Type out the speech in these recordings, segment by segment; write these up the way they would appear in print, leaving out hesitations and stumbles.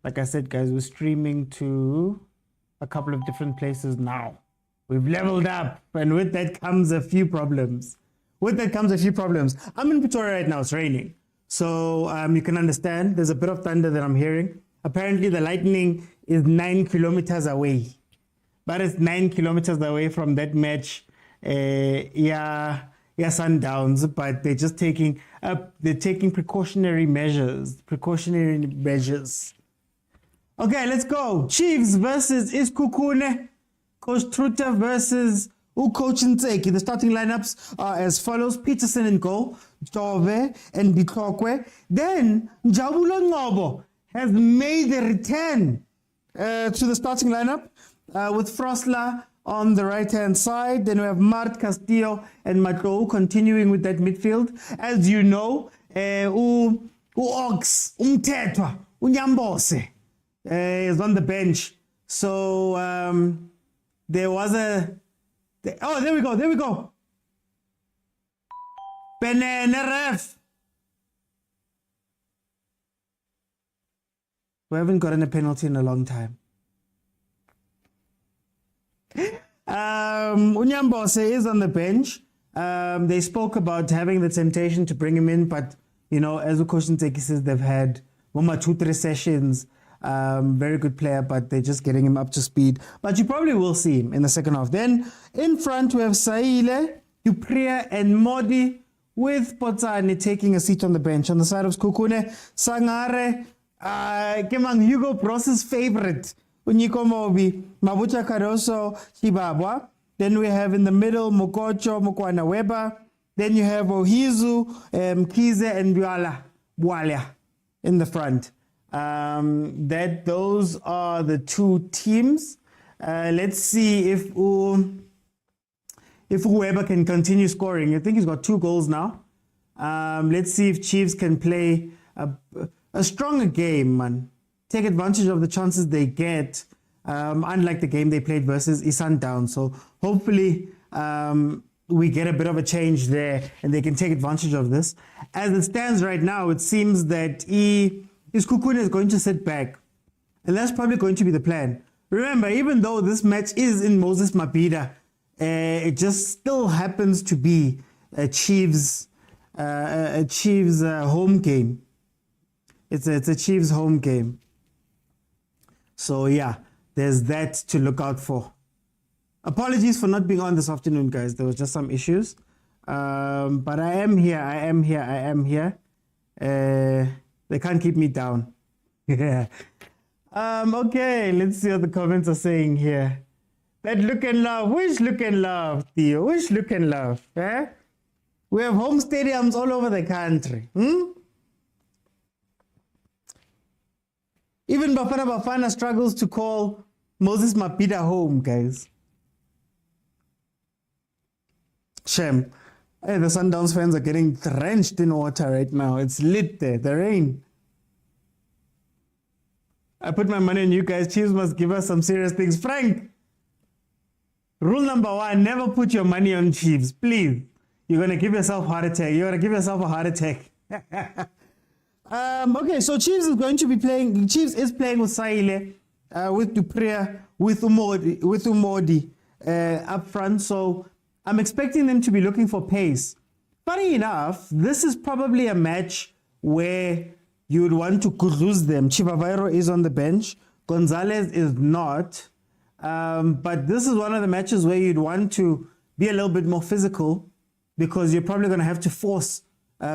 Like I said, guys, we're streaming to a couple of different places now. We've leveled up, and with that comes a few problems. I'm in Pretoria right now. It's raining. So you can understand there's a bit of thunder that I'm hearing. Apparently the lightning is 9 kilometers away. But it's 9 kilometers away from that match. Sundowns, but they're just taking precautionary measures. Okay, let's go. Chiefs versus SEKHUKHUNE. Coach Truta versus Coach Ntseki. The starting lineups are as follows: Peterson in goal, Dstv and Bitlokwe. Then Njabulo Ngobo has made a return to the starting lineup with Frosla on the right-hand side. Then we have Mart, Castillo, and Matlou continuing with that midfield. As you know, Ox, Umtetwa, Unyambose is on the bench. So there was there we go. Benene ref. We haven't gotten a penalty in a long time. Unyambose is on the bench. They spoke about having the temptation to bring him in, but you know, as Coach Ntseki says, they've had 2-3 sessions. Very good player, but they're just getting him up to speed. But you probably will see him in the second half. Then in front we have Saile, Dupria, and Modi, with Potsani taking a seat on the bench. On the side of SEKHUKHUNE, Sangare, Kemang Hugo Bros's favorite, Unyiko Mobi, Mabucha Caroso, Chibabwa. Then we have in the middle Mokocho, Mokwana Weber. Then you have Ohizu, Kize, and Bwalia in the front. Those are the two teams. Let's see if Weber can continue scoring. I think he's got 2 goals now. Let's see if Chiefs can play a stronger game, man. Take advantage of the chances they get, unlike the game they played versus Sundowns. So hopefully we get a bit of a change there and they can take advantage of this. As it stands right now, it seems that SEKHUKHUNE is going to sit back, and that's probably going to be the plan. Remember, even though this match is in Moses Mabhida, it just still happens to be a Chiefs home game. It's a Chiefs home game. So yeah, there's that to look out for. Apologies for not being on this afternoon, guys. There was just some issues. But I am here. They can't keep me down. Yeah. Okay, let's see what the comments are saying here. That look and love. Which look and love, Theo? Which look and love? Eh? We have home stadiums all over the country. Even Bafana struggles to call Moses Mabhida home, guys. Shame. Hey, the Sundowns fans are getting drenched in water right now. It's lit there, the rain. I put my money on you guys. Chiefs must give us some serious things. Frank, rule number 1, never put your money on Chiefs, please. You're going to give yourself a heart attack. Okay, so Chiefs is going to be playing. Chiefs is playing with Saile, with Dupria, with Umodi up front. So I'm expecting them to be looking for pace. Funny enough, this is probably a match where you would want to lose them. Chivavairo is on the bench. Gonzalez is not. But this is one of the matches where you'd want to be a little bit more physical, because you're probably going to have to force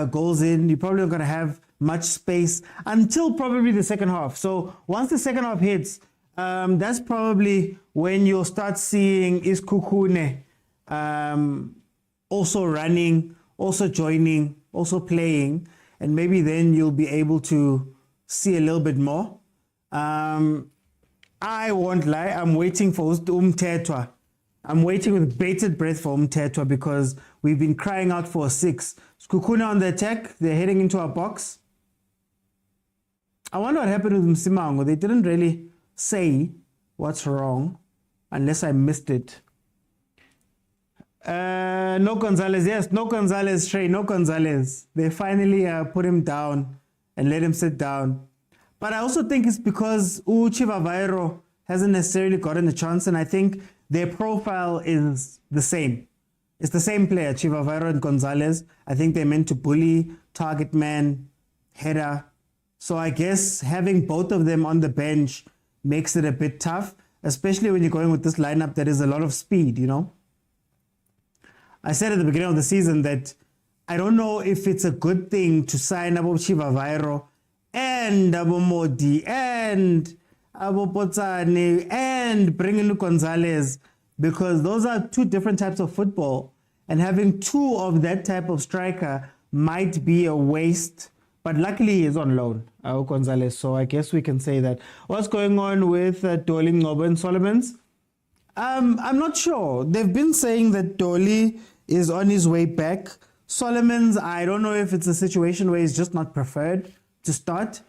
goals in. You're probably not going to have much space until probably the second half. So once the second half hits, that's probably when you'll start seeing SEKHUKHUNE also running, also joining, also playing, and maybe then you'll be able to see a little bit more. I won't lie, I'm waiting for Umtetwa. I'm waiting with bated breath for Umtetwa, because we've been crying out for a 6. SEKHUKHUNE on the attack, they're heading into our box. I wonder what happened with Msimango. They didn't really say what's wrong, unless I missed it. No Gonzalez, yes, no Gonzalez, Trey, no Gonzalez. They finally put him down. and let him sit down. But I also think it's because Chivavairo hasn't necessarily gotten a chance, and I think their profile is the same. It's the same player, Chivavairo and Gonzalez. I think they're meant to bully, target man, header. So I guess having both of them on the bench makes it a bit tough, especially when you're going with this lineup that is a lot of speed, you know. I said at the beginning of the season that I don't know if it's a good thing to sign Abo Chivavairo and Abo Modi and Abo Potsane and bring in Gonzalez, because those are two different types of football, and having two of that type of striker might be a waste. But luckily he's on loan, Gonzalez, so I guess we can say that. What's going on with Dolly, Ngobo and Solomons? I'm not sure. They've been saying that Dolly is on his way back. Solomons, I don't know if it's a situation where he's just not preferred to start.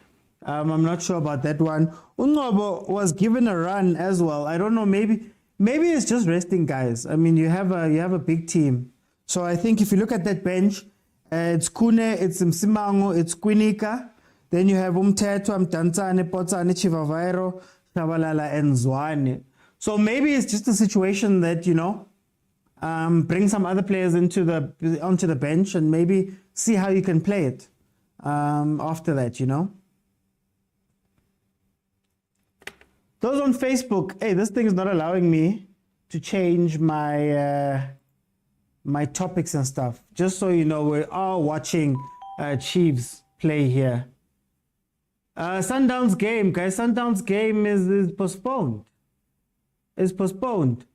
I'm not sure about that one. Ngobo was given a run as well. I don't know, maybe it's just resting guys. I mean, you have a big team. So I think if you look at that bench, it's Kune, it's Msimango, it's Kwinika. Then you have Umteto, Mtanzane, Potsane, Chivavairo, Shabalala, and Zwane. So maybe it's just a situation that, you know, bring some other players onto the bench and maybe see how you can play it after that, you know. Those on Facebook, hey, this thing is not allowing me to change my my topics and stuff. Just so you know, we are watching Chiefs play here. Sundowns game, guys. Sundowns game is postponed. Is postponed.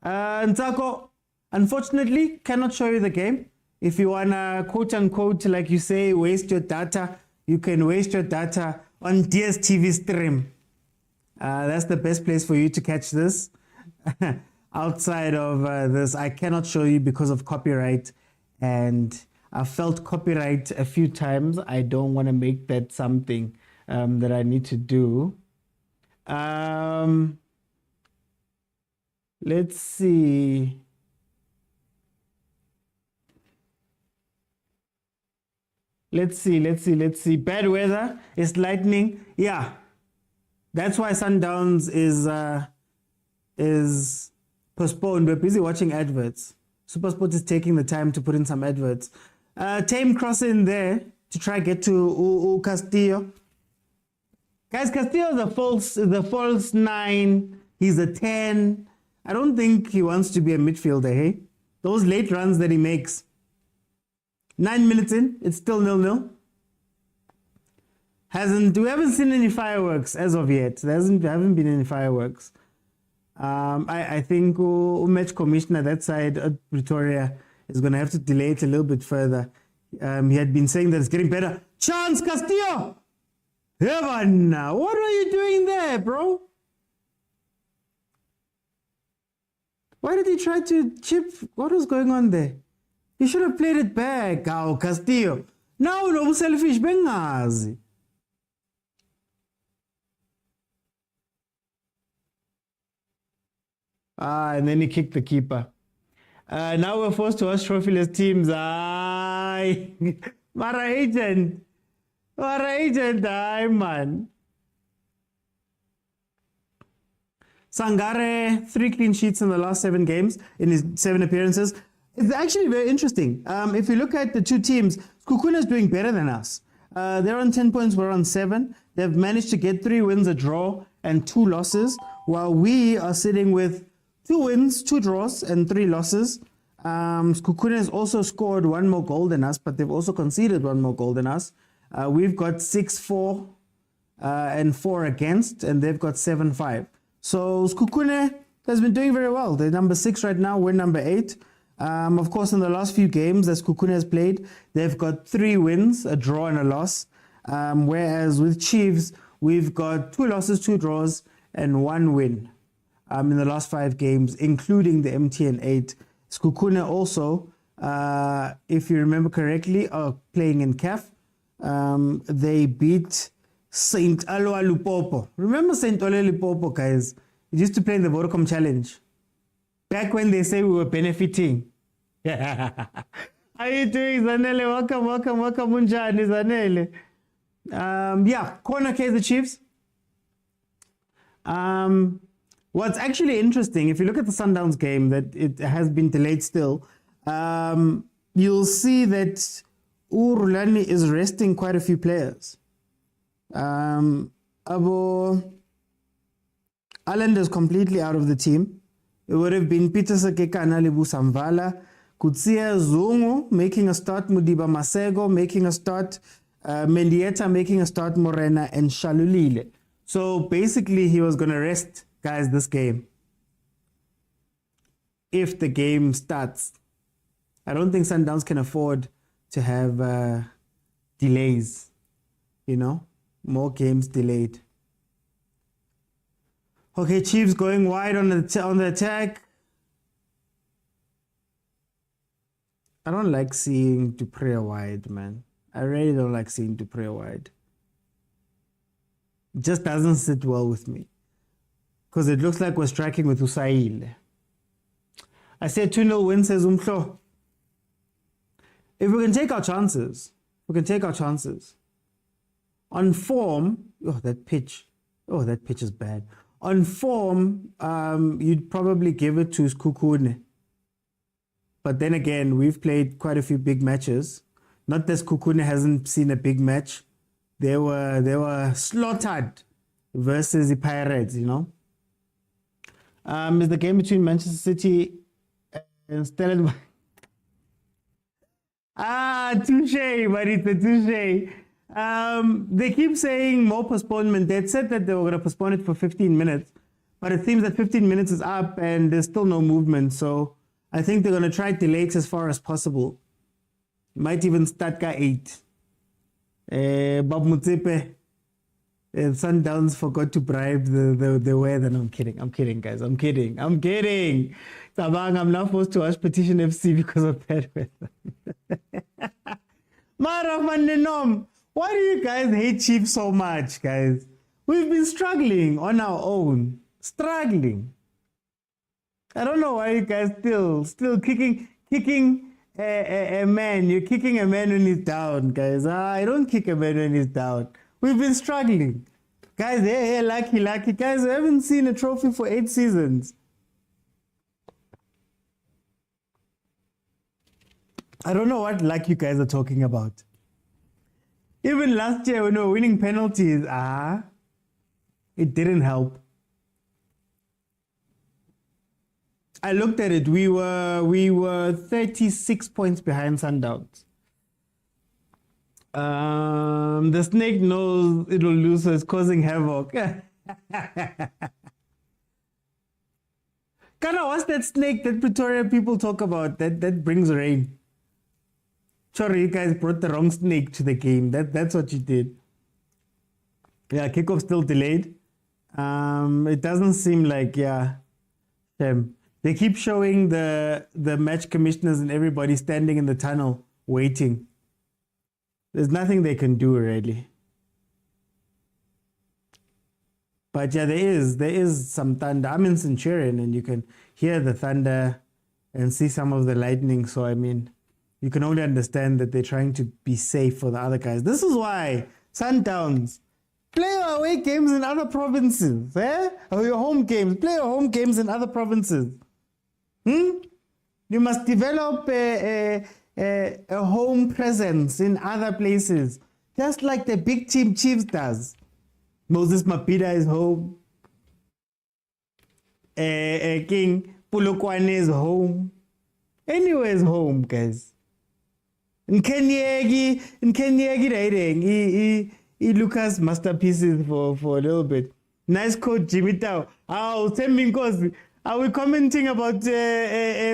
Ntsako, unfortunately, cannot show you the game. If you wanna quote unquote, like you say, waste your data, you can waste your data on Dstv stream. That's the best place for you to catch this. Outside of this, I cannot show you because of copyright, and I felt copyright a few times. I don't want to make that something that I need to do. Let's see. Let's see. Bad weather. It's lightning. Yeah. That's why Sundowns is postponed. We're busy watching adverts. SuperSport is taking the time to put in some adverts. Tame cross in there to try get to Castillo. Guys, Castillo is the false 9. He's a 10. I don't think he wants to be a midfielder, hey? Those late runs that he makes. 9 minutes in, it's still 0-0. We haven't seen any fireworks as of yet. There haven't been any fireworks. I think match commissioner that side at Pretoria is going to have to delay it a little bit further. He had been saying that it's getting better. Chance Castillo! Heaven! What are you doing there, bro? Why did he try to chip? What was going on there? He should have played it back. Castillo. Now no selfish bengazi. And then he kicked the keeper. Now we're forced to watch trophyless teams. Mara agent, man. Sangare, 3 clean sheets in the last 7 games, in his 7 appearances. It's actually very interesting. If you look at the two teams, SEKHUKHUNE is doing better than us. They're on 10 points, we're on 7. They've managed to get 3 wins, a draw, and 2 losses, while we are sitting with 2 wins, 2 draws, and 3 losses. SEKHUKHUNE has also scored 1 more goal than us, but they've also conceded 1 more goal than us. We've got 6-4 and 4 against, and they've got 7-5. So SEKHUKHUNE has been doing very well. They're number 6 right now, we're number 8. Of course, in the last few games that SEKHUKHUNE has played, they've got 3 wins, a draw and a loss. Whereas with Chiefs, we've got 2 losses, 2 draws, and 1 win in the last 5 games, including the MTN 8. SEKHUKHUNE also, if you remember correctly, are playing in CAF. They beat St. Aloa Lupopo. Remember St. Aloa Lupopo, guys? It used to play in the Vodacom Challenge. Back when they say we were benefiting. How are you doing, Zanele? Welcome, Unjani, Zanele. Yeah, corner Kaizer Chiefs. What's actually interesting, if you look at the Sundowns game, that it has been delayed still, you'll see that Urulani is resting quite a few players. Abo Allen is completely out of the team. It would have been Peter Sekeka and Alibu Samvala, Kutsia Zungu making a start, Mudiba Masego making a start, Mendieta making a start, Morena, and Shalulile. So basically, he was going to rest guys this game. If the game starts, I don't think Sundowns can afford to have delays, more games delayed. Okay, Chiefs going wide on the attack. I don't like seeing Dupree wide, man. I really don't like seeing Dupree wide. It just doesn't sit well with me. Because it looks like we're striking with Usail. I said 2-0 win, says Umhlo. If we can take our chances, On form, that pitch is bad. On form, you'd probably give it to SEKHUKHUNE. But then again, we've played quite a few big matches. Not that SEKHUKHUNE hasn't seen a big match. They were slaughtered versus the Pirates, Is the game between Manchester City and Stellenbosch? Touche, but it's a touche. They keep saying more postponement. They said that they were going to postpone it for 15 minutes, but it seems that 15 minutes is up and there's still no movement. So I think they're going to try to delay it as far as possible. Might even start at 8. Bob Mutsepe, Sundowns forgot to bribe the weather. No, I'm kidding, guys. I'm kidding. Tabang, I'm not forced to watch Petition FC because of bad weather. Mara Vandenom, why do you guys hate Chiefs so much, guys? We've been struggling on our own. Struggling. I don't know why you guys still kicking a man. You're kicking a man when he's down, guys. I don't kick a man when he's down. We've been struggling. Guys, hey, lucky. Guys, I haven't seen a trophy for 8 seasons. I don't know what luck you guys are talking about. Even last year when we were winning penalties, it didn't help. I looked at it. We were 36 points behind Sundowns. The snake knows it'll lose, so it's causing havoc. Kana, what's that snake that Pretoria people talk about that brings rain? Sorry, you guys brought the wrong snake to the game. That's what you did. Yeah, kickoff still delayed. It doesn't seem like, they keep showing the match commissioners and everybody standing in the tunnel waiting. There's nothing they can do really. But yeah, there is some thunder. I'm in Centurion and you can hear the thunder and see some of the lightning. So I mean, you can only understand that they're trying to be safe for the other guys. This is why Sundowns play your away games in other provinces, or your home games. Play your home games in other provinces. You must develop a home presence in other places, just like the big team Chiefs does. Moses Mapida is home. King Pulokwane is home. Anywhere is home, guys. In Kenyagi writing, he Lucas masterpieces for a little bit. Nice quote, Jimmy Tao. Are we commenting about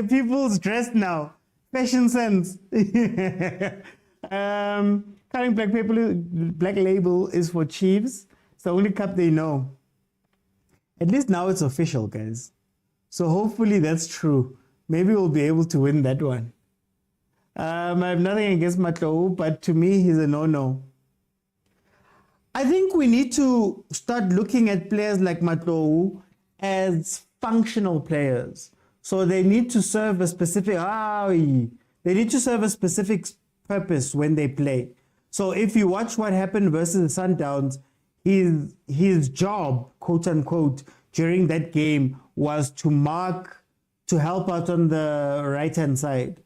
people's dress now? Fashion sense. Carrying Black Label is for Chiefs. It's the only cup they know. At least now it's official, guys. So hopefully that's true. Maybe we'll be able to win that one. I have nothing against Matlou, but to me, he's a no-no. I think we need to start looking at players like Matlou as functional players. So they need to serve a specific purpose when they play. So if you watch what happened versus the Sundowns, his job, quote unquote, during that game was to mark, to help out on the right-hand side,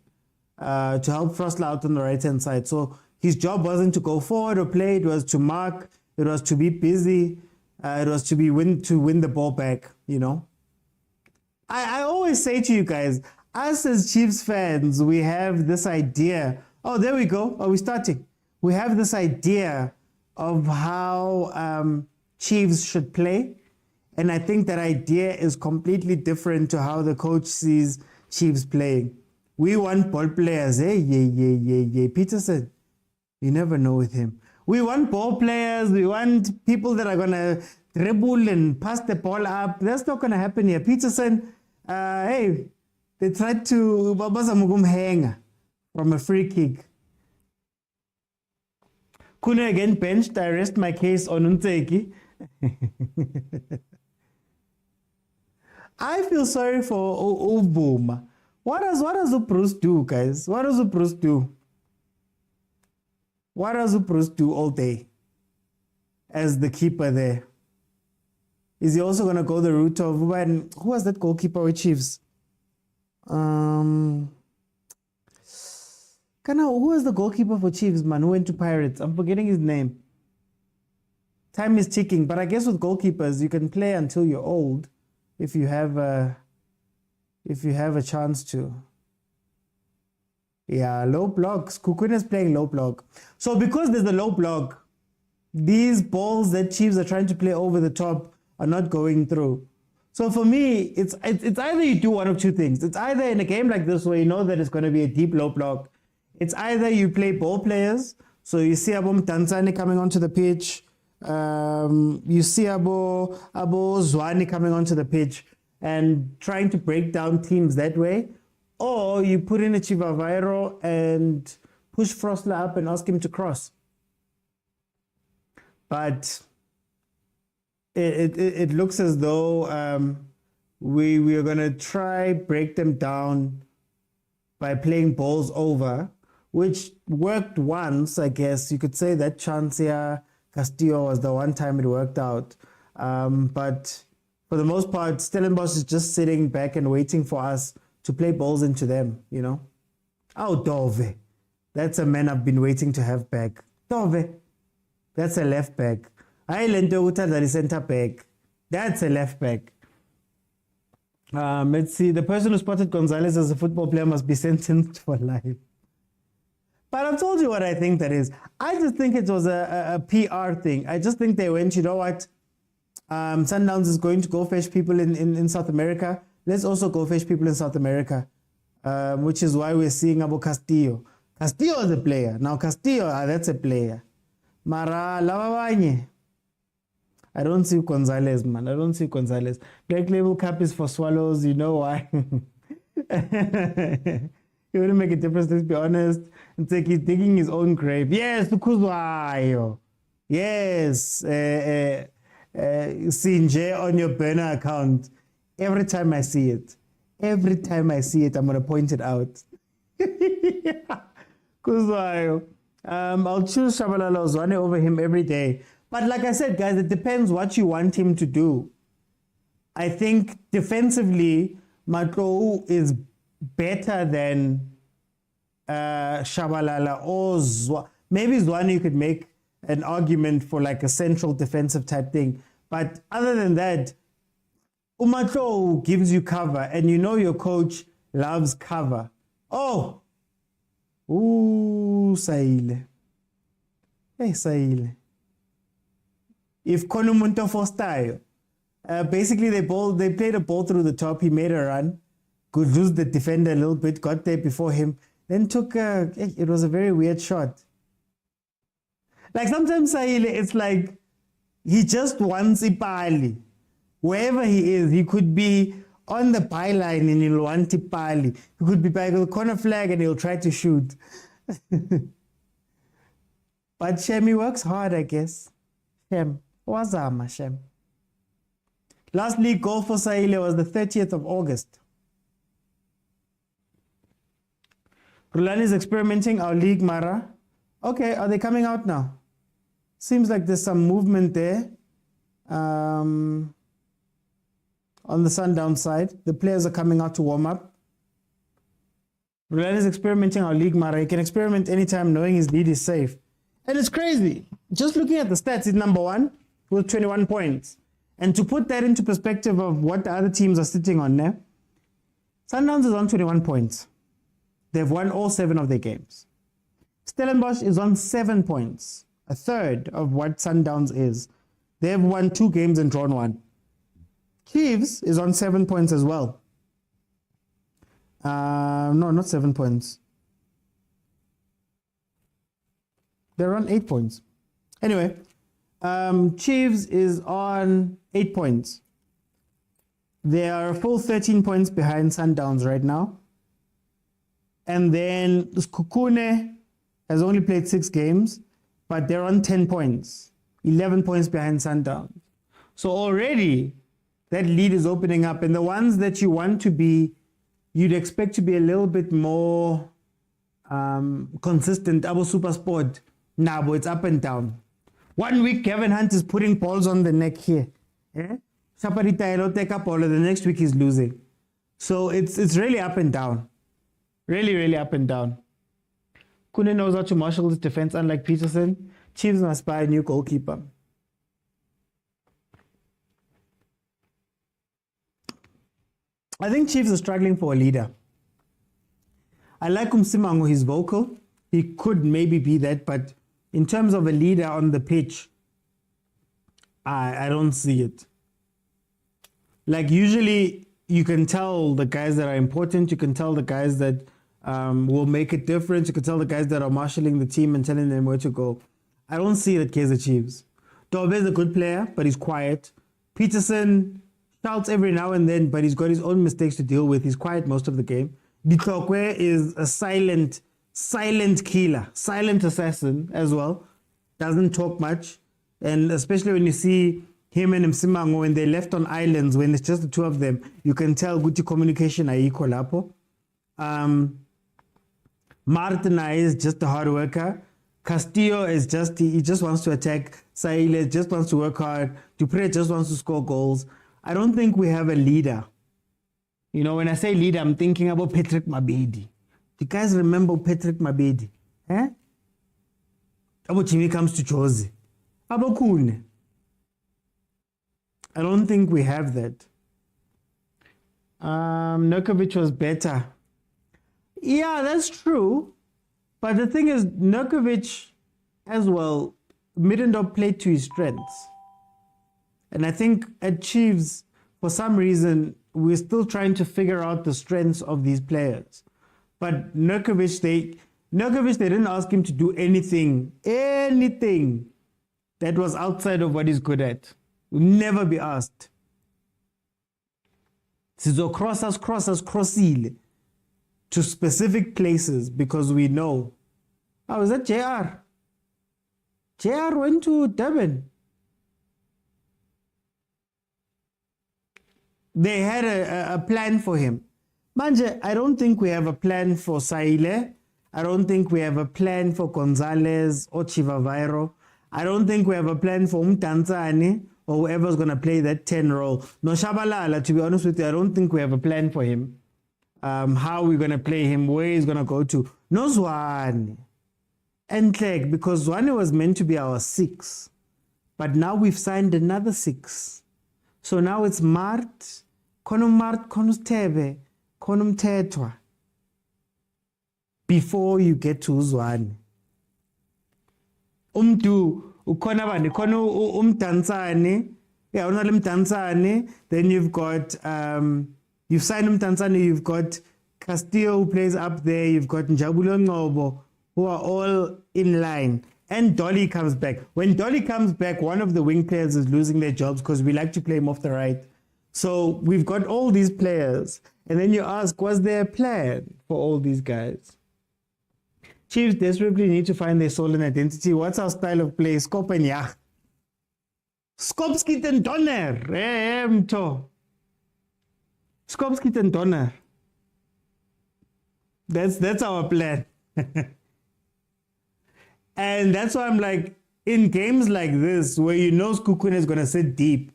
to help Frostler out on the right-hand side. So his job wasn't to go forward or play, it was to mark, it was to be busy, it was to win the ball back, you know. I always say to you guys, us as Chiefs fans, we have this idea. Oh, there we go. Are we starting? We have this idea of how Chiefs should play. And I think that idea is completely different to how the coach sees Chiefs playing. We want ball players. Hey, yeah. Peterson, you never know with him. We want ball players. We want people that are going to dribble and pass the ball up. That's not going to happen here. Peterson, hey, they tried to hang from a free kick. Khune again benched. I rest my case on Unteki. I feel sorry for Ubuma. What does Bruce do, guys? What does Bruce do? What does Bruce do all day as the keeper there? Is he also going to go the route of when? Who was that goalkeeper with Chiefs? Who was the goalkeeper for Chiefs, man? Who went to Pirates? I'm forgetting his name. Time is ticking, but I guess with goalkeepers, you can play until you're old. If you have a chance to. Yeah, low blocks. SEKHUKHUNE is playing low block. So because there's a low block, these balls that Chiefs are trying to play over the top are not going through. So for me, it's either you do one of two things. It's either in a game like this where you know that it's going to be a deep low block. It's either you play ball players. So you see Abo Mtansane coming onto the pitch. You see Abo Zwane coming onto the pitch and trying to break down teams that way, or you put in a Chivavairo and push Frostler up and ask him to cross. But it looks as though we are going to try break them down by playing balls over, which worked once, I guess. You could say that chance here Castillo was the one time it worked out. But for the most part, Stellenbosch is just sitting back and waiting for us to play balls into them, you know. Oh, Dove. That's a man I've been waiting to have back. Dove. That's a left back. Lento Utadari center back. That's a left back. Let's see. The person who spotted Gonzalez as a football player must be sentenced for life. But I've told you what I think that is. I just think it was a PR thing. I just think they went, you know what? Sundowns is going to go fetch people in South America. Let's also go fetch people in South America. Which is why we're seeing Abu Castillo. Castillo is a player. Now Castillo, that's a player. Mara Lavavanye. I don't see Gonzalez, man. I don't see Gonzalez. Black Label Cup is for Swallows. You know why? It wouldn't make a difference, let's be honest. It's like he's digging his own grave. Yes, Kuzwayo. Yes. Sinje on your burner account. Every time I see it, I'm going to point it out. Kuzwayo. I'll choose Shabalala Zwane over him every day. But like I said, guys, it depends what you want him to do. I think defensively, Matlou is better than Shabalala or maybe Zwane. You could make an argument for like a central defensive type thing. But other than that, Umatlou gives you cover, and you know your coach loves cover. Oh! Ooh, Saile. Hey, Saile. If Konumunto for style. Basically, they played a ball through the top. He made a run. Could lose the defender a little bit. Got there before him. Then took it was a very weird shot. Like sometimes Saile, it's like he just wants Ipali. Wherever he is, he could be on the byline and he'll want Ipali. He could be by the corner flag and he'll try to shoot. But Shemi works hard, I guess. Shem. Wazama, Shem. Last league goal for Saile was the 30th of August. Rulani is experimenting our league, Mara. Okay, are they coming out now? Seems like there's some movement there. On the Sundowns side, the players are coming out to warm up. Roland is experimenting our league, Mara. He can experiment anytime knowing his lead is safe. And it's crazy. Just looking at the stats, he's number 1 with 21 points. And to put that into perspective of what the other teams are sitting on there, Sundowns is on 21 points. They've won all 7 of their games. Stellenbosch is on 7 points, a third of what Sundowns is. They've won 2 games and drawn 1. Chiefs is on 7 points as well. No, not 7 points. They're on 8 points. Anyway, Chiefs is on 8 points. They are a full 13 points behind Sundowns right now. And then SEKHUKHUNE has only played 6 games, but they're on 10 points. 11 points behind Sundowns. So already that lead is opening up. And the ones that you want to be, you'd expect to be a little bit more consistent. Abo Super Sport, Nabo, it's up and down. 1 week, Kevin Hunt is putting balls on the neck here. Shaparita will take up ball, the next week he's losing. So it's really up and down. Really, really up and down. Kune knows how to marshal his defense, unlike Peterson. Chiefs must buy a new goalkeeper. I think Chiefs are struggling for a leader. I like Umsimango, he's vocal. He could maybe be that, but in terms of a leader on the pitch, I don't see it. Like usually you can tell the guys that are important, you can tell the guys that will make a difference, you can tell the guys that are marshalling the team and telling them where to go. I don't see it at Kaizer Chiefs. Dobe is a good player, but he's quiet. Peterson shouts every now and then, but he's got his own mistakes to deal with. He's quiet most of the game. Ditlokwe is a silent killer, silent assassin as well. Doesn't talk much. And especially when you see him and Msimango, when they're left on islands, when it's just the 2 of them, you can tell good communication ayikho lapho. Martina is just a hard worker. Castillo is he just wants to attack. Saile just wants to work hard. Dupre just wants to score goals. I don't think we have a leader. You know, when I say leader, I'm thinking about Patrick Mabedi. Do you guys remember Patrick Mabedi? About Jimmy comes to Josie. About Kune. I don't think we have that. Nurkovic was better. Yeah, that's true. But the thing is, Nurkovic as well, Middendorp played to his strengths. And I think at Chiefs, for some reason, we're still trying to figure out the strengths of these players. But Nurkovic, they didn't ask him to do anything that was outside of what he's good at. Will never be asked. Sizo crossile to specific places because we know. Oh, is that JR? JR went to Durban. They had a plan for him. Manje, I don't think we have a plan for Saile. I don't think we have a plan for Gonzalez or Chivavairo. I don't think we have a plan for Umtanzani or whoever's going to play that 10 role. No Shabalala, to be honest with you, I don't think we have a plan for him. How we're going to play him, where he's going to go to. No Zwane. And Clegg, because Zwane was meant to be our 6. But now we've signed another 6. So now it's Mart, Konum Stebe, Konum Tetwa. Before you get to Zwane. Ukhona bani khona umdansane umdansane, then you've got you've signed umdansane, you've got Castillo who plays up there, you've got Njabulo Ngobo who are all in line, and Dolly comes back. When Dolly comes back, one of the wing players is losing their jobs because we like to play him off the right. So we've got all these players, and then you ask, was there a plan for all these guys? Chiefs desperately need to find their soul and identity. What's our style of play? Skop and Yach. Skopskit and Donner. Skopskit and Donner. That's our plan. And that's why I'm like, in games like this, where you know SEKHUKHUNE is going to sit deep,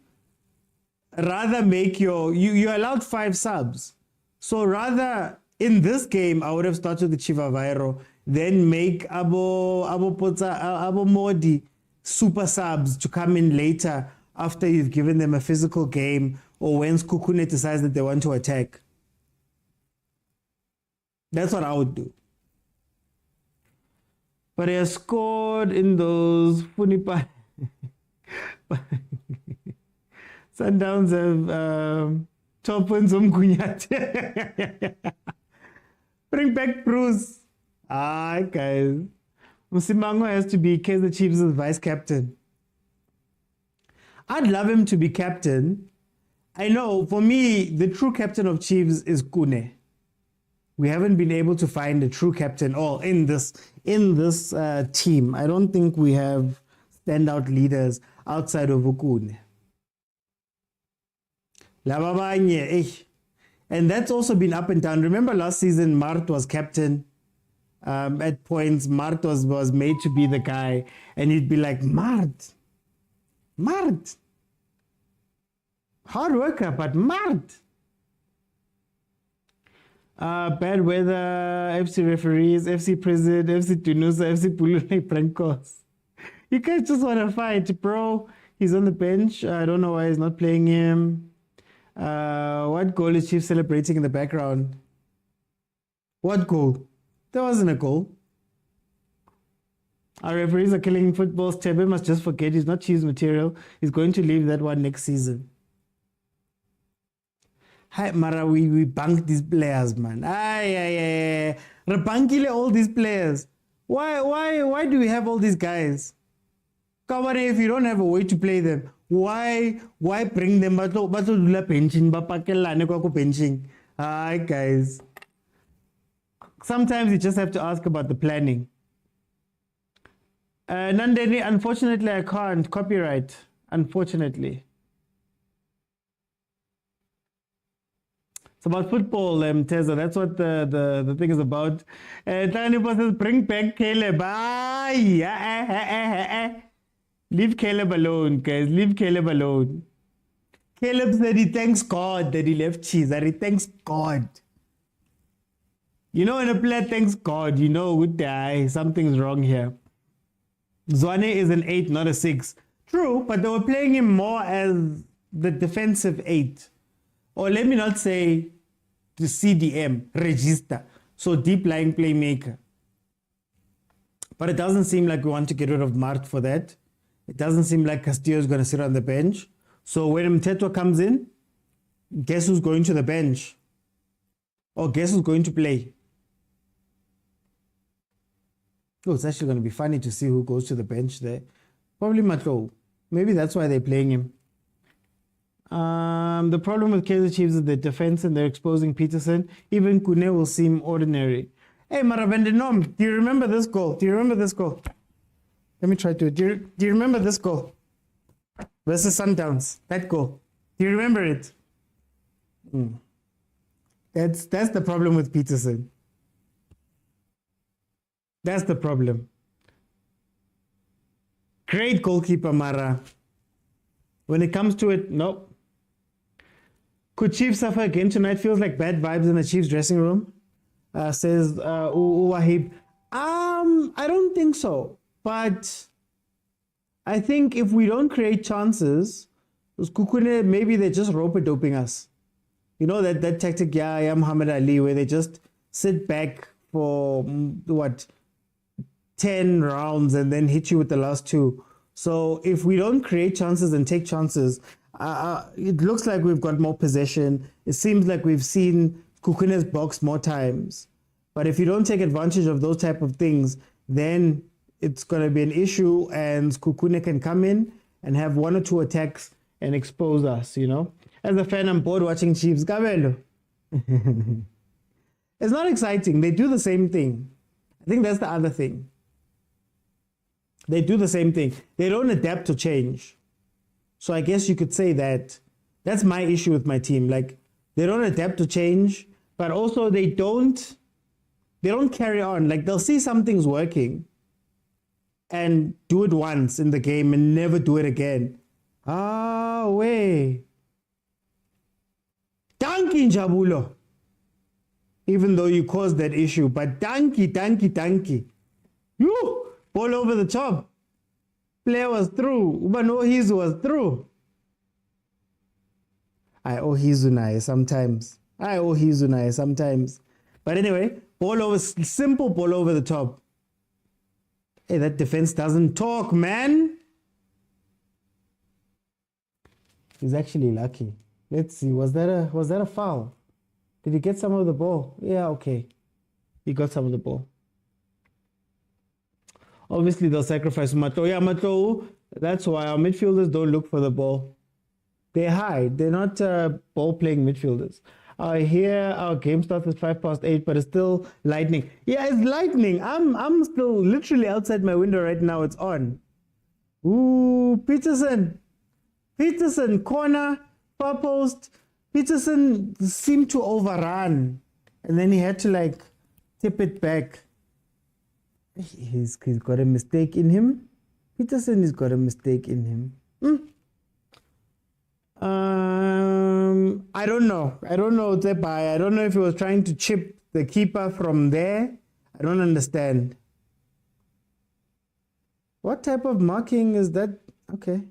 rather make you allowed 5 subs. So rather, in this game, I would have started with Chivavairo, then make Abo Modi super subs to come in later after you've given them a physical game or when SEKHUKHUNE decides that they want to attack. That's what I would do. But he has scored in those Funipa. Sundowns have 12 points on Kunyat. Bring back Bruce. Guys. Musimango has to be Kaizer Chiefs' vice captain. I'd love him to be captain. I know, for me, the true captain of Chiefs is Kune. We haven't been able to find a true captain in this team. I don't think we have standout leaders outside of Ukune. And that's also been up and down. Remember last season, Mart was captain. At points, Mart was made to be the guy. And you'd be like, Mart. Hard worker, but Mart. Bad weather, FC referees, FC president, FC Tunusa, FC Pulune Prankos. You guys just want to fight, bro. He's on the bench. I don't know why he's not playing him. What goal is Chief celebrating in the background? What goal? There wasn't a goal. Our referees are killing football. Tebe must just forget he's not Chiefs material. He's going to leave that one next season. Hi, Mara, we banked these players, man. Rebankile all these players. Why do we have all these guys? If you don't have a way to play them, why bring them? Hi, guys. Sometimes you just have to ask about the planning. Nandeni, unfortunately, I can't copyright. Unfortunately. It's about football, Teza. That's what the thing is about. Tanipa says, bring back Caleb. Leave Caleb alone, guys. Leave Caleb alone. Caleb said he thanks God that he left Cheese. That he thanks God. You know, when a player thanks God, you know, something's wrong here. Zwane is an 8, not a 6. True, but they were playing him more as the defensive 8. Or let me not say the CDM, register. So deep lying playmaker. But it doesn't seem like we want to get rid of Mart for that. It doesn't seem like Castillo is going to sit on the bench. So when Mtetwa comes in, guess who's going to the bench? Or guess who's going to play? Oh, it's actually going to be funny to see who goes to the bench there. Probably Matlo. Maybe that's why they're playing him. The problem with Kaizer Chiefs is the defense and they're exposing Peterson. Even Kune will seem ordinary. Hey, Marabendenom, do you remember this goal? Let me try to. Do you remember this goal? Versus Sundowns. That goal. Do you remember it? That's the problem with Peterson. That's the problem. Great goalkeeper, Mara. When it comes to it, nope. Could Chiefs suffer again tonight? Feels like bad vibes in the Chiefs dressing room. Says Wahib. I don't think so. But I think if we don't create chances, SEKHUKHUNE, maybe they're just rope-a-doping us. You know that tactic, Muhammad Ali, where they just sit back for 10 rounds and then hit you with the last 2. So if we don't create chances and take chances, it looks like we've got more possession. It seems like we've seen SEKHUKHUNE's box more times. But if you don't take advantage of those type of things, then it's going to be an issue and SEKHUKHUNE can come in and have 1 or 2 attacks and expose us, you know. As a fan, I'm bored watching Chiefs. Gabelo. It's not exciting. They do the same thing. I think that's the other thing. They do the same thing. They don't adapt to change. So I guess you could say that. That's my issue with my team. Like, they don't adapt to change, but also they don't carry on. Like, they'll see something's working, and do it once in the game and never do it again. Ah, way. Dankie, Njabulo. Even though you caused that issue, but dankie. You ball over the top. Player was through. Ubanohizu was through. I owe Hizunai sometimes. But anyway, simple ball over the top. Hey, that defense doesn't talk, man. He's actually lucky. Let's see. Was that a foul? Did he get some of the ball? Yeah, okay. He got some of the ball. Obviously, they'll sacrifice Mato. Yeah, Mato. That's why our midfielders don't look for the ball. They hide. They're not ball-playing midfielders. Here, our game starts at 8:05, but it's still lightning. Yeah, it's lightning. I'm still literally outside my window right now. It's on. Ooh, Peterson, corner, far post. Peterson seemed to overrun, and then he had to tip it back. He's got a mistake in him. Peterson has got a mistake in him. I don't know, Tepai. I don't know if he was trying to chip the keeper from there. I don't understand. What type of marking is that? Okay.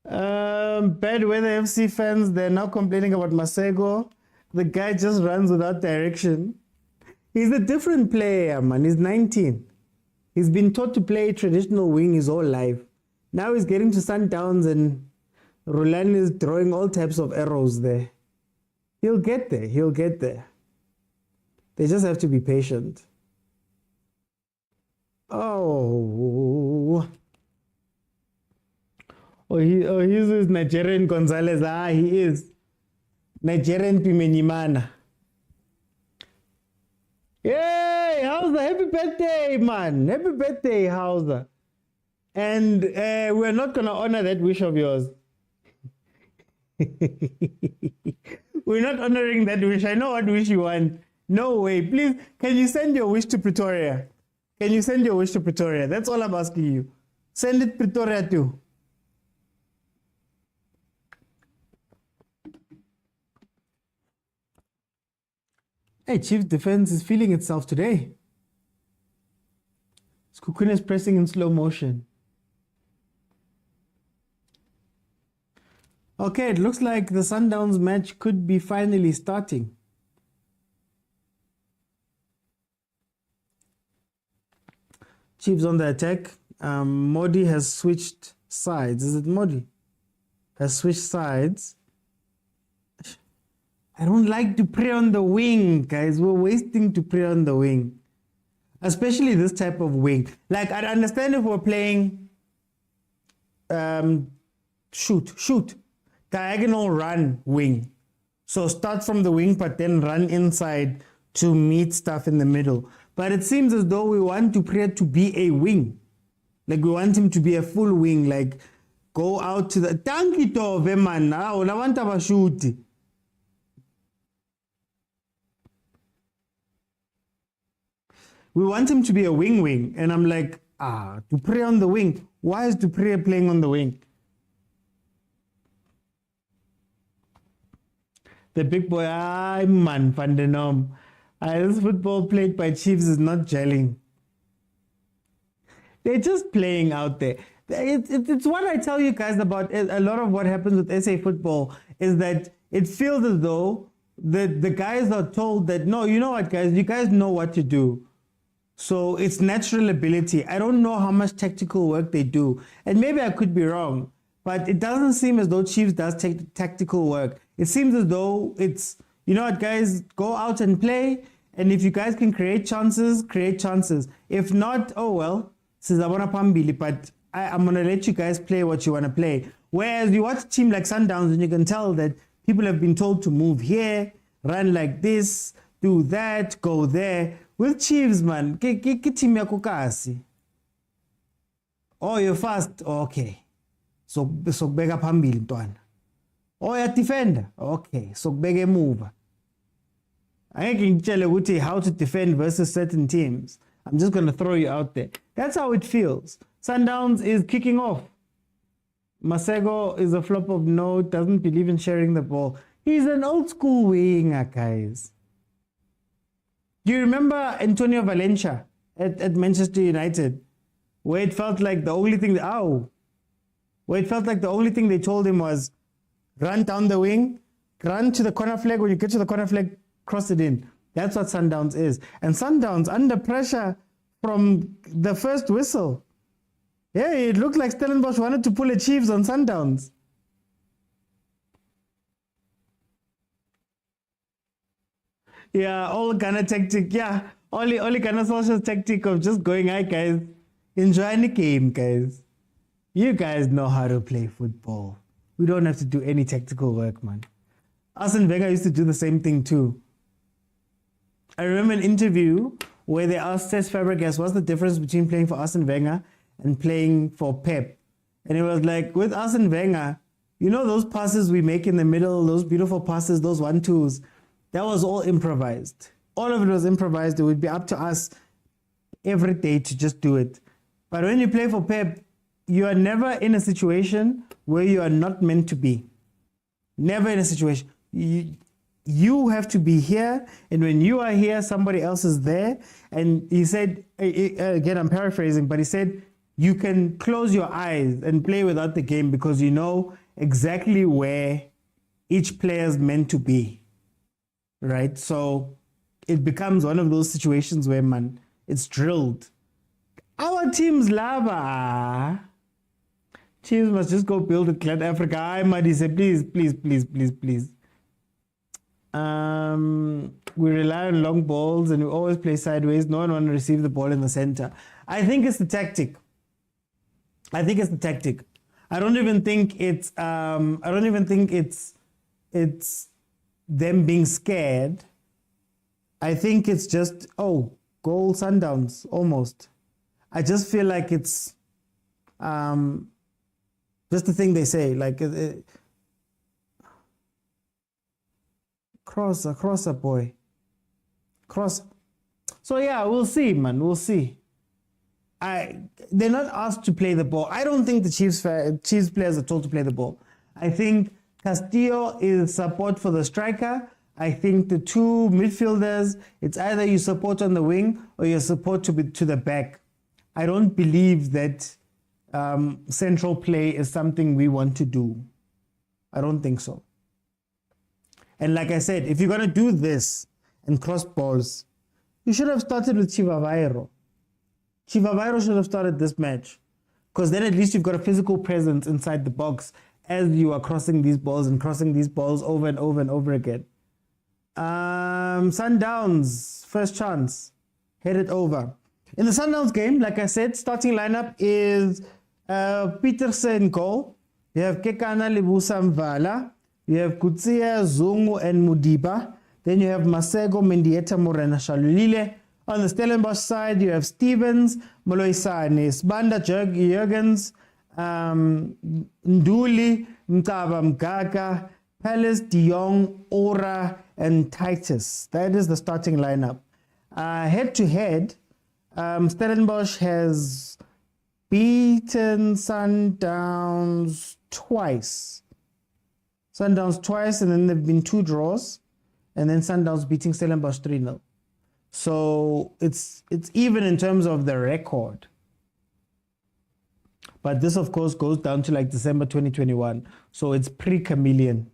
Bad weather FC fans, they're now complaining about Masego. The guy just runs without direction. He's a different player, man. He's 19. He's been taught to play traditional wing his whole life. Now he's getting to Sundowns and Roland is throwing all types of arrows there. He'll get there. They just have to be patient. He's Nigerian Gonzalez. He is. Nigerian Pimenimana. Yay! Hauser, happy birthday, man. Happy birthday, Hauser. And we're not going to honor that wish of yours. We're not honoring that wish. I know what wish you want. No way. Please, can you send your wish to Pretoria? That's all I'm asking you. Send it Pretoria too. Hey, Chiefs defense is feeling itself today. SEKHUKHUNE is pressing in slow motion. Okay, it looks like the Sundowns match could be finally starting. Chiefs on the attack. Modi has switched sides. Is it Modi? Has switched sides. I don't like to play on the wing, guys. We're wasting to play on the wing. Especially this type of wing. Like, I'd understand if we're playing shoot. Diagonal run wing. So start from the wing, but then run inside to meet stuff in the middle. But it seems as though we want to play to be a wing. Like, we want him to be a full wing. Like, go out to the... Tanki tove, man. I want to shoot. We want him to be a wing. And I'm like, to play on the wing. Why is Dupree playing on the wing? The big boy, man, Van den Om. This football played by Chiefs is not gelling. They're just playing out there. It's what I tell you guys about a lot of what happens with SA football is that it feels as though the guys are told that, no, you know what, guys, you guys know what to do. So it's natural ability. I don't know how much tactical work they do. And maybe I could be wrong, but it doesn't seem as though Chiefs does tactical work. It seems as though it's, you know what, guys, go out and play. And if you guys can create chances, create chances. If not, oh well, but I'm going to let you guys play what you want to play. Whereas you watch a team like Sundowns and you can tell that people have been told to move here, run like this, do that, go there. With Chiefs, man, team yako kasi. Oh, you're fast? Okay. So bega phambili mntwana. Oh, you're defender? Okay. So bega move. I can tell you how to defend versus certain teams. I'm just going to throw you out there. That's how it feels. Sundowns is kicking off. Masego is a flop of note, doesn't believe in sharing the ball. He's an old school winger, guys. Do you remember Antonio Valencia at Manchester United? Where it felt like the only thing, they told him was run down the wing, run to the corner flag. When you get to the corner flag, cross it in. That's what Sundowns is. And Sundowns, under pressure from the first whistle. Yeah, it looked like Stellenbosch wanted to pull a Chiefs on Sundowns. Yeah, all Ghana tactic. Yeah, only Ghana social tactic of just going, hi guys, enjoy the game, guys. You guys know how to play football. We don't have to do any tactical work, man. Arsene Wenger used to do the same thing too. I remember an interview where they asked Cesc Fabregas, what's the difference between playing for Arsene Wenger and playing for Pep? And it was like, with Arsene Wenger, you know those passes we make in the middle, those beautiful passes, those 1-2s, that was all improvised. All of it was improvised. It would be up to us every day to just do it. But when you play for Pep, you are never in a situation where you are not meant to be. Never in a situation. You have to be here, and when you are here, somebody else is there. And he said, again, I'm paraphrasing, but he said, you can close your eyes and play without the game because you know exactly where each player is meant to be. Right? So it becomes one of those situations where, man, it's drilled. Our team's lava. Teams must just go build a Clan Africa. I Madi say, please. We rely on long balls and we always play sideways. No one wants to receive the ball in the center. I think it's the tactic. I don't even think it's them being scared. I think it's just, goal Sundowns, almost. I just feel like it's just the thing they say, like crosser boy. Cross. So yeah, we'll see, man. We'll see. They're not asked to play the ball. I don't think the Chiefs players are told to play the ball. I think Castillo is support for the striker. I think the two midfielders, it's either you support on the wing or you support to the back. I don't believe that central play is something we want to do. I don't think so. And like I said, if you're going to do this and cross balls, you should have started with Chivavairo. Chivavairo should have started this match, because then at least you've got a physical presence inside the box as you are crossing these balls over and over and over again. Sundowns, first chance, headed over. In the Sundowns game, like I said, starting lineup is Peterson goal. You have Kekana Lebusa Mvala. You have Kutsia, Zungu, and Mudiba. Then you have Masego, Mendieta, Morena, Shalulile. On the Stellenbosch side, you have Stevens, Moloisane, Sbanda, Jurgens, Nduli, Mtaba, Mgaga, Palace, De Jong, Ora, and Titus. That is the starting lineup. Head to head, Stellenbosch has beaten Sundowns twice. And then there have been 2 draws, and then Sundowns beating Stellenbosch 3-0. So it's even in terms of the record. But this, of course, goes down to like December 2021. So it's pre-chameleon.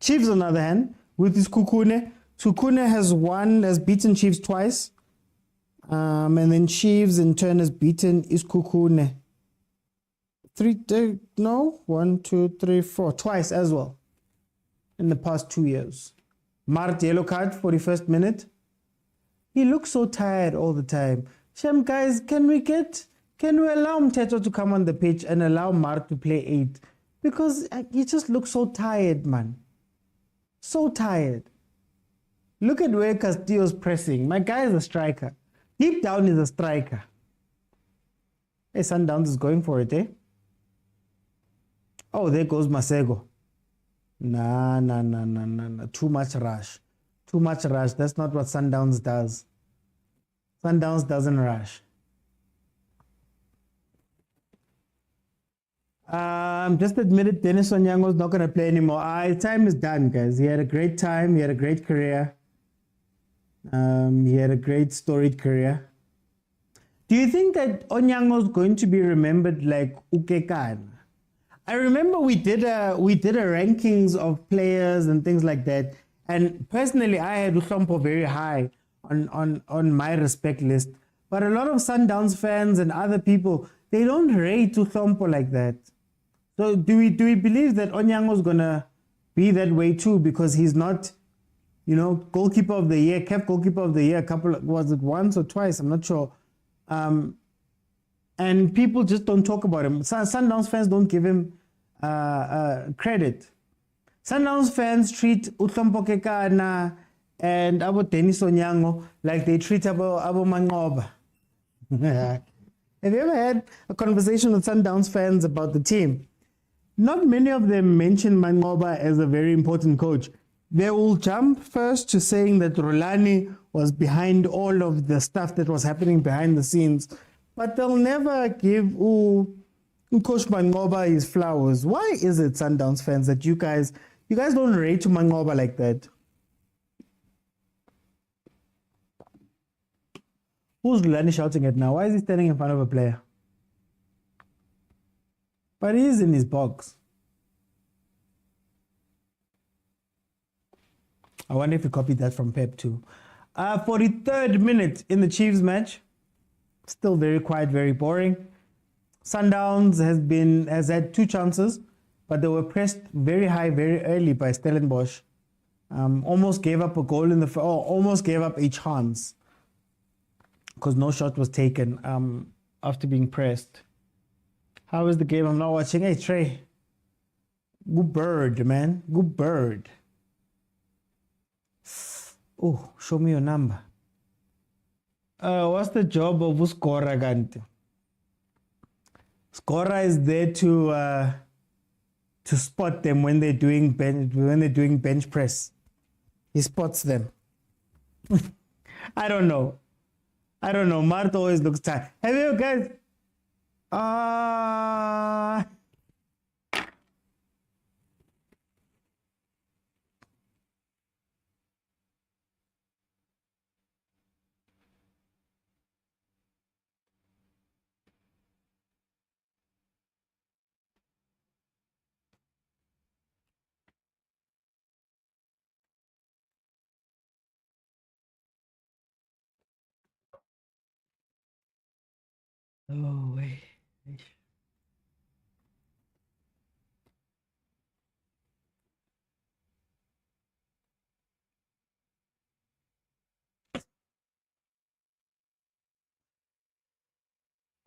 Chiefs, on the other hand, with this SEKHUKHUNE has beaten Chiefs twice. And then Chiefs in turn has beaten SEKHUKHUNE 4 twice as well in the past 2 years. Mart yellow card, 41st minute. He looks so tired all the time. Shem, guys, can we allow Mteto to come on the pitch and allow Mart to play 8? Because he just looks so tired, man. So tired. Look at where Castillo's pressing. My guy is a striker. Deep down is a striker. Hey, Sundowns is going for it, eh? Oh, there goes Masego. Nah. Too much rush. That's not what Sundowns does. Sundowns doesn't rush. Just admitted Dennis Onyango is not going to play anymore. His time is done, guys. He had a great time. He had a great career. He had a great storied career. Do you think that Onyango is going to be remembered like Ukekan? I remember we did a rankings of players and things like that. And personally, I had Uhlompo very high on my respect list. But a lot of Sundowns fans and other people, they don't rate Uhlompo like that. So do we believe that Onyango is gonna be that way too, because he's not, goalkeeper of the year, kept goalkeeper of the year was it once or twice? I'm not sure. And people just don't talk about him. Sundowns fans don't give him credit. Sundowns fans treat Uhlompo Kekana and Abo Dennis Onyango like they treat Abo Mangoba. Have you ever had a conversation with Sundowns fans about the team? Not many of them mention Mangoba as a very important coach. They will jump first to saying that Rolani was behind all of the stuff that was happening behind the scenes, but they'll never give Coach Mangoba his flowers. Why is it, Sundowns fans, that you guys don't rate Mangoba like that? Who's Rolani shouting at now? Why is he standing in front of a player? But he is in his box. I wonder if he copied that from Pep too. 43rd minute in the Chiefs match. Still very quiet, very boring. Sundowns has had 2 chances, but they were pressed very high, very early by Stellenbosch. Almost gave up a goal almost gave up a chance because no shot was taken after being pressed. How is the game? I'm not watching. Hey, Trey. Good bird, man. Good bird. Oh, show me your number. What's the job of a scorer, Gante? Scorer is there to spot them when they're doing bench press. He spots them. I don't know. Martha always looks tired. Have you guys? Oh, wait.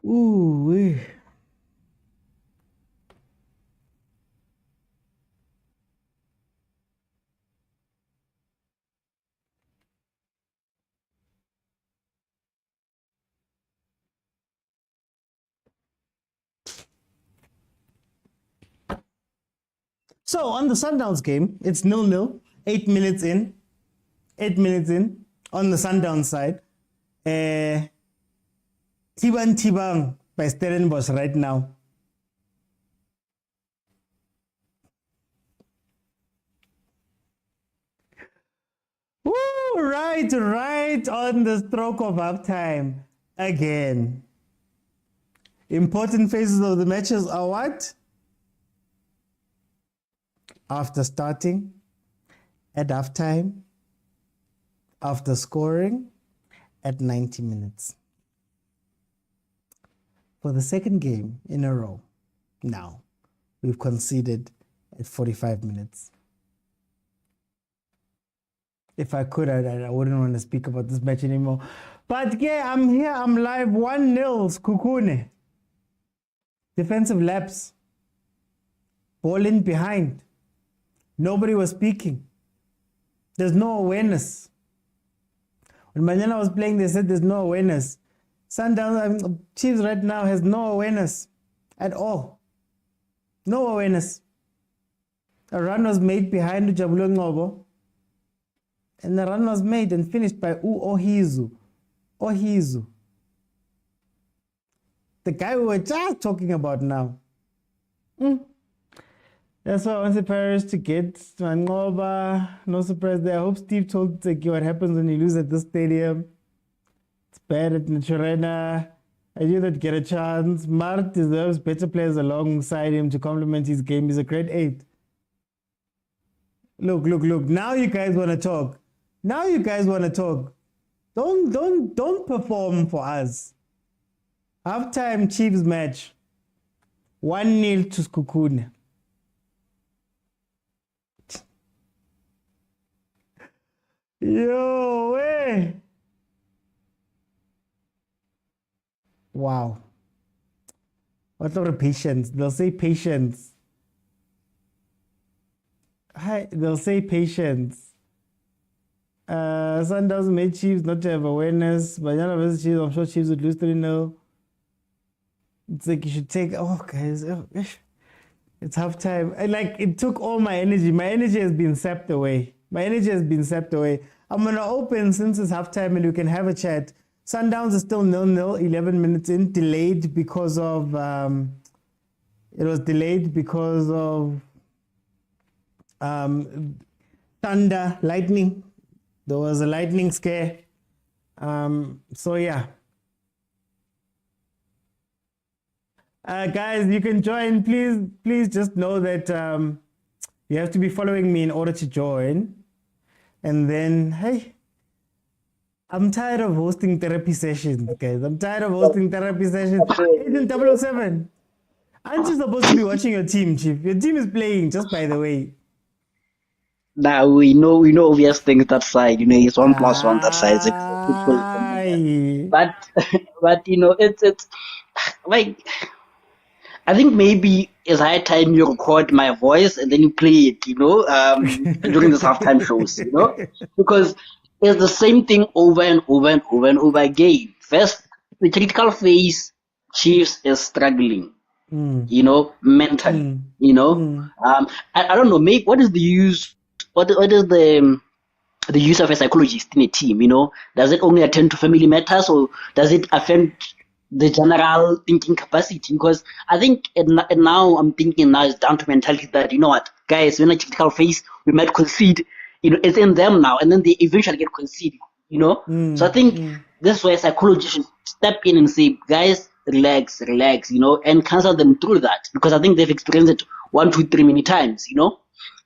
Ooh, wait. So on the Sundowns game, it's 0-0, 8 minutes in. 8 minutes in on the Sundowns side. Tibang by Stellenbosch right now. Woo, right on the stroke of halftime again. Important phases of the matches are what? After starting, at halftime, after scoring, at 90 minutes. For the second game in a row, now, we've conceded at 45 minutes. If I could, I wouldn't want to speak about this match anymore. But yeah, I'm here, I'm live, 1-0, SEKHUKHUNE. Defensive lapse. Ball in behind. Nobody was speaking. There's no awareness. When Manana was playing, they said there's no awareness. Sundowns, Chiefs right now has no awareness at all. No awareness. A run was made behind Ujabulong Ngobo. And the run was made and finished by Ohizu. Ohizu. The guy we were just talking about now. That's why I wanted Paris to get Mangoba. No surprise there. I hope Steve told Tseki what happens when you lose at this stadium. It's bad at Naturena. I knew that get a chance. Mart deserves better players alongside him to complement his game. He's a grade 8. Look. Now you guys want to talk. Don't perform for us. Halftime Chiefs match. 1-0 to SEKHUKHUNE. Yo, way. Wow. What sort of patience? They'll say patience. They'll say patience. Sundowns made Chiefs not to have awareness. Banyana versus Chiefs, I'm sure Chiefs would lose 3-0. It's like you should take. Oh, guys, it's halftime. Like it took all my energy. My energy has been sapped away. I'm gonna open since it's halftime and we can have a chat. Sundowns is still 0-0, 11 minutes in, delayed because of thunder, lightning. There was a lightning scare. So yeah. Guys, you can join. Please just know that you have to be following me in order to join. And then, hey, I'm tired of hosting therapy sessions, guys. Agent 007. Aren't you supposed to be watching your team, Chief? Your team is playing, just by the way. Now we know obvious things that side. It's 1+1 that side. But it's like I think maybe it's high time you record my voice and then you play it, during this halftime shows, because it's the same thing over and over again. First, the critical phase, Chiefs is struggling, mentally, I don't know, maybe what is the use, what is the use of a psychologist in a team, Does it only attend to family matters or does it affect the general thinking capacity? Because I think now I'm thinking now it's down to mentality that, what, guys, we're in a critical phase, we might concede, it's in them now, and then they eventually get conceded, So I think this way psychologists should step in and say, guys, relax, and cancel them through that, because I think they've experienced it 1, 2, 3 many times,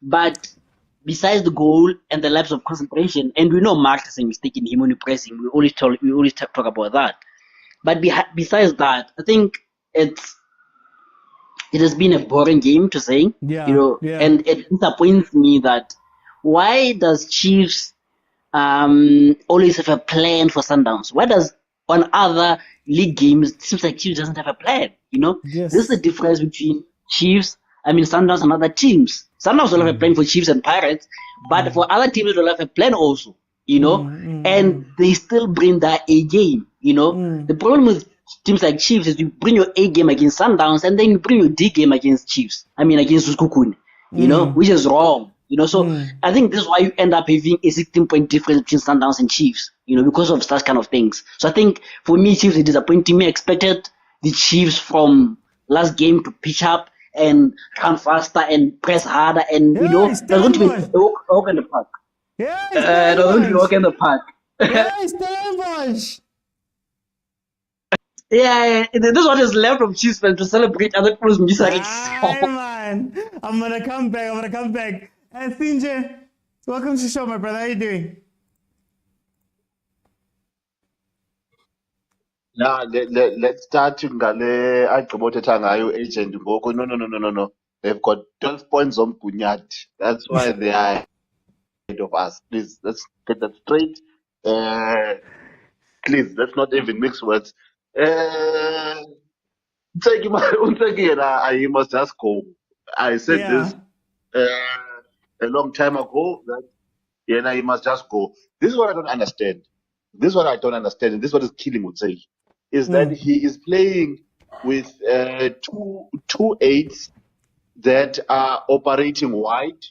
But besides the goal and the lapse of concentration, and we know Mark is a mistake in him when pressing, we always talk about that. But besides that, I think it has been a boring game to say, and it disappoints me that why does Chiefs always have a plan for Sundowns? Why does on other league games it seems like Chiefs doesn't have a plan? Yes. This is the difference between Sundowns and other teams. Sundowns will have a plan for Chiefs and Pirates, but for other teams they'll have a plan also, and they still bring their A game. The problem with teams like Chiefs is you bring your A game against Sundowns and then you bring your D game against against SEKHUKHUNE, which is wrong. So I think this is why you end up having a 16-point difference between Sundowns and Chiefs, because of such kind of things. So I think for me, Chiefs is disappointing me. I expected the Chiefs from last game to pitch up and run faster and press harder, and they're going to be walk in the park. They're going to walk in the park. Stellenbosch. Yeah, this is what is left of Chiefs fans to celebrate other people's miseries. Man, I'm gonna come back. Hey, Sinje, welcome to the show, my brother. How you doing? Now let's start ngale agqibothetha ngayo agent ngoko. No. They've got 12 points on Bunyat. That's why they are ahead of us. Please, let's get that straight. Please, let's not even mix words. Utseki yena, he must just go. I said this a long time ago that he must just go. This is what I don't understand. And this is what is killing Utseki, is that he is playing with two eights that are operating wide,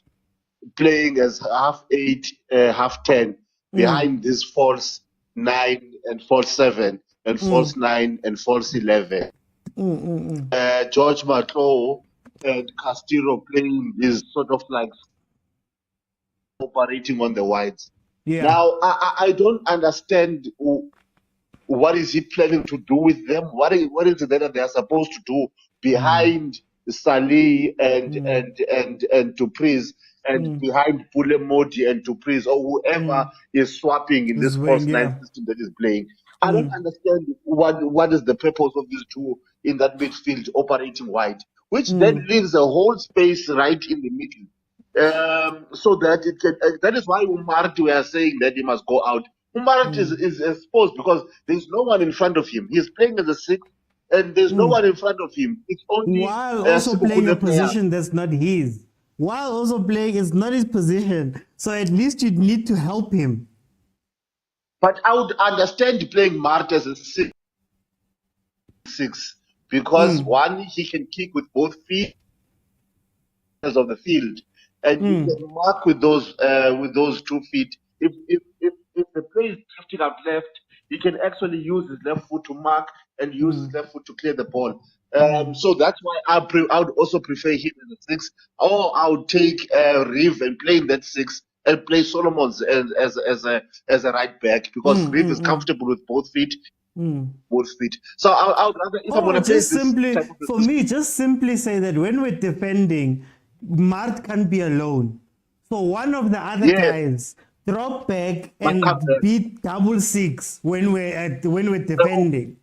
playing as half 8, half 10 behind this false 9 and false 7 and false 9 and false 11. George Matlo and Castillo playing is sort of like operating on the wides. Yeah. Now, I don't understand what is he planning to do with them. What is it that they are supposed to do behind Salih and Dupris and behind Pulemodi and Dupris or whoever is swapping in this false 9 system that is playing? I don't understand what is the purpose of these two in that midfield operating wide, which then leaves a whole space right in the middle. So that it can, that is why Umart, we are saying that he must go out. Umart is exposed because there's no one in front of him. He's playing as a 6, and there's no one in front of him. It's only while also playing a player. position that's not his. While also playing is not his position, so at least you need to help him. But I would understand playing Mart as a 6 because one, he can kick with both feet of the field, and you can mark with those 2 feet. If the player is drifting up left, he can actually use his left foot to mark and use his left foot to clear the ball. So that's why I would also prefer him as a 6, or I would take Reeve and play in that 6 and play Solomons as a right back because Reeve is comfortable with both feet. So I would rather, if I'm going to play just simply for me, just simply say that when we're defending, Mart can't be alone. So one of the other guys drop back and beat 6 when we're defending.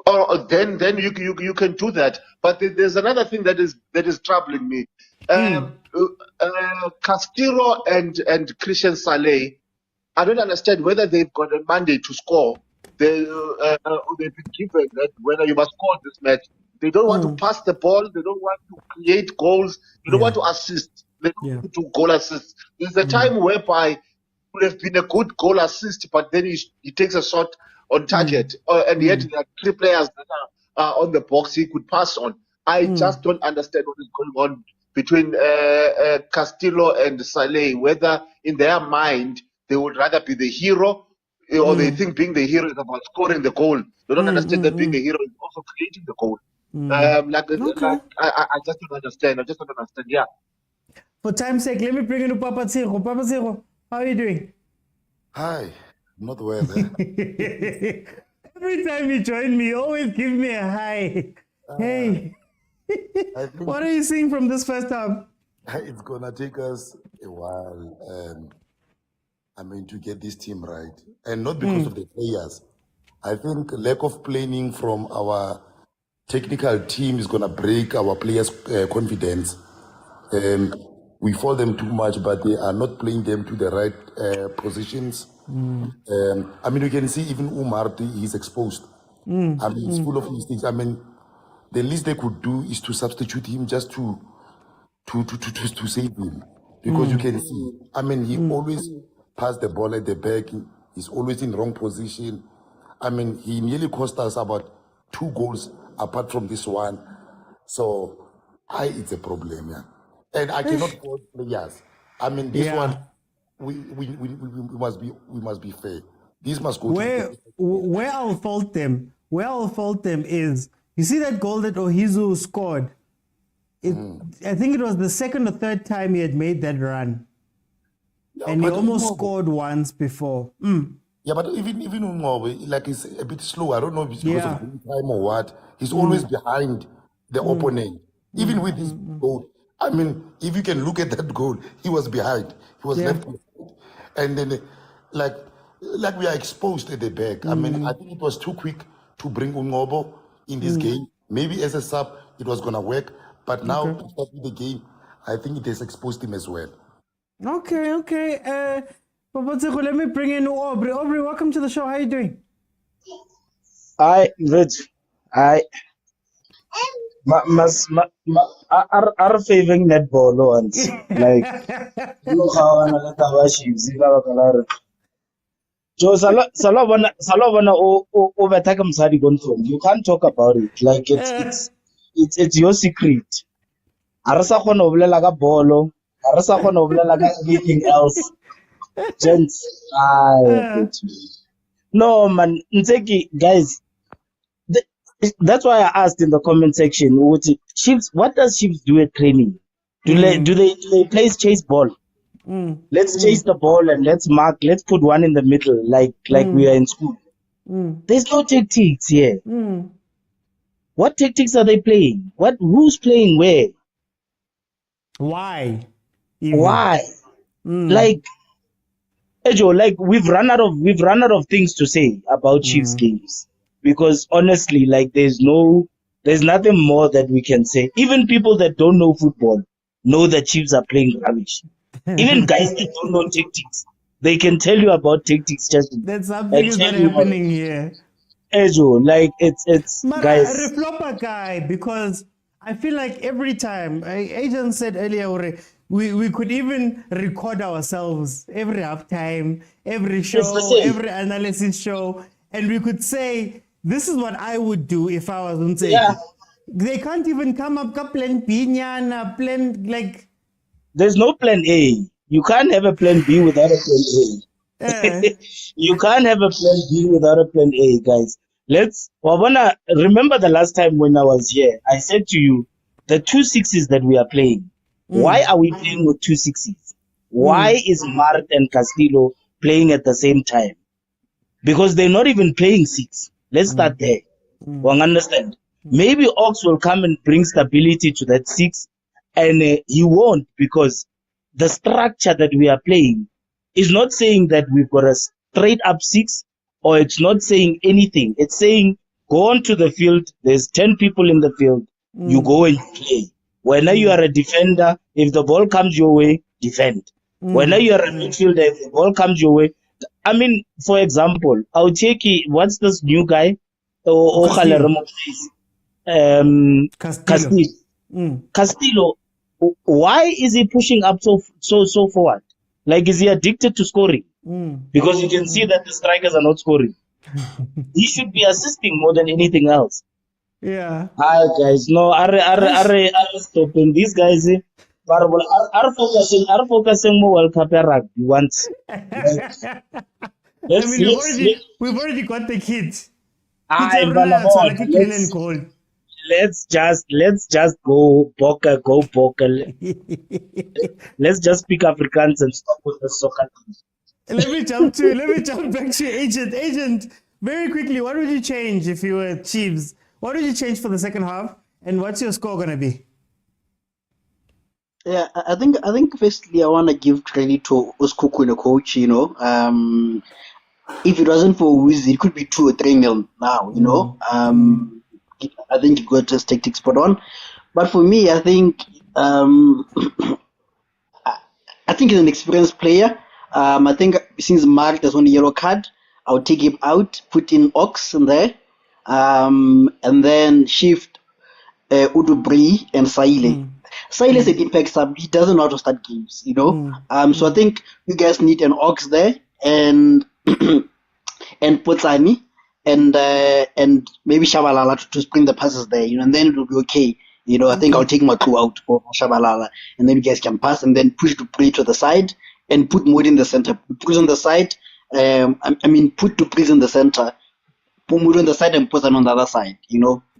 Oh, then you can do that. But there's another thing that is troubling me. Castillo and Christian Saleh, I don't understand whether they've got a mandate to score. They've been given that whether you must score this match. They don't want to pass the ball. They don't want to create goals. They don't want to assist. They don't want to goal assist. There's a time whereby it would have been a good goal assist, but then he takes a shot on target. And yet there are 3 players that are on the box he could pass on. I just don't understand what is going on between Castillo and Saleh, whether in their mind they would rather be the hero or they think being the hero is about scoring the goal. They don't understand that being the hero is also creating the goal. I just don't understand. Yeah. For time's sake, let me bring in Papa Tsego. Papa Tsego, how are you doing? Hi, not well. Every time you join me, you always give me a hi. Hey, what are you seeing from this first half? It's gonna take us a while, to get this team right, and not because of the players. I think lack of planning from our technical team is gonna break our players' confidence. We fall them too much, but they are not playing them to the right positions. You can see even Umar, he's exposed. He's full of mistakes. The least they could do is to substitute him just to save him, because you can see. He always pass the ball at the back. He's always in wrong position. He nearly cost us about 2 goals apart from this one. So, it's a problem, and I cannot fault players. This one, we must be fair. This must go. Where I'll fault them is, you see that goal that Ohizu scored. I think it was the 2nd or 3rd time he had made that run. And he almost scored once before. Yeah, but even like it's a bit slow. I don't know if it's because of time or what. He's always behind the opponent. Even with this goal. If you can look at that goal, he was behind. He was left behind. And then like we are exposed at the back. I think it was too quick to bring Ungobo in this game. Maybe as a sub it was gonna work. But now to start with the game, I think it has exposed him as well. Okay. Let me bring in Aubrey. Aubrey, welcome to the show. How are you doing? Hi, good. Hi. Are favoring netball once. Like, you how I let Chiefs. Joe Salobana overtake Msadi Gonfong. You can't talk about it. Like it's your secret. Arasa khona ho bolela ka bolo. Arasa khona ho bolela ka anything else. Gents, No, man. Nseki, guys, th- that's why I asked in the comment section, Chiefs, what does Chiefs do at training? Do they play chase ball? Let's chase the ball and let's mark, let's put one in the middle like we are in school. There's no tactics here. What tactics are they playing? Who's playing where? Why? Even? Why? Like, Ejo, like we've run out of things to say about Chiefs games, because honestly, like there's nothing more that we can say. Even people that don't know football know that Chiefs are playing rubbish. Even guys that don't know tactics, they can tell you about tactics. Just That something is not happening here. Ejo, like it's Mara, guys. a reflopper guy, because I feel like every time, Agent said earlier, we could even record ourselves every halftime, every show, every analysis show, and we could say, this is what I would do if I was on Seki. Yeah. They can't even come up with plan B, plan like... There's no plan A. You can't have a plan B without a plan A. You can't have a plan B without a plan A, guys. Remember the last time when I was here, I said to you, the 2 6s that we are playing, why are we playing with 2 6s? Why is Mart and Castillo playing at the same time? Because they're not even playing 6. Let's start there. One understand? Maybe Ox will come and bring stability to that 6, and he won't, because the structure that we are playing is not saying that we've got a straight up 6, or it's not saying anything. It's saying go onto the field. There's 10 people in the field. You go and play. Whenever you are a defender, if the ball comes your way, defend. Whenever you are a midfielder, if the ball comes your way. I mean, for example, I'll take what's this new guy? Castillo. Castillo. Why is he pushing up so forward? Like, is he addicted to scoring? Because you can see that the strikers are not scoring. He should be assisting more than anything else. Yeah. Hi guys, no, are stopping these guys. Are focusing more World Cup rugby once. We've already got the kids. Let's just go poker. Let's just speak Afrikaans and stop with the soccer. Let me jump back to Agent. Agent, very quickly, what would you change if you were Chiefs? What would you change for the second half? And what's your score gonna be? Yeah, I think firstly I want to give credit to SEKHUKHUNE coach. If it wasn't for Wizzy, it could be 2 or 3-0 now. I think he got his tactics spot on. But for me, I think he's an experienced player. I think since Mark has won a yellow card, I'll take him out, put in Ox in there, and then shift Udubri and Saile. Saile is an impact sub. He doesn't know how to start games, So I think you guys need an Ox there and Potsani and maybe Shabalala to spring the passes there, and then it will be okay. I think I'll take Matu out for Shabalala, and then you guys can pass and then push Dupri to the side and put Moody in the center. Put on the side. Put Dupri in the center, put Moody on the side and Potsani on the other side.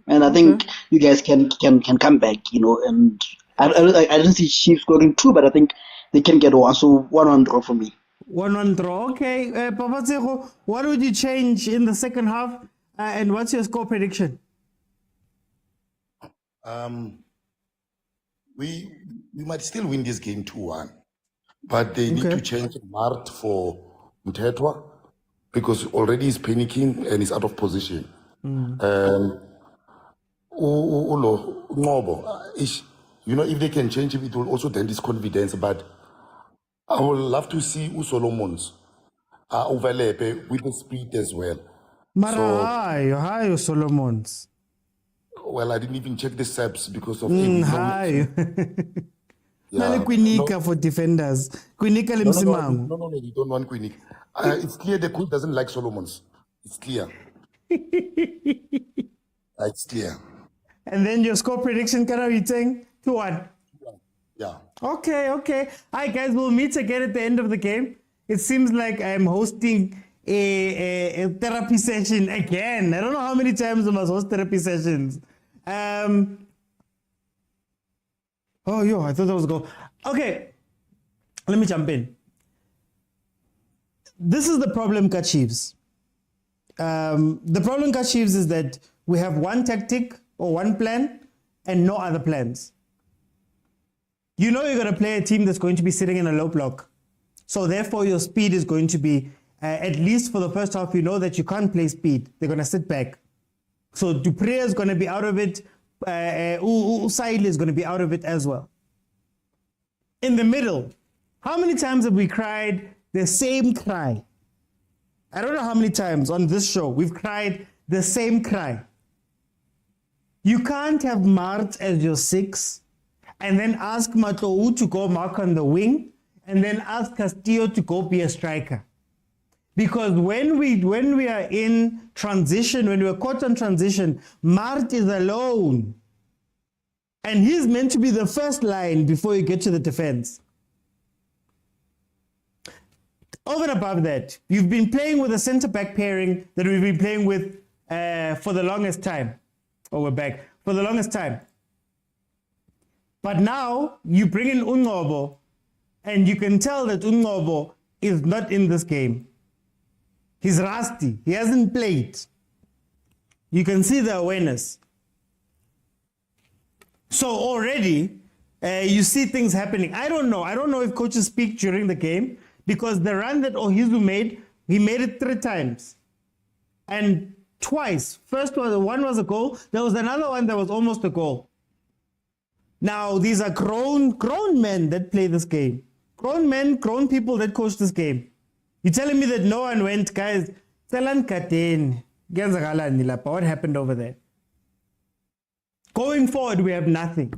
And I think you guys can come back. And I don't see Chiefs scoring 2, but I think they can get 1. So 1-1 draw for me. 1-1 draw. Okay, Papa Sekho, what would you change in the second half? And what's your score prediction? We might still win this game 2-1, but they need to change Mart for Mtetwa, because already he's panicking and he's out of position. If they can change him, it will also dent his confidence. But I would love to see Solomons overlap with the speed as well. Hi, Solomons. Well, I didn't even check the SEPs because of hi. Quinika for defenders. Quinika Limsimangu. No, you don't want Quinika. It's clear the coach doesn't like Solomons. It's clear. It's clear. And then your score prediction, can I be saying 2-1? Yeah. Okay. All right, guys, we'll meet again at the end of the game. It seems like I'm hosting a therapy session again. I don't know how many times I must host therapy sessions. Oh, yo, I thought that was a goal. Okay, let me jump in. This is the problem, Chiefs. The problem, Chiefs, is that we have one tactic or one plan and no other plans. You know you're going to play a team that's going to be sitting in a low block. So therefore, your speed is going to be, at least for the first half, you know that you can't play speed. They're going to sit back. So Dupree is going to be out of it. Usail is going to be out of it as well. In the middle, how many times have we cried the same cry? I don't know how many times on this show we've cried the same cry. You can't have Mart as your 6 and then ask Matou to go mark on the wing and then ask Castillo to go be a striker. Because when we are in transition, when we're caught on transition, Mart is alone. And he's meant to be the first line before you get to the defense. Over and above that, you've been playing with a centre-back pairing that we've been playing with for the longest time. Oh, we're back. For the longest time. But now, you bring in Ungobo, and you can tell that Ungobo is not in this game. He's rusty. He hasn't played. You can see the awareness. So already, you see things happening. I don't know. I don't know if coaches speak during the game, because the run that Ohizu made, he made it 3 times. And twice. One was a goal. There was another one that was almost a goal. Now, these are grown men that play this game. Grown men, grown people that coach this game. You're telling me that no one went, guys, what happened over there? Going forward, we have nothing.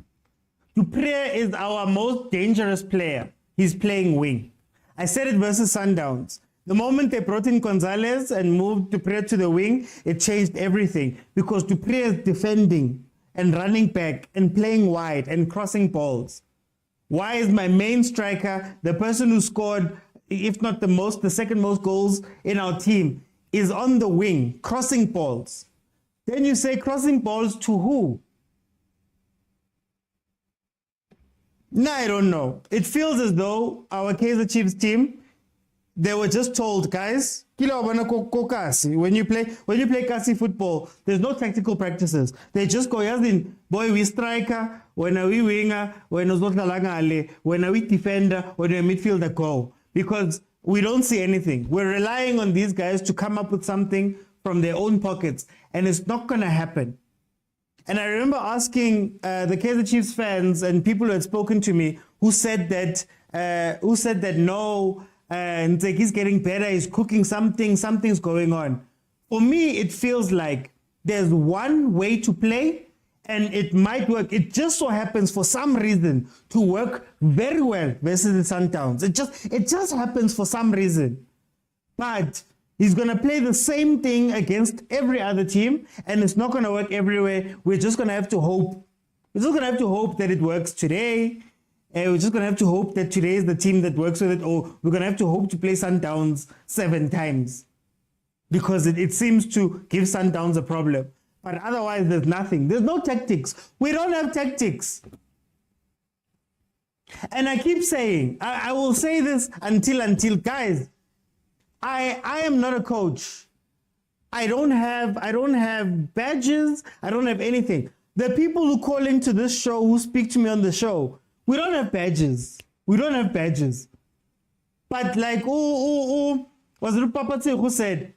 Dupree is our most dangerous player. He's playing wing. I said it versus Sundowns. The moment they brought in Gonzalez and moved Dupree to the wing, it changed everything. Because Dupree is defending and running back and playing wide and crossing balls. Why is my main striker, the person who scored, if not the most, the second most goals in our team, is on the wing, crossing balls? Then you say crossing balls to who? No, I don't know. It feels as though our Kaizer Chiefs team, they were just told, guys, when you play Kasi football, there's no tactical practices. They just go, boy, we striker, when are we winger, when are we defender, when are we midfielder, go. Because we don't see anything. We're relying on these guys to come up with something from their own pockets, and it's not going to happen. And I remember asking the Kaizer Chiefs fans and people who had spoken to me who said that no, and like he's getting better, he's cooking something's going on. For me, it feels like there's one way to play and it might work. It just so happens for some reason to work very well versus the Sundowns. It just happens for some reason. But he's going to play the same thing against every other team, and it's not going to work everywhere. We're just going to have to hope. We're just going to have to hope that it works today. We're just going to have to hope that today is the team that works with it, or we're going to have to hope to play Sundowns 7 times. Because it seems to give Sundowns a problem. But otherwise, there's nothing. There's no tactics. We don't have tactics. And I keep saying, I will say this until guys, I am not a coach. I don't have badges. I don't have anything. The people who call into this show, who speak to me on the show, we don't have badges. We don't have badges. But like, was it Papa who said,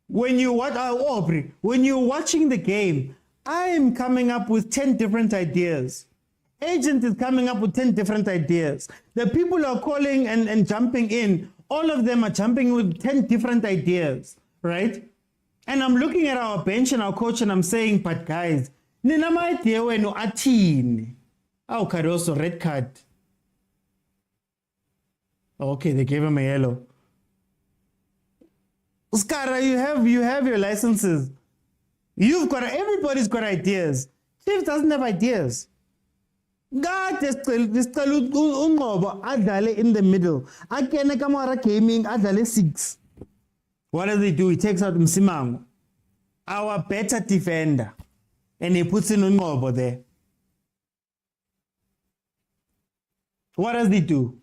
when you're watching the game, I am coming up with 10 different ideas. Agent is coming up with 10 different ideas. The people who are calling and jumping in, all of them are jumping with 10 different ideas, right? And I'm looking at our bench and our coach and I'm saying, but guys, nina ma idea wenu athini. Oh, Caruso, red card. Okay, they gave him a yellow. Uskara, you have your licenses. Everybody's got ideas. Chiefs doesn't have ideas. God, this Ungobo adale in the middle. Akene kamara gaming adale 6. What does he do? He takes out Msimango, our better defender, and he puts in Ungobo there. What does he do?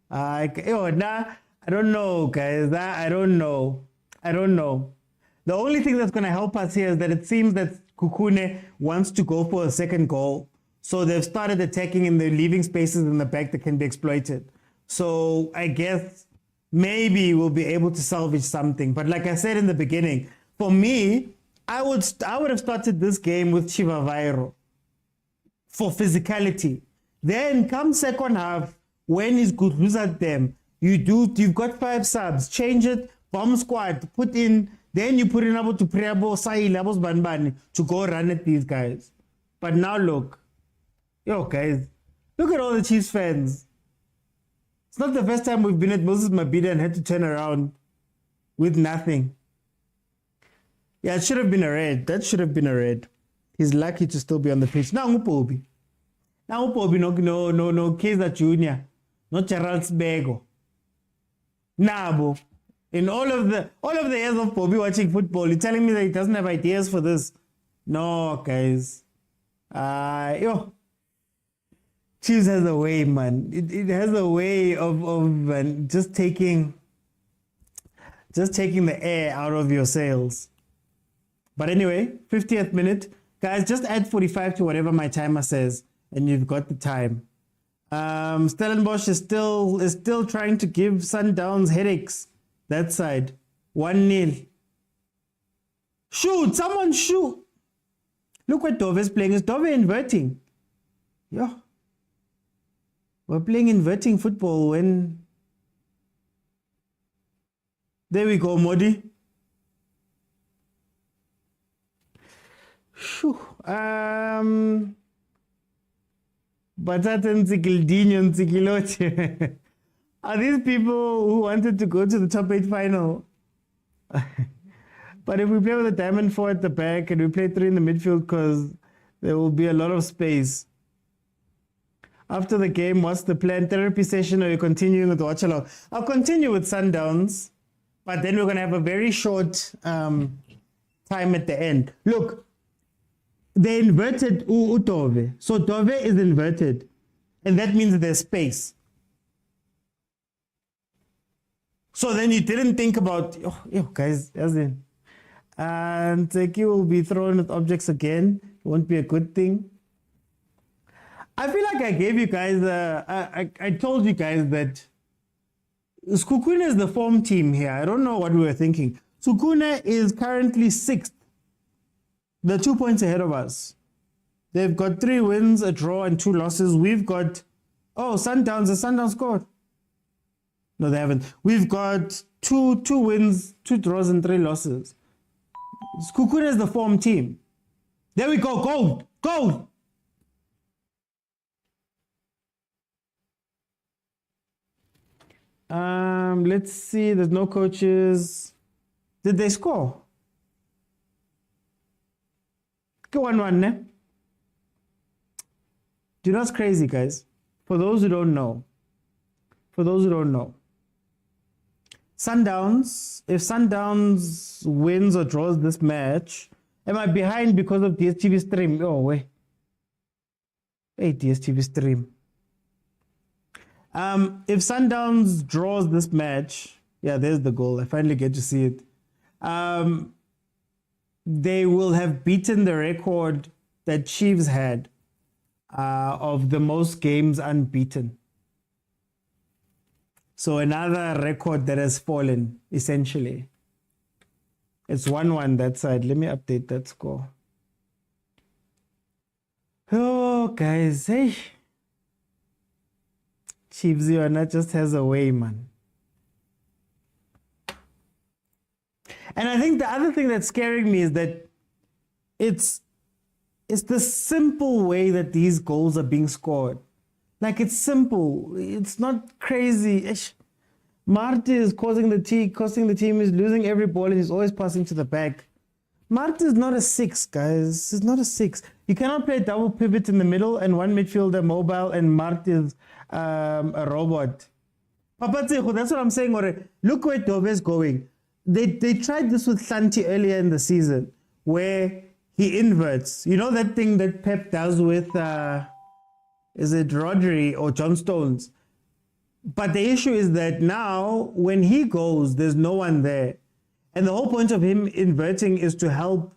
I don't know, guys. I don't know. The only thing that's going to help us here is that it seems that SEKHUKHUNE wants to go for a second goal. So they've started attacking and they're leaving spaces in the back that can be exploited. So I guess maybe we'll be able to salvage something. But like I said in the beginning, for me, I would have started this game with Chivavairo for physicality. Then come second half, when he's good, lose at them. You've got 5 subs, change it, bomb squad, put in, then you put in Abo to Priabo, Sai, Labos Banbani to go run at these guys. But now look, guys, look at all the Chiefs fans. It's not the first time we've been at Moses Mabhida and had to turn around with nothing. Yeah, it should have been a red. That should have been a red. He's lucky to still be on the pitch. Now Upobi. No Kaizer Jr., no Charles Bego. Nabo. In all of the years of Bobby watching football, you're telling me that he doesn't have ideas for this? No, guys. Chiefs has a way, man. It has a way of just taking the air out of your sails. But anyway, 50th minute. Guys, just add 45 to whatever my timer says, and you've got the time. Stellenbosch is still trying to give Sundowns headaches. That side. 1-0. Shoot! Someone shoot! Look what Dove is playing. Is Dove inverting? Yeah. We're playing inverting football when... There we go, Modi. Shoo. Batata Nzikildinho Nzikiloche. Are these people who wanted to go to the top 8 final? But if we play with a diamond 4 at the back and we play 3 in the midfield, because there will be a lot of space. After the game, what's the plan? Therapy session, or are you continuing with the watch along? I'll continue with Sundowns, but then we're going to have a very short time at the end. Look, they inverted Dove. So Dove is inverted, and that means there's space. So then you didn't think about, guys, as in, and Teki will be thrown with objects again. It won't be a good thing. I feel like I gave you guys, I told you guys that SEKHUKHUNE is the form team here. I don't know what we were thinking. SEKHUKHUNE is currently 6th. They're 2 points ahead of us. They've got 3 wins, a draw, and 2 losses. We've got, Sundowns. The Sundowns scored. No, they haven't. We've got two wins, 2 draws, and 3 losses. SEKHUKHUNE is the form team. There we go. Gold. Let's see. There's no coaches. Did they score? Go 1-1, ne? Do you know what's crazy, guys? For those who don't know, Sundowns, if Sundowns wins or draws this match, am I behind because of Dstv stream? Oh, wait. Hey, Dstv stream. If Sundowns draws this match, yeah, there's the goal. I finally get to see it. They will have beaten the record that Chiefs had of the most games unbeaten. So another record that has fallen, essentially. It's 1-1 that side. Let me update that score. Oh, guys, hey. Chiefs, Yona just has a way, man. And I think the other thing that's scaring me is that it's the simple way that these goals are being scored. Like, it's simple. It's not crazy. Marty is costing the team. He's losing every ball and he's always passing to the back. Marty is not a 6, guys. He's not a 6. You cannot play double pivot in the middle and one midfielder mobile and Marty is a robot. Papa Tseho, that's what I'm saying. Look where Dove is going. they tried this with Santi earlier in the season, where he inverts. You know that thing that Pep does with, is it Rodri or John Stones? But the issue is that now, when he goes, there's no one there. And the whole point of him inverting is to help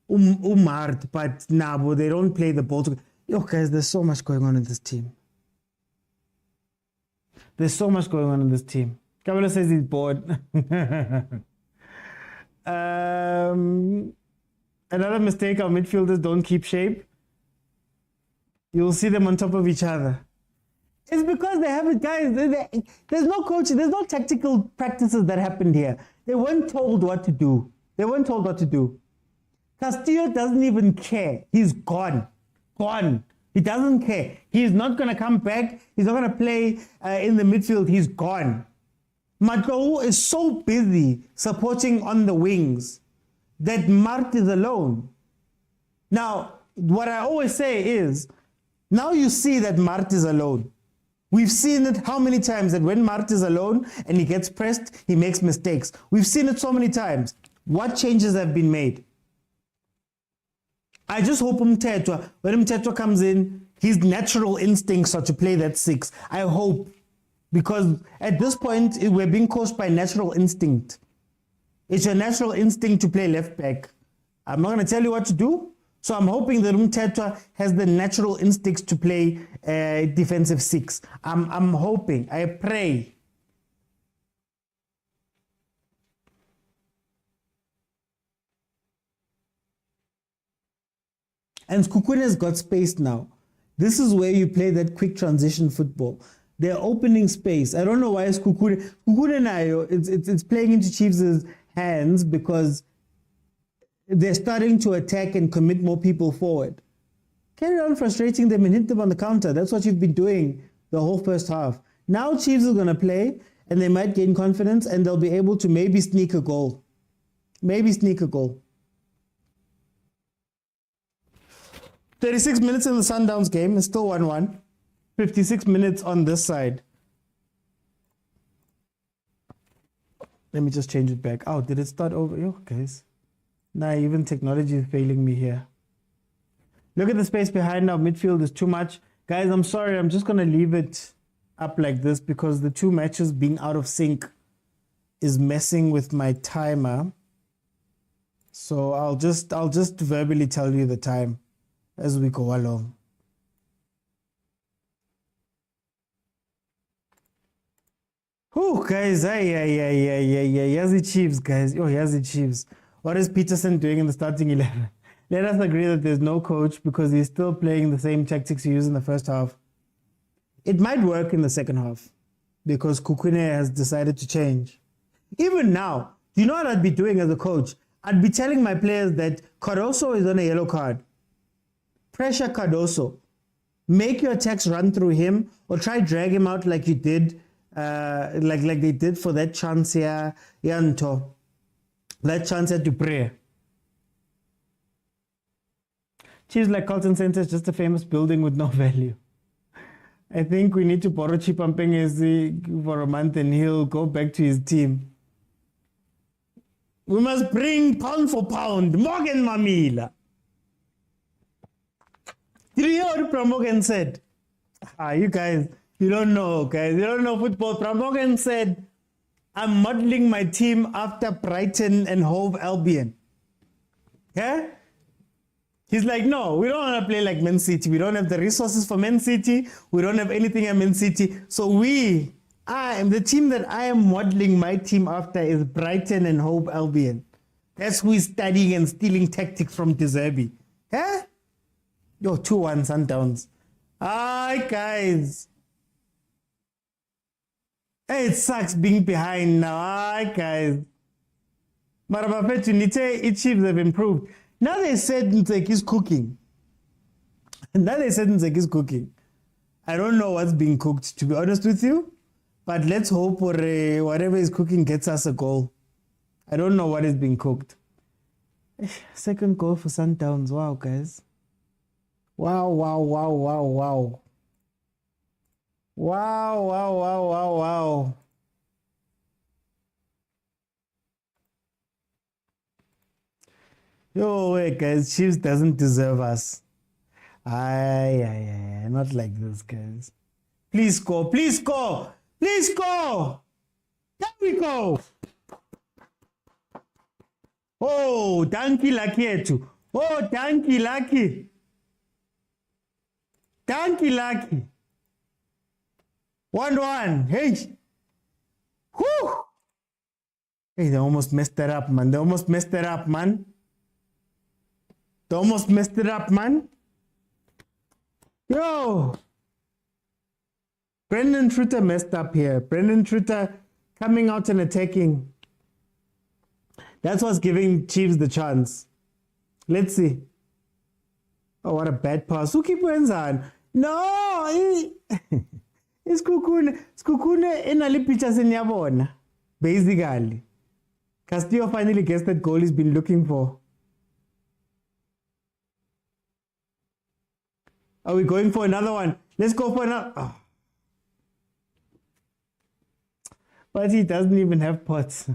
Umart, but Nabo, they don't play the ball together. Yo, guys, there's so much going on in this team. There's so much going on in this team. Kabelo says he's bored. Another mistake, our midfielders don't keep shape. You'll see them on top of each other. It's because they haven't, guys, there's no coaching, there's no tactical practices that happened here. They weren't told what to do. They weren't told what to do. Castillo doesn't even care. He's gone. Gone. He doesn't care. He's not going to come back. He's not going to play in the midfield. He's gone. Matlou is so busy supporting on the wings that Mart is alone. Now, what I always say is, now you see that Mart is alone. We've seen it how many times that when Mart is alone and he gets pressed, he makes mistakes. We've seen it so many times. What changes have been made? I just hope when Mtetwa comes in, his natural instincts are to play that 6. I hope. Because at this point, we're being coached by natural instinct. It's your natural instinct to play left back. I'm not going to tell you what to do. So I'm hoping that Mtetwa has the natural instincts to play defensive 6. I'm hoping. I pray. And SEKHUKHUNE has got space now. This is where you play that quick transition football. They're opening space. I don't know why it's playing into Chiefs' hands, because they're starting to attack and commit more people forward. Carry on frustrating them and hit them on the counter. That's what you've been doing the whole first half. Now Chiefs are going to play, and they might gain confidence, and they'll be able to maybe sneak a goal. Maybe sneak a goal. 36 minutes in the Sundowns game. It's still 1-1. 56 minutes on this side. Let me just change it back. Oh, did it start over? Yo, guys. Nah, even technology is failing me here. Look at the space behind our midfield is too much. Guys, I'm sorry. I'm just going to leave it up like this because the 2 matches being out of sync is messing with my timer. So I'll just verbally tell you the time as we go along. Oh, guys, here's the Chiefs, guys. Oh, here's the Chiefs. What is Peterson doing in the starting 11? Let us agree that there's no coach because he's still playing the same tactics he used in the first half. It might work in the second half because SEKHUKHUNE has decided to change. Even now, do you know what I'd be doing as a coach? I'd be telling my players that Cardoso is on a yellow card. Pressure Cardoso. Make your attacks run through him or try drag him out like you did, like they did for that chance here, Yanto. That chance at Dupre. Chiefs like Carlton Center is just a famous building with no value. I think we need to borrow Chipampengezi for a month and he'll go back to his team. We must bring pound for pound Morgan Mamila. Did you hear what Pramogan said? You guys, you don't know, guys. You don't know football. Pramogan said, I'm modeling my team after Brighton and Hove Albion. Yeah? He's like, no, we don't want to play like Man City. We don't have the resources for Man City. We don't have anything at Man City. So the team that I am modeling my team after is Brighton and Hove Albion. That's who is studying and stealing tactics from Dstv. Yeah? Yo, 2-1 Sundowns. Hi, guys. Hey, it sucks being behind now. Hi, guys. Marabafetu Chiefs have improved. Now they said Nzek is cooking. I don't know what's being cooked, to be honest with you. But let's hope whatever is cooking gets us a goal. I don't know what is being cooked. Second goal for Sundowns. Wow, guys. Wow. Wow. Yo, wait, guys, Chiefs doesn't deserve us. Aye, not like this, guys. Please score, please score, please score. There we go. Oh, dankie lucky etu. Oh, dankie lucky. Dankie lucky. 1-1. Hey. Whew. Hey, they almost messed it up, man. They almost messed it up, man. They almost messed it up, man. Yo. Brendan Truter messed up here. Brendan Truter coming out and attacking. That's what's giving Chiefs the chance. Let's see. Oh, what a bad pass. Who keep on? No! SEKHUKHUNE enali pictures in yabona. Basically. Castillo finally gets that goal he's been looking for. Are we going for another one? Let's go for another. Oh. But he doesn't even have pots.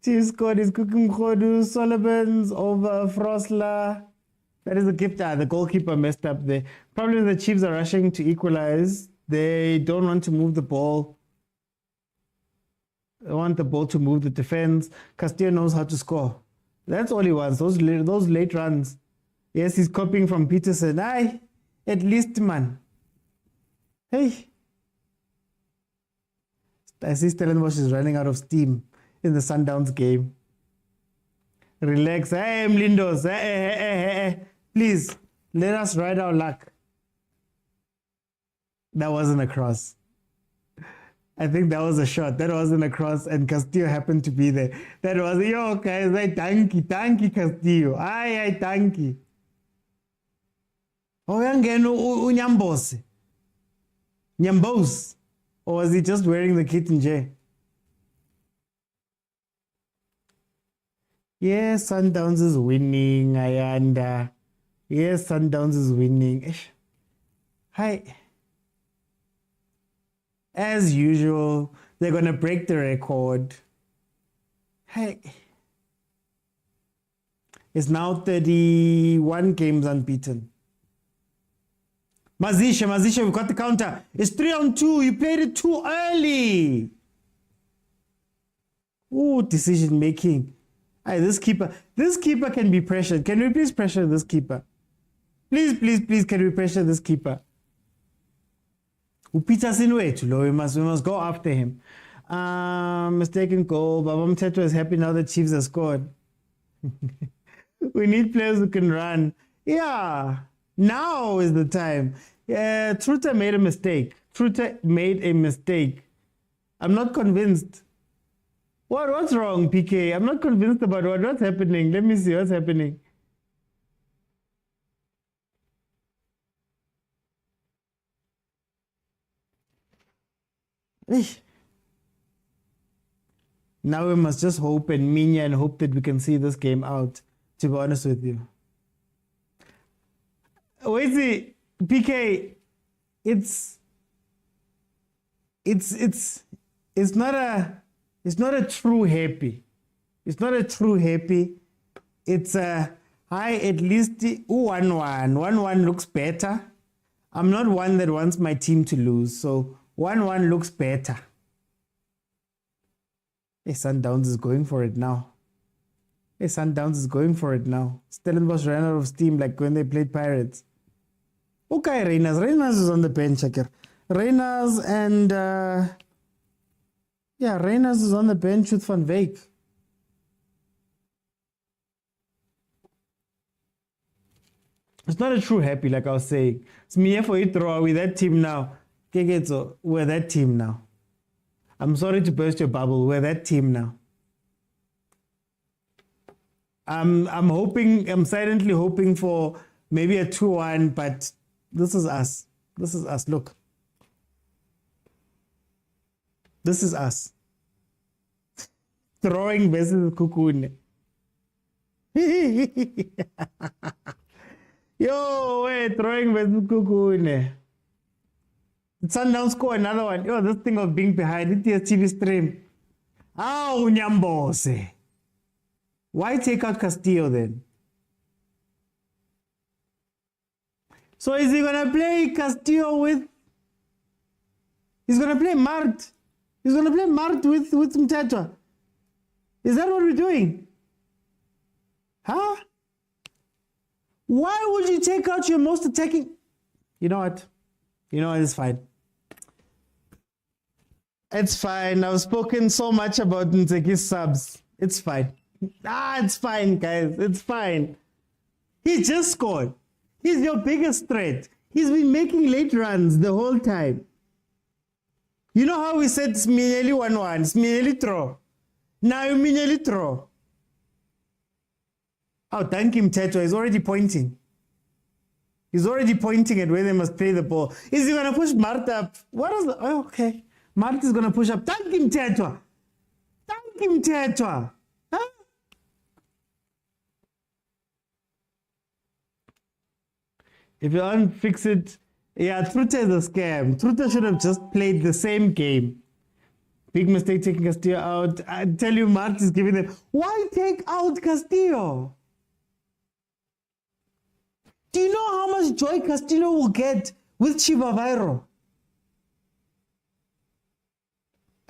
Chiefs scored his SEKHUKHUNE, Solomon's over Frosler. That is a gift. The goalkeeper messed up there. Probably the Chiefs are rushing to equalize. They don't want to move the ball. They want the ball to move the defense. Castillo knows how to score. That's all he wants. Those late runs. Yes, he's copying from Peterson. Aye, at least, man. Hey. I see Stellenbosch is running out of steam in the Sundowns game. Relax. Hey, Mlindos. Hey. Please, let us ride our luck. That wasn't a cross. I think that was a shot. That wasn't a cross, and Castillo happened to be there. That was, yo, guys, thank you, Castillo. Aye, thank you. Oh, Nyambos. Nyambos. Or was he just wearing the kit in J? Yes, Sundowns is winning, Ayanda. Yes, Sundowns is winning. Hi. As usual, they're going to break the record. Hey. It's now 31 games unbeaten. Mazisha, we've got the counter. It's 3-on-2. You played it too early. Ooh, decision making. Hey, this keeper can be pressured. Can we please pressure this keeper? Please, can we pressure this keeper? Peterson we must go after him. Mistaken goal. Baba Mteto is happy now that Chiefs have scored. We need players who can run. Yeah, now is the time. Yeah, Truter made a mistake. I'm not convinced. What's wrong, PK? I'm not convinced about what's happening. Let me see what's happening. Now we must just hope and minya and hope that we can see this game out, to be honest with you. Wait, see, PK, it's not a true happy. It's not a true happy. It's a high, at least 1-1. 1-1 looks better. I'm not one that wants my team to lose, so 1-1 looks better. Hey, Sundowns is going for it now. Stellenbosch ran out of steam like when they played Pirates. Okay, Reyners is on the bench, checker. Reyners and Reyners is on the bench with Van Wyk. It's not a true happy, like I was saying. It's me here for it, we're that team now. We're that team now. I'm sorry to burst your bubble. We're that team now. I'm silently hoping for maybe a 2-1, but this is us. Look. This is us. Throwing versus SEKHUKHUNE. Yo, wait, throwing versus SEKHUKHUNE. Sundowns score another one. Yo, this thing of being behind, it is TV stream. Nyambose. Why take out Castillo then? So is he going to play Castillo with... He's going to play Mart. He's going to play Mart with Mtetwa. Is that what we're doing? Huh? Why would you take out your most attacking... You know what? You know what? It's fine. It's fine. I've spoken so much about Ntseki's subs. It's fine. It's fine, guys. It's fine. He just scored. He's your biggest threat. He's been making late runs the whole time. You know how we said Sminelli 1-1, Sminelli throw. Now Sminelli throw. Oh, thank him, Teto. He's already pointing. He's already pointing at where they must play the ball. Is he going to push Marta up? What is the... Oh, okay. Marta is going to push up. Thank him, Teto. Thank him, Teto. Huh? If you don't fix it, yeah, Truta is a scam. Truta should have just played the same game. Big mistake taking Castillo out. I tell you, Mart is giving them. Why take out Castillo? Do you know how much joy Castillo will get with Chivavairo?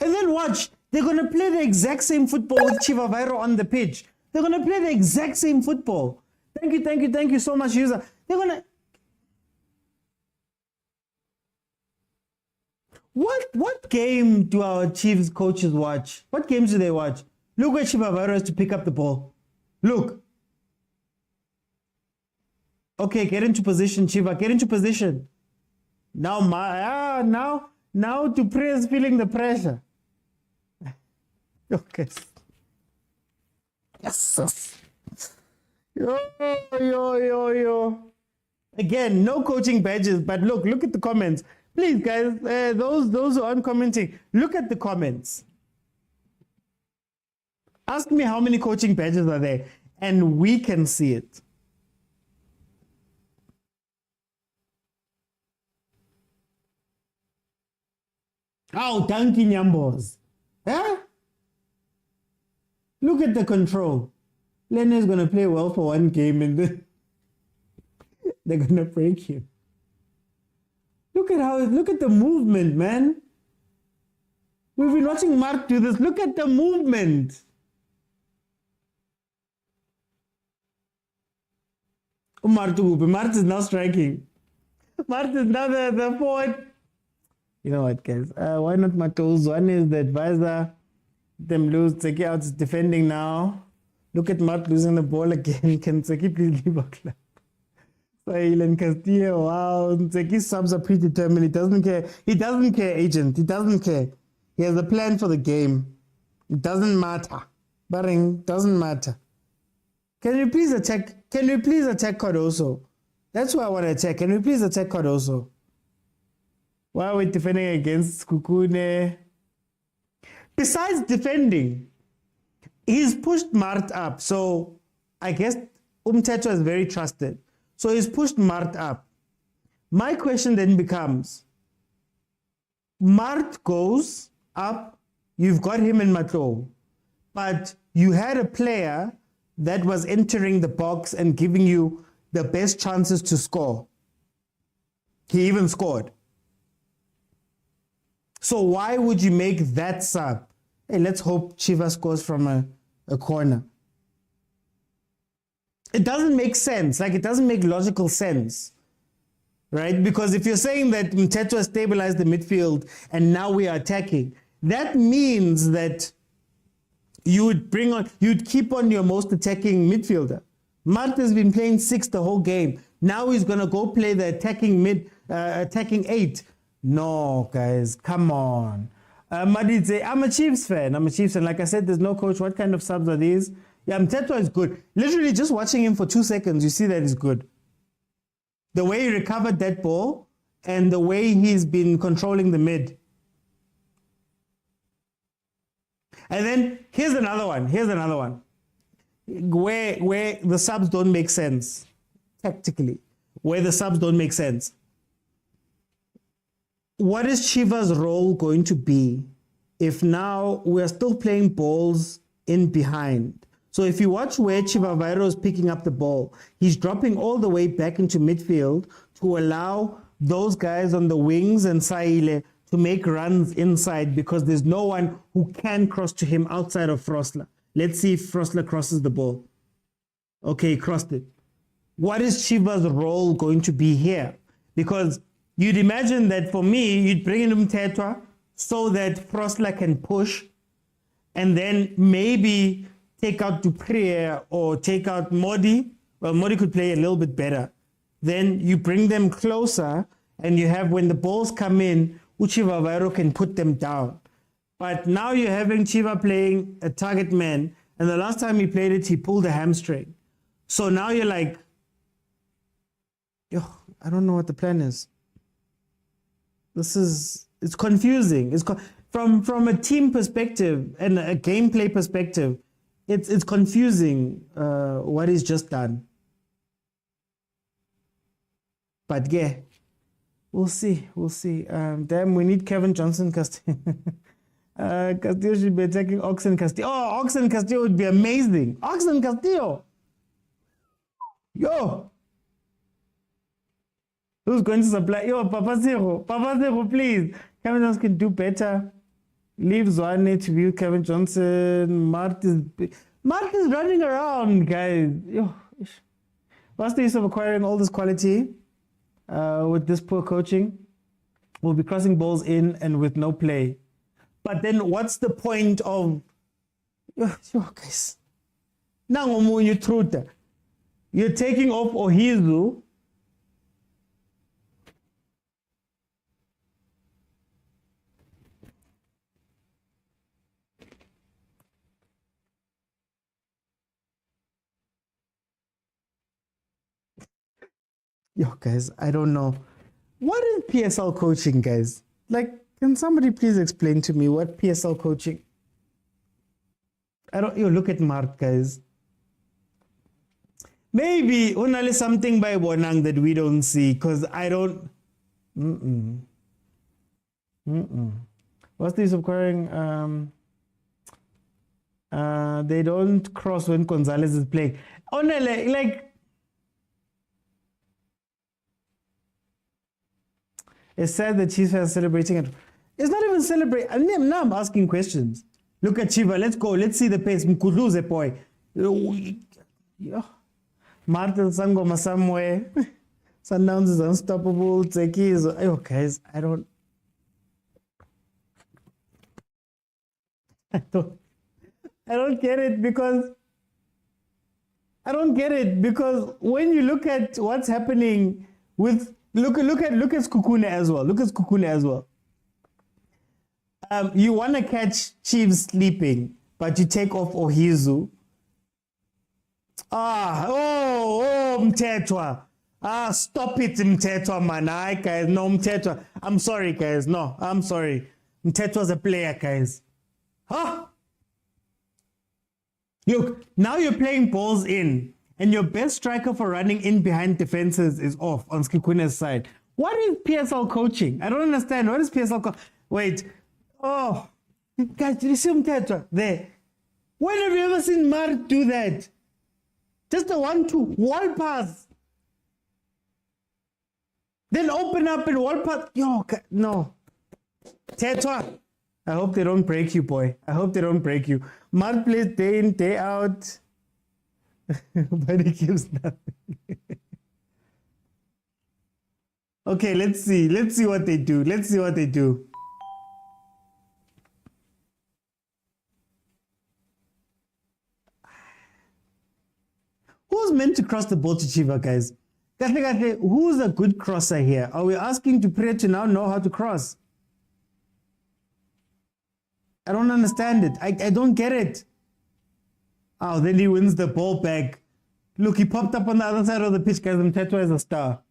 And then watch, they're going to play the exact same football with Chivavairo on the pitch. They're going to play the exact same football. Thank you so much, user. They're going to... What game do our Chiefs coaches watch? What games do they watch? Look where Chivavairo has to pick up the ball. Look. Okay, get into position, Chiva. Get into position. Now, now Dupree is feeling the pressure. Okay. Yes. Yo. Again, no coaching badges, but look at the comments. Please, guys, those who aren't commenting, look at the comments. Ask me how many coaching badges are there, and we can see it. Oh, thank you, Nyambos. Huh? Look at the control. Leonard's going to play well for one game, and then they're going to break him. Look at the movement, man. We've been watching Mark do this. Look at the movement. Mart is now striking. Mart is now the forward. You know what, guys? Why not Matos? One is the advisor. Them lose. Tseki out is defending now. Look at Mart losing the ball again. Can Tseki please leave our club? And Castillo, wow. Ntseki's subs are predetermined. He doesn't care. He doesn't care, agent. He doesn't care. He has a plan for the game. It doesn't matter. Barring doesn't matter. Can you please attack Cardoso? That's what I want to attack. Can we please attack Cardoso? Why are we defending against SEKHUKHUNE? Besides defending, he's pushed Mart up. So I guess Mtetwa is very trusted. So he's pushed Mart up. My question then becomes, Mart goes up, you've got him in Matlo, but you had a player that was entering the box and giving you the best chances to score. He even scored. So why would you make that sub? Hey, let's hope Chiva scores from a corner. It doesn't make sense. Like, it doesn't make logical sense, right? Because if you're saying that Mtetwa stabilized the midfield and now we are attacking, that means that you'd keep on your most attacking midfielder. Marta's been playing 6 the whole game. Now he's going to go play the attacking 8. No, guys, come on. Madidze, I'm a Chiefs fan. Like I said, there's no coach. What kind of subs are these? Yeah, Mtetwa is good. Literally just watching him for 2 seconds, you see that he's good. The way he recovered that ball and the way he's been controlling the mid. And then here's another one. Where the subs don't make sense. Tactically. Where the subs don't make sense. What is Chiva's role going to be if now we're still playing balls in behind? So if you watch where Chivaviro is picking up the ball, he's dropping all the way back into midfield to allow those guys on the wings and Saile to make runs inside because there's no one who can cross to him outside of Frosler. Let's see if Frosler crosses the ball. Okay, he crossed it. What is Chiva's role going to be here? Because you'd imagine that for me, you'd bring in Mtetwa so that Frosler can push and then maybe take out Dupree or take out Modi. Well, Modi could play a little bit better. Then you bring them closer and you have, when the balls come in, Uchivaviro can put them down. But now you're having Chiva playing a target man, and the last time he played it, he pulled a hamstring. So now you're like, yo, I don't know what the plan is. It's confusing. From a team perspective and a gameplay perspective, it's confusing what he's just done. But yeah, we'll see. Damn, we need Kevin Johnson Castillo. Castillo should be attacking Oxen Castillo. Oh, Oxen Castillo would be amazing. Oxen Castillo. Yo. Who's going to supply? Yo, Papa Zero, please. Kevin Johnson can do better. Leave Zwane to view Kevin Johnson. Mart is running around, guys. Yo. What's the use of acquiring all this quality with this poor coaching? We'll be crossing balls in and with no play. But then what's the point of... Yo, guys. Now, you're taking off Ohizu. Yo, guys, I don't know. What is PSL coaching, guys? Like, can somebody please explain to me what PSL coaching? Look at Mark, guys. Maybe only something by Bonang that we don't see, because I don't. What's the use of acquiring? They don't cross when Gonzalez is playing. Only like. It's sad that Chiefs are celebrating it. It's not even celebrating. Now I'm asking questions. Look at Chiva. Let's go. Let's see the pace. Mkudluze, boy. Martin Sangoma somewhere. Sundowns is unstoppable. Tseki is... Oh, guys, I don't get it because... I don't get it because when you look at what's happening with... Look at SEKHUKHUNE as well. Look at SEKHUKHUNE as well. You want to catch Chiefs sleeping, but you take off Ohizu. Mtetwa. Stop it, Mtetwa, man. Guys, no, Mtetwa. I'm sorry, guys. No, I'm sorry. Mtetwa's a player, guys. Huh? Look, now you're playing balls in. And your best striker for running in behind defenses is off on SEKHUKHUNE's side. What is PSL coaching? I don't understand. What is PSL coaching? Wait. Oh. Guys, did you see Mtetwa there? When have you ever seen Mark do that? Just a 1-2 wall pass. Then open up and wall pass. Yo, no. Tetwa. I hope they don't break you, boy. I hope they don't break you. Mark plays day in, day out. But he gives nothing. Okay, let's see what they do. Who's meant to cross the ball to Chiva, guys? Who's a good crosser here? Are we asking Dupree to now know how to cross? I don't understand it. I don't get it. Oh, then he wins the ball back. Look, he popped up on the other side of the pitch, guys. Mtetwa is a star.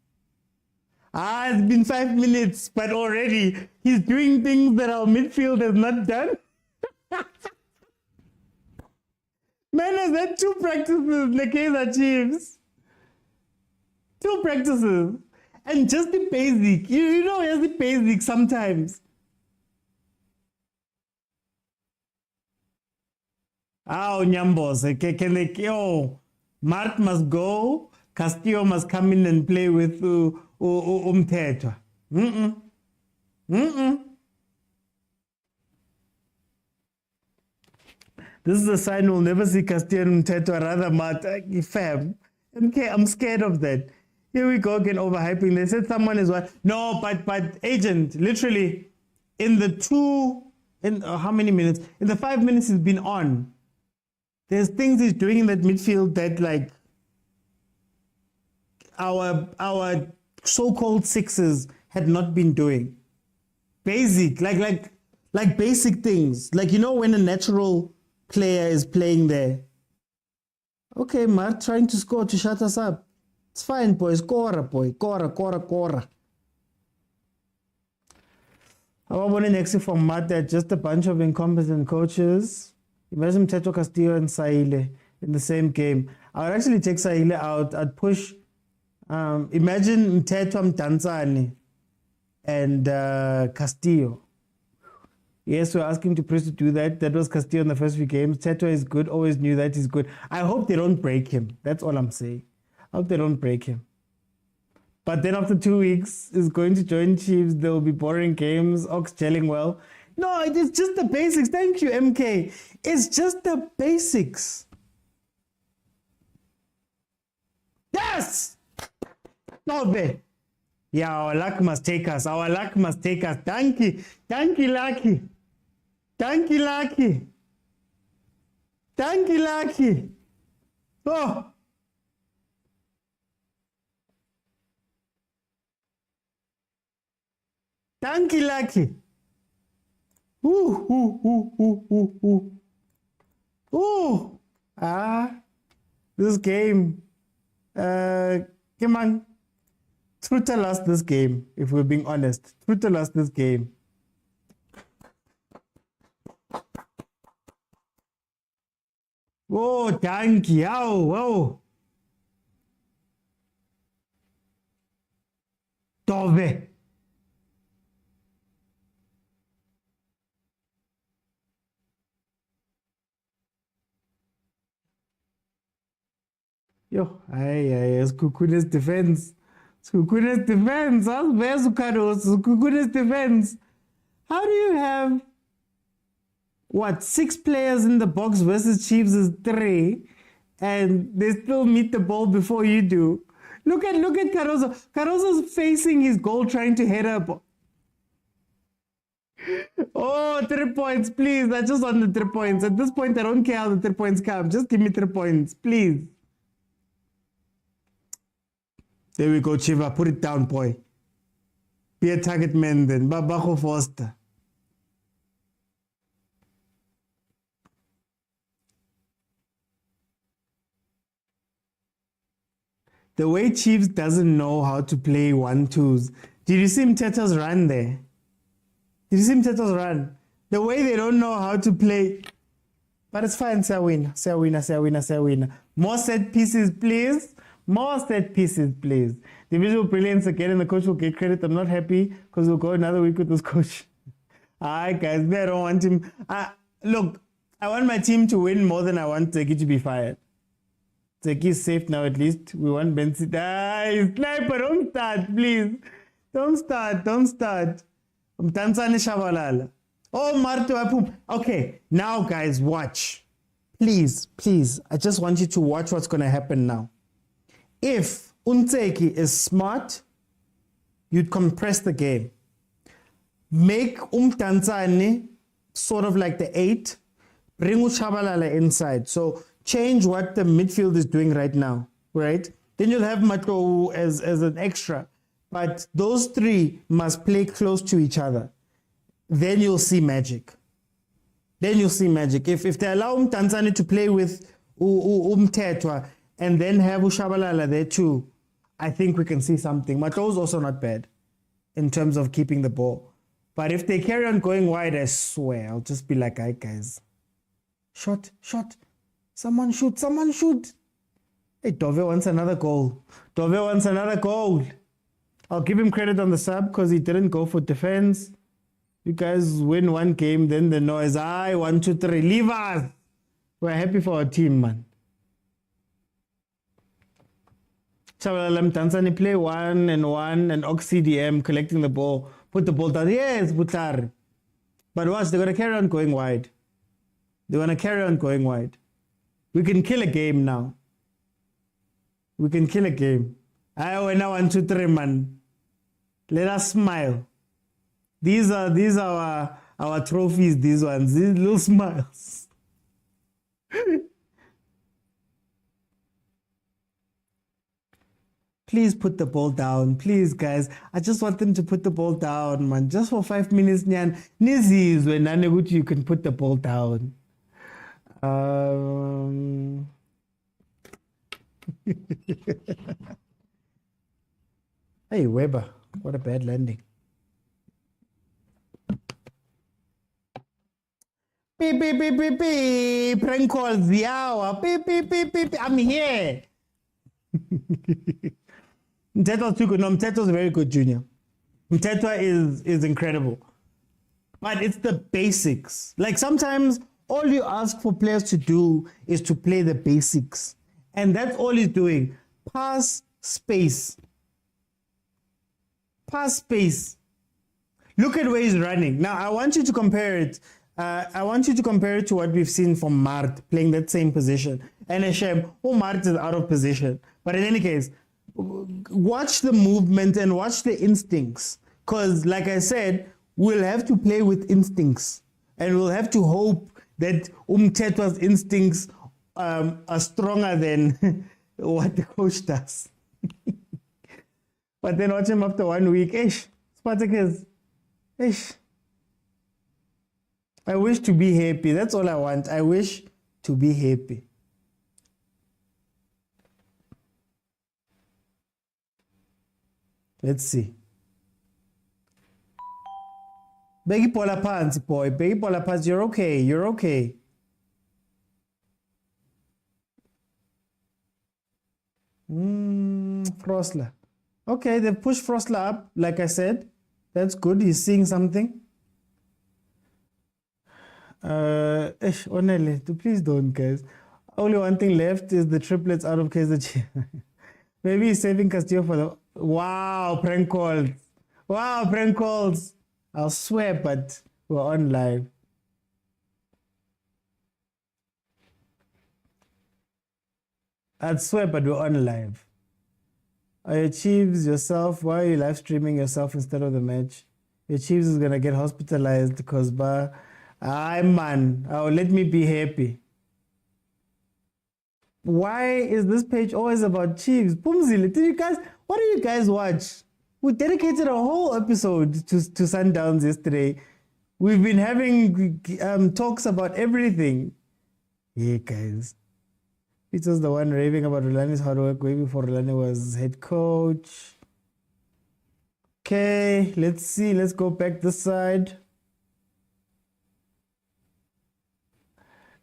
It's been 5 minutes, but already he's doing things that our midfield has not done. Man has had 2 practices, the Kaizer Chiefs. 2 practices. And just the basic. You know, he has the basic sometimes. Oh, Nyambos. Can they? Oh, Mart must go. Castillo must come in and play with Umthetwa. This is a sign we'll never see Castillo and Umthetwa, rather Mart. Fam. Okay, I'm scared of that. Here we go again, overhyping. They said someone is what? No, but agent, literally, how many minutes? In the 5 minutes he's been on, there's things he's doing in that midfield that like our so-called sixes had not been doing. Basic, like basic things. Like, you know, when a natural player is playing there. Okay, Mart trying to score to shut us up. It's fine, boys. Kora, boy. Kora. I want to next from Mart that just a bunch of incompetent coaches. Imagine Teto Castillo and Saile in the same game. I would actually take Saile out. I'd push. Imagine Teto Mtanzani and Castillo. Yes, we're asking to Chris to do that. That was Castillo in the first few games. Teto is good. Always knew that he's good. I hope they don't break him. That's all I'm saying. I hope they don't break him. But then after 2 weeks, is going to join Chiefs. There will be boring games. Ox gelling well. No, it's just the basics. Thank you, MK. It's just the basics. Yes! Tove. Yeah, our luck must take us. Our luck must take us. Thank you. Thank you, Lucky. Thank you, Lucky. Thank you, Lucky. Oh. Thank you, Lucky. This game. Come on. Truta lost this game, if we're being honest. Truta lost this game. Oh, thank you. Oh. Tove. Yo, SEKHUKHUNE's defense. SEKHUKHUNE's defense. Where's SEKHUKHUNE's defense? How do you have 6 players in the box versus Chiefs is 3, and they still meet the ball before you do? Look at Caruso. Caruso's facing his goal, trying to head up. Oh, 3 points, please. I just want the 3 points. At this point, I don't care how the 3 points come. Just give me 3 points, please. There we go, Chiva. Put it down, boy. Be a target man then. Babajo Foster. The way Chiefs doesn't know how to play 1-2s. Did you see Mteto's run there? Did you see Mteto's run? The way they don't know how to play. But it's fine. Say winner. More set pieces, please. More set pieces, please. The visual brilliance again, and the coach will get credit. I'm not happy because we'll go another week with this coach. Alright, guys, I don't want him. Look, I want my team to win more than I want Zeki to be fired. Zeki is safe now, at least. We want Benzi. Sniper, don't start, please. Don't start. Mtanzani Shabalala. Oh, Marto Apum. Okay, now, guys, watch. Please. I just want you to watch what's going to happen now. If Unteki is smart, you'd compress the game. Make Umtanzani sort of like the 8. Bring Uchabalala inside. So change what the midfield is doing right now, right? Then you'll have Mato as an extra. But those 3 must play close to each other. Then you'll see magic. If they allow Umtanzani to play with Umthetwa, and then have Ushabalala there too, I think we can see something. Mato's also not bad in terms of keeping the ball. But if they carry on going wide, I swear, I'll just be like, "Hey, guys. Shot. Someone shoot. Hey, Dove wants another goal. I'll give him credit on the sub because he didn't go for defense. You guys win one game, then the noise. 1, 2, 3. Leave us. We're happy for our team, man. Chabalam Tanzania play 1-1 and OxCDM collecting the ball. Put the ball down. Yes, Butar. But watch, they're going to carry on going wide. They're going to carry on going wide. We can kill a game now. We can kill a game. I win now 1, 2, 3, man. Let us smile. These are our trophies, these ones. These little smiles. Please put the ball down. Please, guys. I just want them to put the ball down, man. Just for 5 minutes, Nyan. Nizis, when Naneguchi, you can put the ball down. Hey, Weber. What a bad landing. Beep, beep, beep, beep, beep. Prank calls the hour. Beep, beep, beep, beep. I'm here. Mtetwa's too good. No, Mtetwa's very good, Junior. Mtetwa is incredible. But it's the basics. Like sometimes all you ask for players to do is to play the basics. And that's all he's doing. Pass, space. Pass, space. Look at where he's running. Now, I want you to compare it. I want you to compare it to what we've seen from Mart playing that same position. And Hashem, Mart is out of position. But in any case, watch the movement and watch the instincts. Because, like I said, we'll have to play with instincts. And we'll have to hope that Mtetwa's instincts are stronger than what the coach does. But then watch him after 1 week. Spartacus. I wish to be happy. That's all I want. I wish to be happy. Let's see. Begi pola pants, boy. Begi pola pants. You're okay. You're okay. Frostler. Okay, they've pushed Frostler up, like I said. That's good. He's seeing something. Onele, please don't, guys. Only one thing left is the triplets out of Kaizer Chiefs. Maybe he's saving Castillo for the... Wow, prank calls. Wow, prank calls. I'll swear, but we're on live. I'd swear, but we're on live. Are your Chiefs yourself? Why are you live streaming yourself instead of the match? Your Chiefs is gonna get hospitalized because aye man, let me be happy. Why is this page always about Chiefs? Pumzile, what do you guys watch? We dedicated a whole episode to Sundowns yesterday. We've been having talks about everything. Yeah, guys. It was the one raving about Rolani's hard work way before Rolani was head coach. Okay, let's see. Let's go back this side.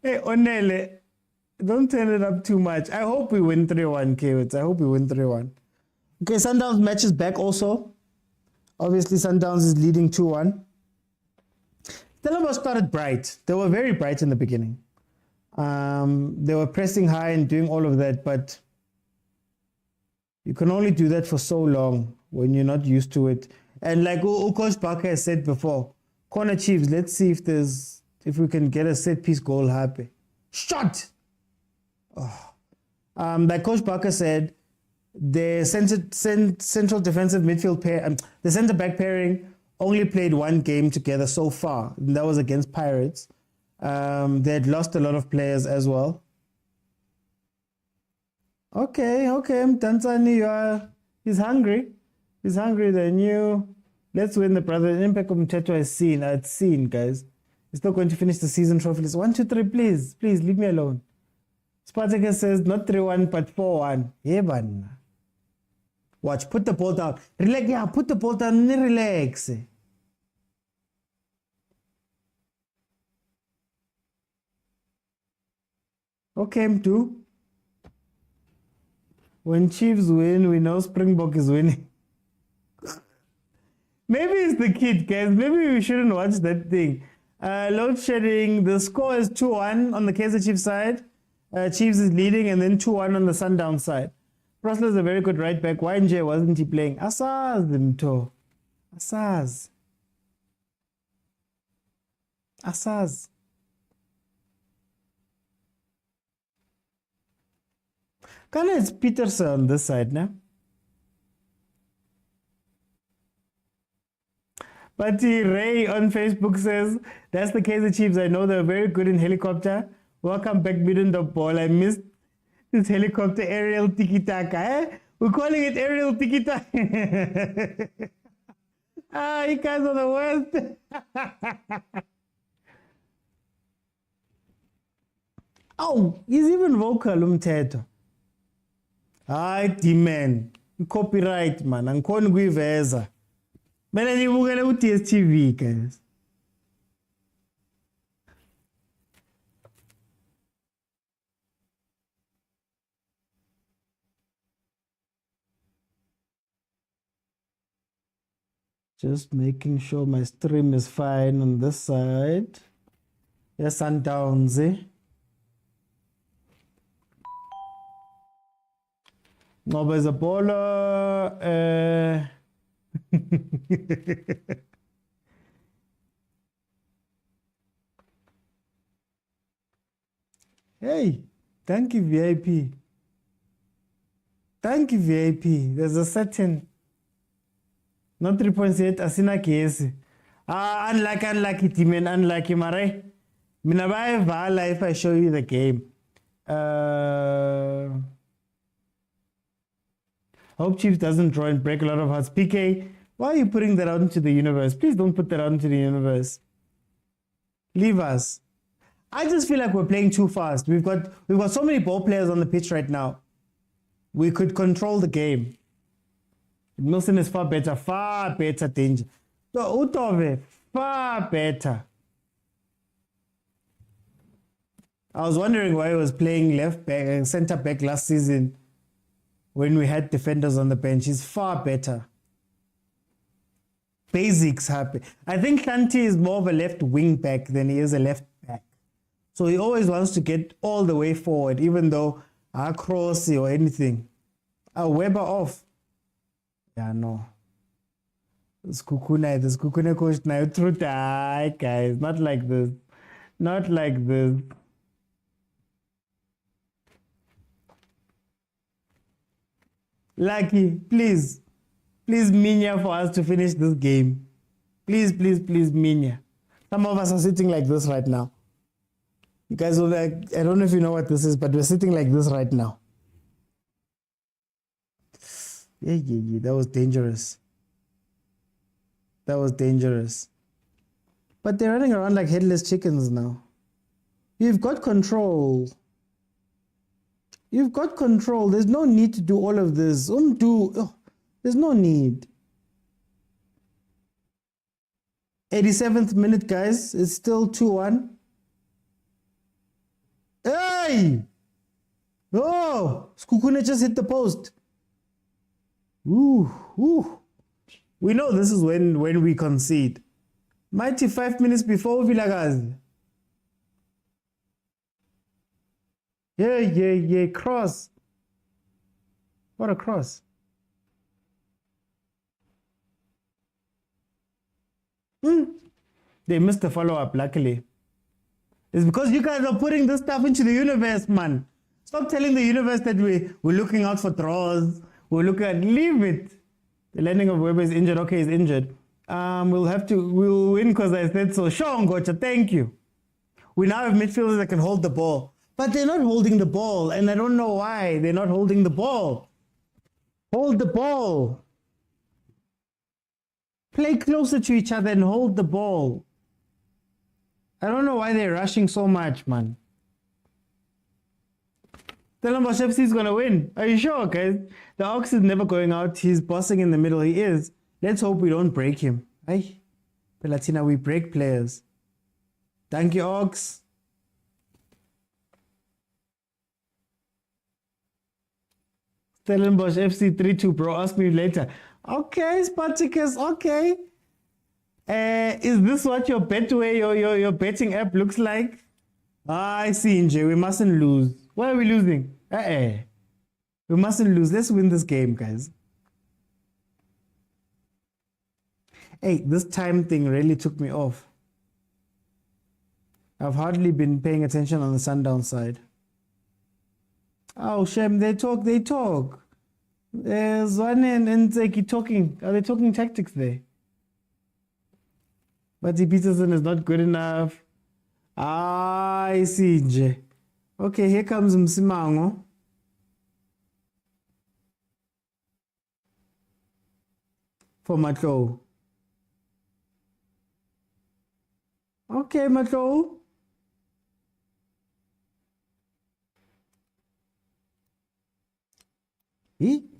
Hey, Onele, don't turn it up too much. I hope we win 3-1, Kewits. I hope we win 3-1. Okay, Sundowns match is back also. Obviously, Sundowns is leading 2-1. Stellenbosch started bright. They were very bright in the beginning. They were pressing high and doing all of that, but you can only do that for so long when you're not used to it. And like Coach Barker has said before, corner Chiefs, let's see if we can get a set piece goal happy. Shot! Oh. Like Coach Barker said, the central defensive midfield pair, the centre back pairing only played one game together so far, and that was against Pirates. They had lost a lot of players as well. Okay, Tanzania, he's hungry. He's hungry, they knew. Let's win the brother. The impact of Mtetwa is seen. It's seen, guys. He's not going to finish the season trophy list. 1, 2, 3, please. Please, leave me alone. Spartacus says, not 3-1, but 4-1. Yeah, man. Watch, put the ball down. Relax, yeah, put the ball down and relax. Okay, M2. When Chiefs win, we know Springbok is winning. Maybe it's the kid, guys. Maybe we shouldn't watch that thing. Load shedding. The score is 2-1 on the Kaizer Chiefs side. Chiefs is leading, and then 2-1 on the Sundowns side. Prosler is a very good right back. Why wasn't he playing? Asaz mto. Asaz. Kinda it's Peterson on this side now. But Ray on Facebook says, that's the Kaizer Chiefs. I know they're very good in helicopter. Welcome back, midden the ball. I missed this helicopter aerial tiki-taka. Eh? We're calling it aerial tiki-taka. You guys are the worst. Oh, he's even vocal, umthetho. Hayi, D-man. Copyright, man. Angikhona ukuyiveza. Mina ngibukele ku-Dstv, guys. Just making sure my stream is fine on this side. Yes, Sundowns, eh? Ngoba is a bowler. Hey, thank you, VIP. Thank you, VIP. There's a certain. Not 3.8, asina kesi. Unlucky, team, and unlucky, mare. Minabai vala if I show you the game. Hope Chiefs doesn't draw and break a lot of hearts. PK, why are you putting that out into the universe? Please don't put that out into the universe. Leave us. I just feel like we're playing too fast. We've got so many ball players on the pitch right now. We could control the game. Milson is far better, danger. So Utove, far better. I was wondering why he was playing left back and center back last season when we had defenders on the bench. He's far better. Basics happen. I think Kanti is more of a left wing back than he is a left back. So he always wants to get all the way forward, even though cross or anything. Weber off. Yeah, no. SEKHUKHUNE coach now. Truth, guys, not like this. Not like this. Lucky, please. Please, Minya, for us to finish this game. Please, Minya. Some of us are sitting like this right now. You guys will like, I don't know if you know what this is, but we're sitting like this right now. Yeah, that was dangerous. That was dangerous. But they're running around like headless chickens now. You've got control. You've got control. There's no need to do all of this. There's no need. 87th minute, guys. It's still 2-1. Hey! Oh! SEKHUKHUNE just hit the post. Ooh. We know this is when we concede. Mighty 5 minutes before Vilagazi. Yeah. Cross. What a cross. They missed the follow-up, luckily. It's because you guys are putting this stuff into the universe, man. Stop telling the universe that we're looking out for draws. Leave it. The landing of Weber is injured. Okay, he's injured. We'll win because I said so. Sean Gocha, thank you. We now have midfielders that can hold the ball. But they're not holding the ball, and I don't know why they're not holding the ball. Hold the ball. Play closer to each other and hold the ball. I don't know why they're rushing so much, man. Stellenbosch FC is going to win. Are you sure, guys? The Ox is never going out. He's bossing in the middle. He is. Let's hope we don't break him. Aye. Pelatina, we break players. Thank you, Ox. Stellenbosch FC 3-2, bro. Ask me later. Okay, Spartacus. Okay. Is this what your betway, your betting app looks like? I see, Nje. We mustn't lose. Why are we losing? We mustn't lose. Let's win this game, guys. Hey, this time thing really took me off. I've hardly been paying attention on the Sundowns side. Oh, Shem, they talk. There's one and Zeki talking. Are they talking tactics there? But Peterson is not good enough. I see, Nje. Okay, here comes Msimango. For Matlo. Okay, Matlo.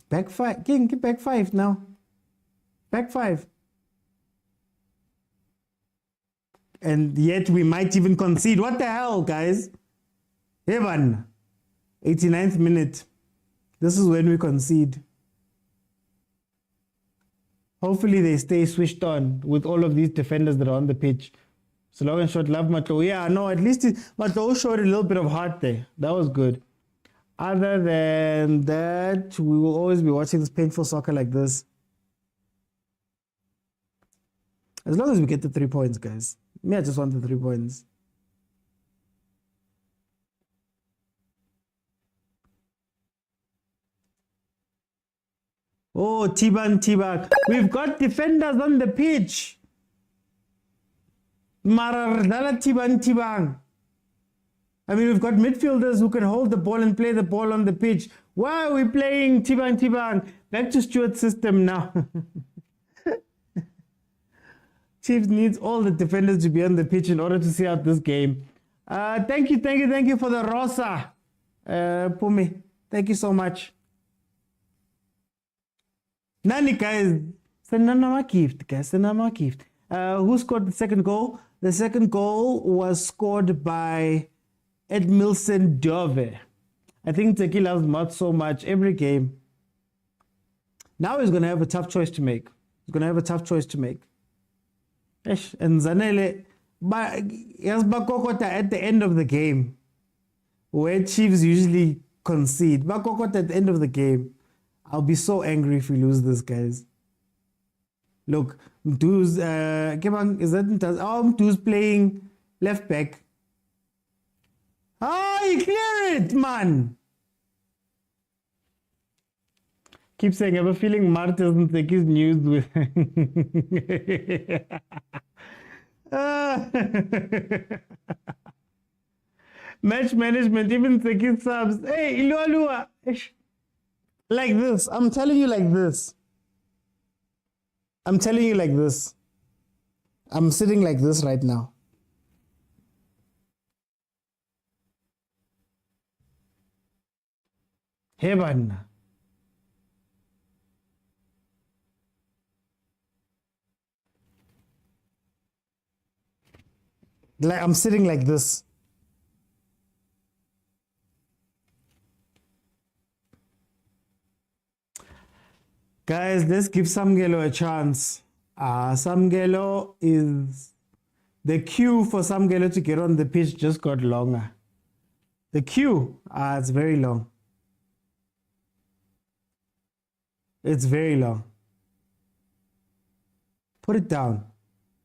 Back five. King, get back five now. Back five. And yet we might even concede. What the hell, guys? Evan. 89th minute. This is when we concede. Hopefully they stay switched on with all of these defenders that are on the pitch. So long and short, love Matlo. Yeah, no, at least Matlo showed a little bit of heart there. That was good. Other than that, we will always be watching this painful soccer like this. As long as we get the 3 points, guys. Me, I just want the 3 points. Oh, Tibak. We've got defenders on the pitch. Marardala Tibang. I mean, we've got midfielders who can hold the ball and play the ball on the pitch. Why are we playing Tibang? Back to Stuart's system now. Chiefs needs all the defenders to be on the pitch in order to see out this game. Thank you for the Rosa. Pumi, thank you so much. Nani, guys. Senama gift, guys. Senama gift. Who scored the second goal? The second goal was scored by Edmilson Dove. I think Teki loves Mott so much every game. Now he's going to have a tough choice to make. And Zanele, Bakokota at the end of the game, where Chiefs usually concede. Bakokota at the end of the game. I'll be so angry if we lose this, guys. Look, Mdu's, Mdu's playing left back. You clear it, man. Keep saying, I have a feeling Mart doesn't take his news with. Match management, even taking subs. Hey, Ilua. Like this. I'm telling you like this. I'm sitting like this right now. Heaven. Like I'm sitting like this. Guys, let's give Samgelo a chance. Samgelo is... The queue for Samgelo to get on the pitch just got longer. The queue, it's very long. It's very long. Put it down.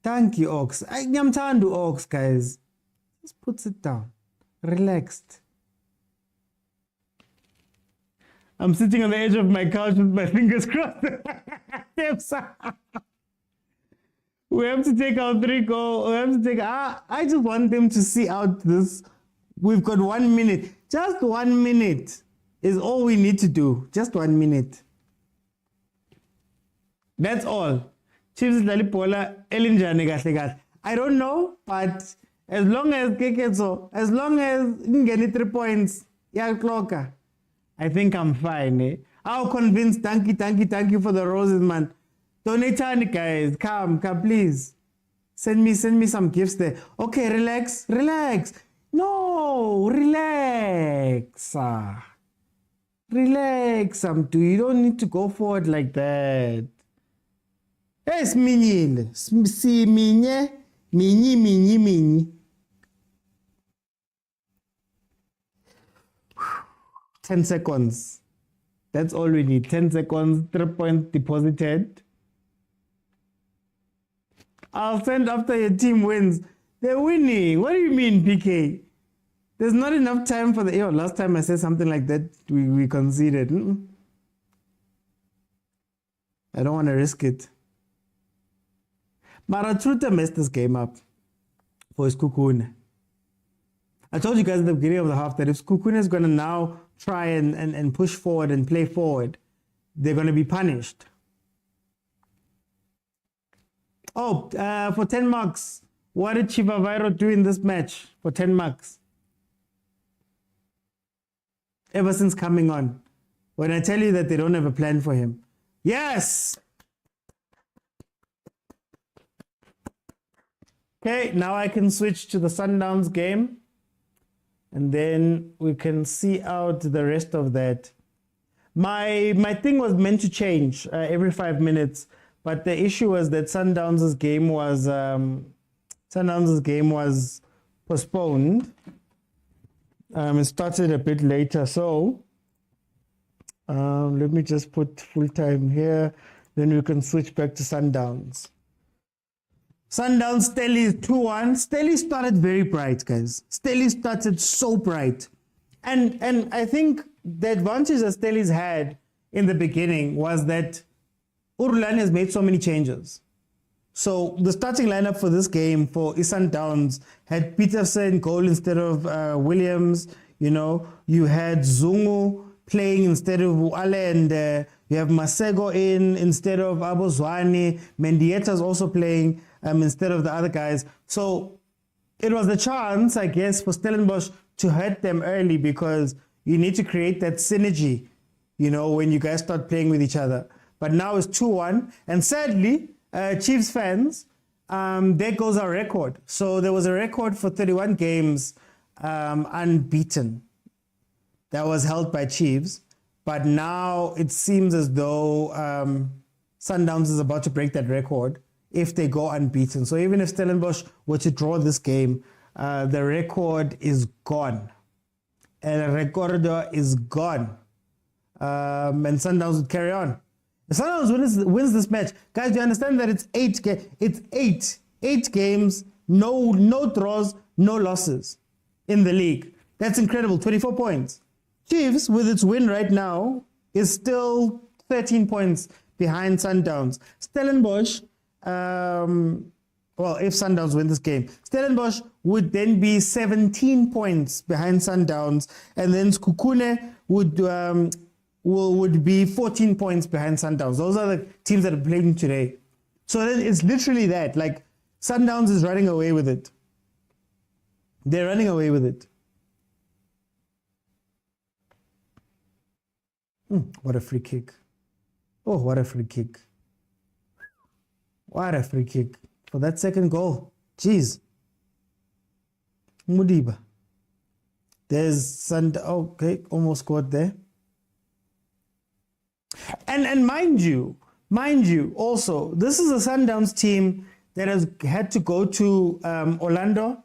Thank you, Ox. I'm trying to Ox, guys. Just put it down. Relaxed. I'm sitting on the edge of my couch with my fingers crossed. We have to take our 3 goals. We have to take. I just want them to see out this. We've got 1 minute. Just 1 minute is all we need to do. Just 1 minute. That's all. Chiefs is Lalipola, Elinjani Gasligat. I don't know, but as long as as long as you get 3 points, yeah, clocker. I think I'm fine. How convinced? Thank you for the roses, man. Donate, guys. Come, please. Send me some gifts there. Okay, relax. No, relax. Relax, you don't need to go forward like that. Hey, siminyile. Siminye. Minyi. 10 seconds. That's all we need. 10 seconds, 3 points deposited. I'll send after your team wins. They're winning. What do you mean, PK? There's not enough time for the... Yo, last time I said something like that, we conceded. I don't want to risk it. Maratruta messed this game up for SEKHUKHUNE. I told you guys at the beginning of the half that if SEKHUKHUNE is going to now try and push forward and play forward, they're going to be punished. Oh, for 10 marks, what did Chivavairo do in this match for 10 marks? Ever since coming on, when I tell you that they don't have a plan for him. Yes! Okay, now I can switch to the Sundowns game. And then we can see out the rest of that. My thing was meant to change every 5 minutes, but the issue was that Sundowns' game was postponed. It started a bit later, so let me just put full time here. Then we can switch back to Sundowns. Sundowns, Stelly 2-1. Stelly started very bright, guys. Stelly started so bright. And I think the advantage that Stelly's had in the beginning was that Urlan has made so many changes. So the starting lineup for this game for Sundowns had Peterson goal instead of Williams. You know, you had Zungu playing instead of Ale, and you have Masego in instead of Abozwane. Mendieta's also playing instead of the other guys. So it was a chance, I guess, for Stellenbosch to hurt them early, because you need to create that synergy, you know, when you guys start playing with each other. But now it's 2-1. And sadly, Chiefs fans, there goes our record. So there was a record for 31 games unbeaten that was held by Chiefs. But now it seems as though Sundowns is about to break that record if they go unbeaten. So even if Stellenbosch were to draw this game, the record is gone. El recordo is gone. And Sundowns would carry on. If Sundowns wins this match, guys, you understand that it's eight games, no draws, no losses in the league. That's incredible. 24 points. Chiefs, with its win right now, is still 13 points behind Sundowns. Stellenbosch, well, if Sundowns win this game, Stellenbosch would then be 17 points behind Sundowns, and then SEKHUKHUNE would be 14 points behind Sundowns. Those are the teams that are playing today. So it's literally that. Like, Sundowns is running away with it. They're running away with it. What a free kick. Oh, what a free kick. What a free kick for that second goal. Jeez. Mudiba. There's okay, almost scored there. And mind you, also, this is a Sundowns team that has had to go to Orlando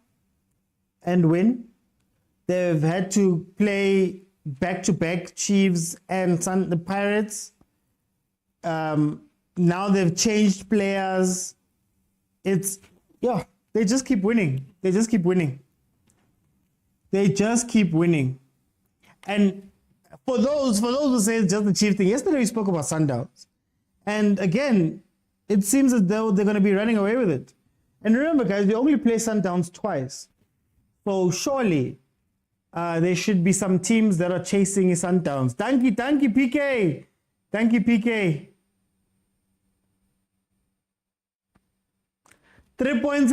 and win. They've had to play back-to-back Chiefs and the Pirates. Now they've changed players. They just keep winning. They just keep winning. And for those who say it's just the Chief thing, yesterday we spoke about Sundowns. And again, it seems as though they're going to be running away with it. And remember, guys, we only play Sundowns twice. So surely there should be some teams that are chasing Sundowns. Thank you, PK. Thank you, PK. 3 points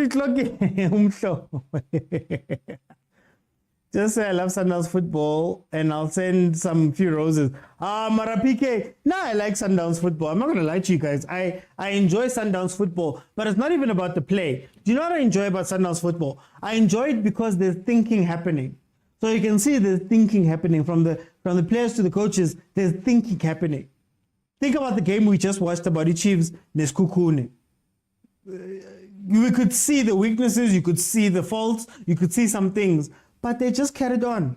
Just say I love Sundowns football, and I'll send some few roses. Mara PK. No, I like Sundowns football. I'm not going to lie to you guys. I enjoy Sundowns football, but it's not even about the play. Do you know what I enjoy about Sundowns football? I enjoy it because there's thinking happening. So you can see there's thinking happening from the players to the coaches. There's thinking happening. Think about the game we just watched about the Chiefs and SEKHUKHUNE. you could see the weaknesses, you could see the faults, you could see some things, but they just carried on.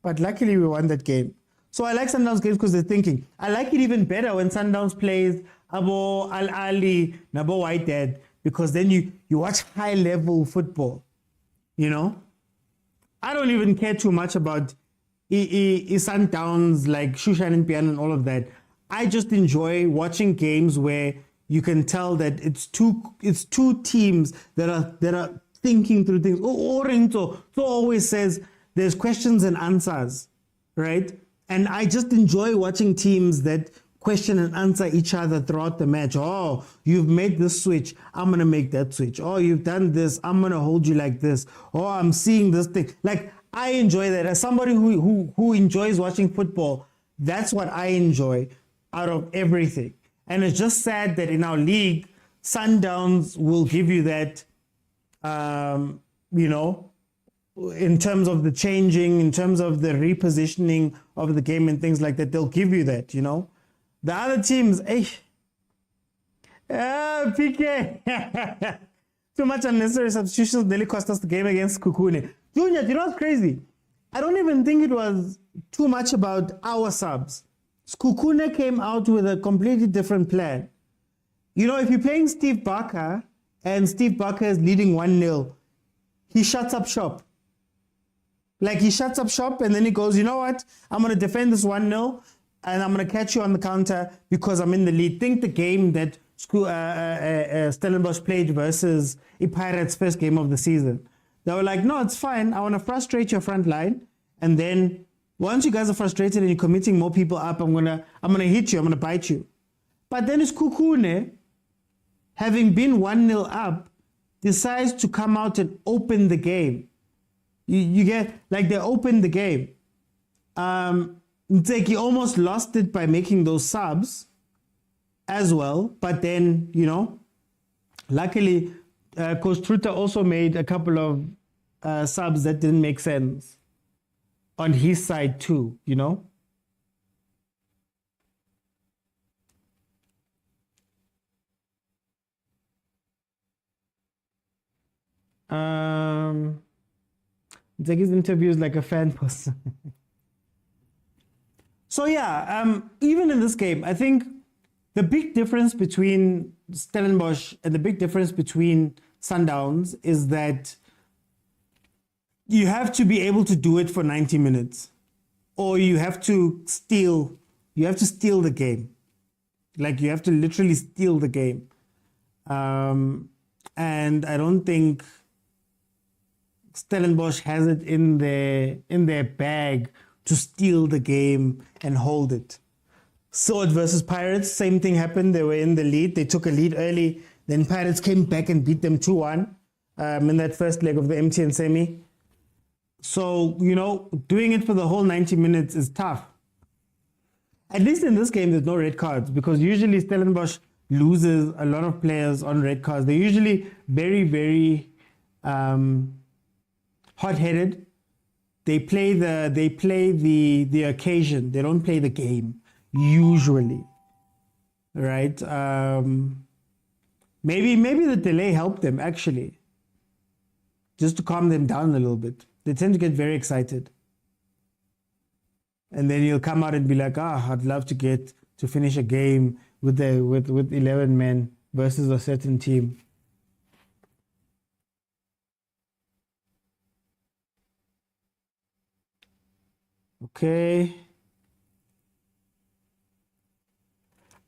But luckily we won that game. So I like Sundowns games because they're thinking. I like it even better when Sundowns plays Abo Al Ali, Nabo Whitehead, because then you watch high level football. You know? I don't even care too much about Sundowns like Shushan and Pian and all of that. I just enjoy watching games where you can tell that it's two teams that are thinking through things. So always says there's questions and answers, right? And I just enjoy watching teams that question and answer each other throughout the match. Oh, you've made this switch, I'm gonna make that switch. Oh, you've done this, I'm gonna hold you like this. Oh, I'm seeing this thing. Like, I enjoy that. As somebody who enjoys watching football, that's what I enjoy out of everything. And it's just sad that in our league, Sundowns will give you that, you know, in terms of the changing, in terms of the repositioning of the game and things like that, they'll give you that, you know. The other teams, PK. Too much unnecessary substitutions nearly cost us the game against SEKHUKHUNE. Junior, you know what's crazy? I don't even think it was too much about our subs. SEKHUKHUNE came out with a completely different plan. You know, if you're playing Steve Barker and Steve Barker is leading 1-0, he shuts up shop. Like, he shuts up shop and then he goes, you know what? I'm going to defend this 1-0 and I'm going to catch you on the counter because I'm in the lead. Think the game that Stellenbosch played versus Pirates' first game of the season. They were like, no, it's fine. I want to frustrate your front line. And then once you guys are frustrated and you're committing more people up, I'm gonna hit you. I'm gonna bite you. But then SEKHUKHUNE, having been 1-0 up, decides to come out and open the game. You get, like, they opened the game. Ntseki almost lost it by making those subs as well. But then, you know, luckily, Coach Truta also made a couple of subs that didn't make sense on his side too, you know. Nteki's interview is like a fan post. So yeah, even in this game, I think the big difference between Stellenbosch and the big difference between Sundowns is that you have to be able to do it for 90 minutes, or you have to steal the game. Like, you have to literally steal the game. And I don't think Stellenbosch has it in their bag to steal the game and hold it. Sword versus Pirates, same thing happened. They were in the lead. They took a lead early. Then Pirates came back and beat them 2-1 in that first leg of the MTN semi. So, you know, doing it for the whole 90 minutes is tough. At least in this game, there's no red cards, because usually Stellenbosch loses a lot of players on red cards. They're usually very, very hot-headed. They play the occasion. They don't play the game usually, right? Maybe the delay helped them, actually, just to calm them down a little bit. They tend to get very excited. And then you'll come out and be like, I'd love to finish a game with 11 men versus a certain team. Okay.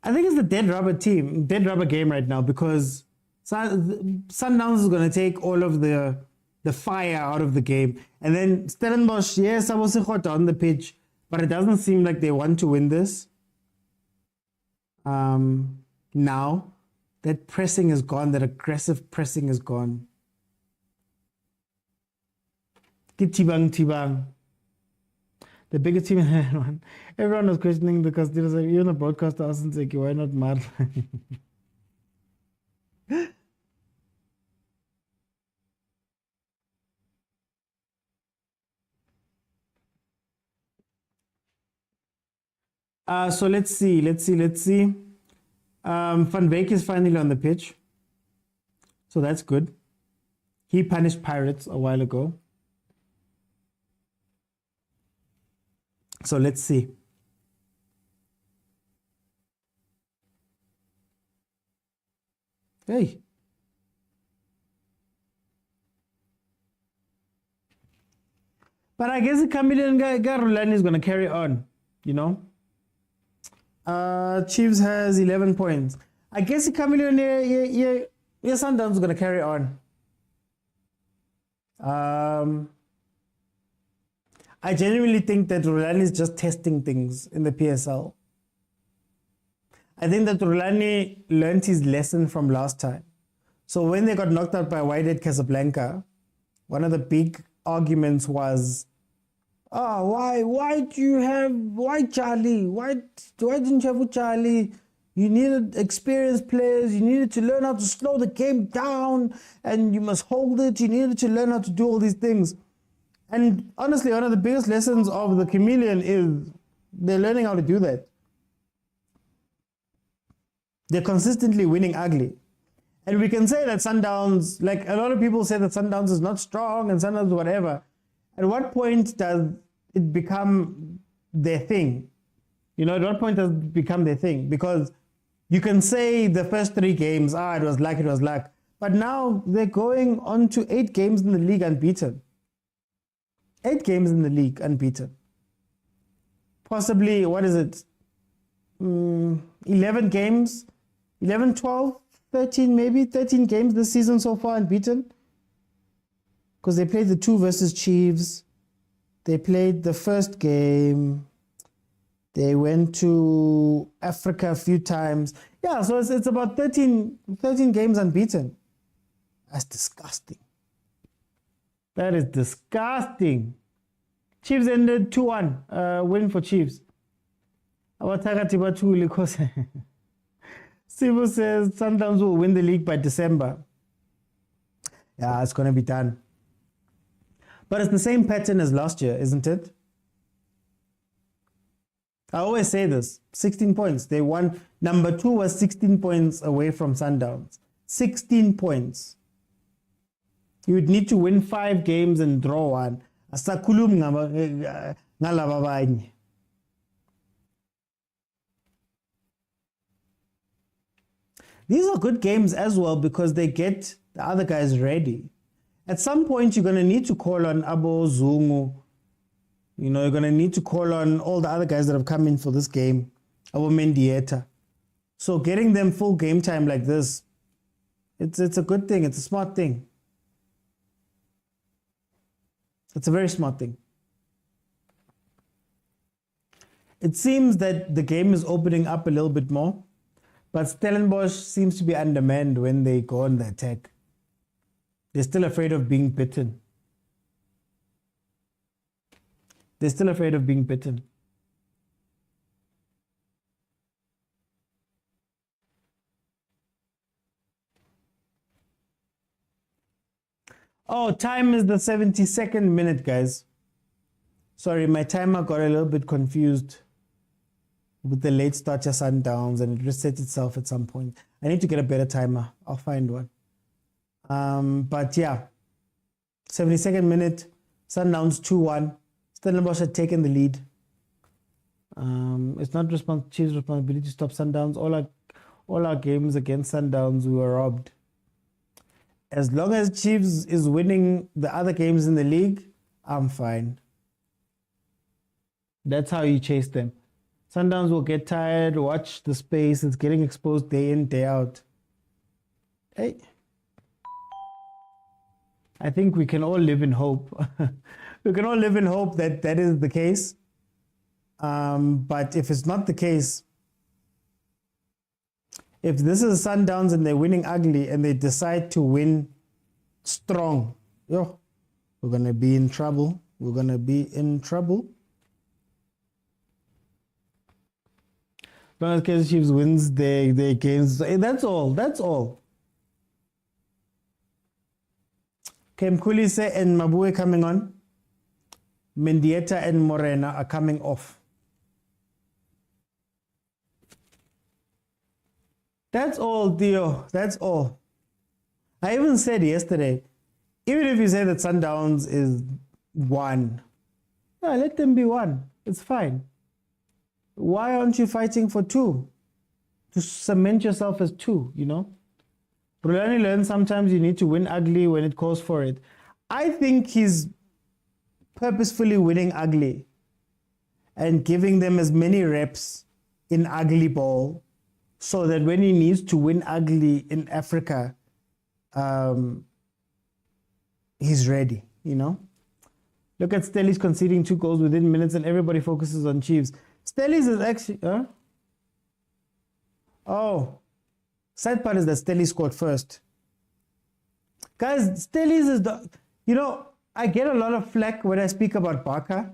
I think it's the dead rubber game right now, because Sundowns is going to take all of the fire out of the game. And then Stellenbosch, yes, I was on the pitch, but it doesn't seem like they want to win this. Now, that pressing is gone, that aggressive pressing is gone. Tibang. The biggest team in everyone. Everyone was questioning the custodians. Like, even the broadcaster asked, like, why not Mar? So let's see. Van Beek is finally on the pitch. So that's good. He punished Pirates a while ago. So let's see. Hey. But I guess the chameleon guy Rulani is going to carry on, you know. Chiefs has 11 points. I guess the chameleon, yeah, Sundowns is going to carry on. I genuinely think that Rulani is just testing things in the PSL. I think that Rulani learned his lesson from last time. So when they got knocked out by Wydad Casablanca, one of the big arguments was, why Charlie? Why didn't you have Charlie? You needed experienced players. You needed to learn how to slow the game down, and you must hold it. You needed to learn how to do all these things. And honestly, one of the biggest lessons of the chameleon is they're learning how to do that. They're consistently winning ugly. And we can say that Sundowns, like a lot of people say that Sundowns is not strong and Sundowns whatever. At what point does it become their thing? You know, at what point does it become their thing? Because you can say the first 3 games, it was luck. But now they're going on to 8 games in the league unbeaten. 8 games in the league unbeaten. Possibly, 11 games, 11, 12, 13 maybe, 13 games this season so far unbeaten. Because they played the 2 versus Chiefs. They played the first game. They went to Africa a few times. Yeah, so it's about 13 games unbeaten. That's disgusting. That is disgusting. Chiefs ended 2-1, win for Chiefs. Sibu says Sundowns will win the league by December. Yeah, it's going to be done. But it's the same pattern as last year, isn't it? I always say this, 16 points. They won. Number 2 was 16 points away from Sundowns. 16 points. You would need to win 5 games and draw 1. These are good games as well because they get the other guys ready. At some point, you're going to need to call on Abo Zungu. You know, you're going to need to call on all the other guys that have come in for this game. Abo Mendieta. So getting them full game time like this, it's a good thing. It's a smart thing. It's a very smart thing. It seems that the game is opening up a little bit more, but Stellenbosch seems to be undermanned when they go on the attack. They're still afraid of being bitten. They're still afraid of being bitten. Oh, time is the 72nd minute, guys. Sorry, my timer got a little bit confused with the late starter Sundowns and it reset itself at some point. I need to get a better timer. I'll find one. But yeah, 72nd minute, Sundowns 2-1. Stellenbosch had taken the lead. It's not Chiefs' responsibility to stop Sundowns. All our games against Sundowns, we were robbed. As long as Chiefs is winning the other games in the league, I'm fine. That's how you chase them. Sundowns will get tired, watch the space. It's getting exposed day in, day out. Hey. I think we can all live in hope. We can all live in hope that that is the case. But if it's not the case, if this is Sundowns and they're winning ugly and they decide to win strong, we're going to be in trouble. We're going to be in trouble. As long as Kaizer Chiefs wins their games, that's all. That's all. Kemkulise and Mabue coming on. Mendieta and Morena are coming off. That's all, Theo. That's all. I even said yesterday, even if you say that Sundowns is 1, no, let them be 1. It's fine. Why aren't you fighting for 2? To cement yourself as 2, you know? Rulani learned sometimes you need to win ugly when it calls for it. I think he's purposefully winning ugly and giving them as many reps in ugly ball so that when he needs to win ugly in Africa, he's ready, you know? Look at Stelli's conceding 2 goals within minutes and everybody focuses on Chiefs. Stelli's is actually... Oh. Sad part is that Stelli scored first. Guys, Stelli's is the... You know, I get a lot of flack when I speak about Barca.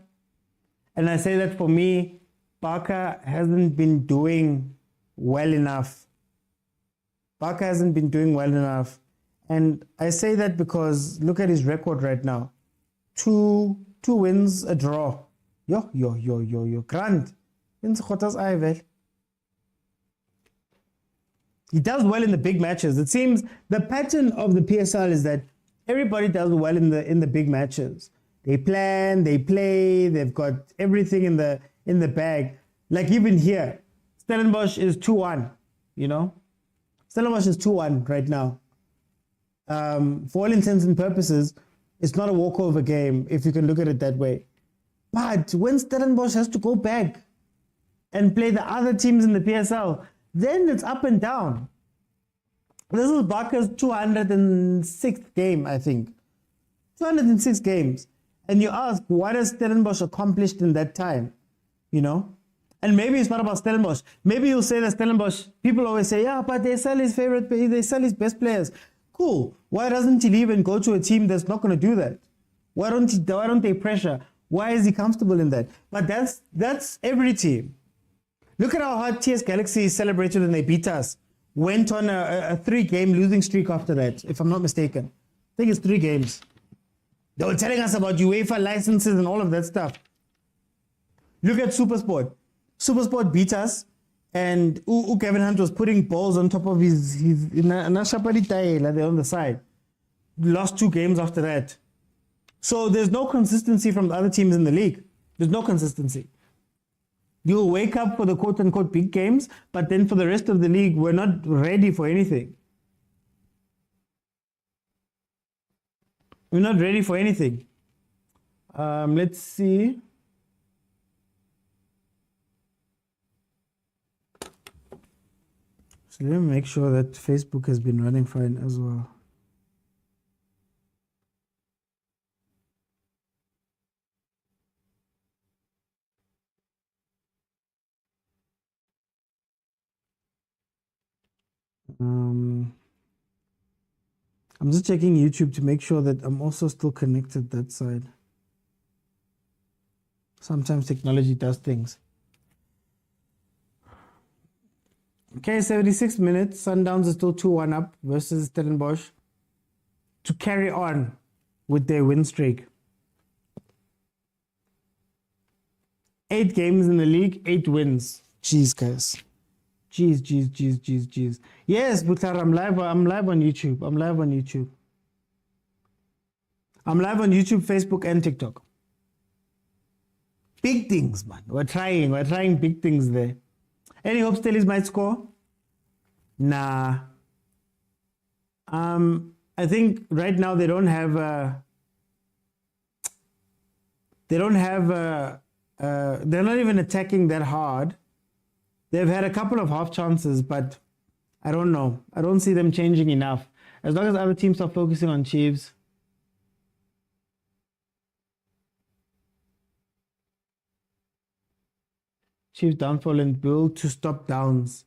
And I say that for me, Barca hasn't been doing well enough. Barca hasn't been doing well enough. And I say that because look at his record right now. 2 wins, a draw. Yo. Grand. He does well in the big matches. It seems the pattern of the PSL is that everybody does well in the big matches. They plan, they play, they've got everything in the bag. Like even here, Stellenbosch is 2-1, you know? Stellenbosch is 2-1 right now. For all intents and purposes, it's not a walkover game, if you can look at it that way. But when Stellenbosch has to go back and play the other teams in the PSL, then it's up and down. This is Barca's 206th game, I think. 206 games. And you ask, what has Stellenbosch accomplished in that time? You know? And maybe it's not about Stellenbosch. Maybe you'll say that Stellenbosch, people always say, yeah, but they sell his they sell his best players. Cool. Why doesn't he leave and go to a team that's not going to do that? Why don't they pressure? Why is he comfortable in that? But that's every team. Look at how hard TS Galaxy celebrated when they beat us. Went on a 3-game losing streak after that, if I'm not mistaken. I think it's 3 games. They were telling us about UEFA licenses and all of that stuff. Look at Supersport. Supersport beat us, and Kevin Hunt was putting balls on top of his they're on the side. Lost 2 games after that. So there's no consistency from the other teams in the league. There's no consistency. You'll wake up for the quote-unquote big games, but then for the rest of the league, we're not ready for anything. We're not ready for anything. Let's see. So let me make sure that Facebook has been running fine as well. I'm just checking YouTube to make sure that I'm also still connected that side. Sometimes technology does things. Okay, 76 minutes. Sundowns is still 2-1 up versus Stellenbosch to carry on with their win streak. 8 games in the league, 8 wins. Jeez, guys. Jeez. Yes, Butar, I'm live on YouTube. I'm live on YouTube, Facebook, and TikTok. Big things, man. We're trying big things there. Any hopes Stellies might score? Nah. I think right now they're not even attacking that hard. They've had a couple of half chances, but I don't know. I don't see them changing enough. As long as other teams are focusing on Chiefs. Chiefs downfall and build to stop downs.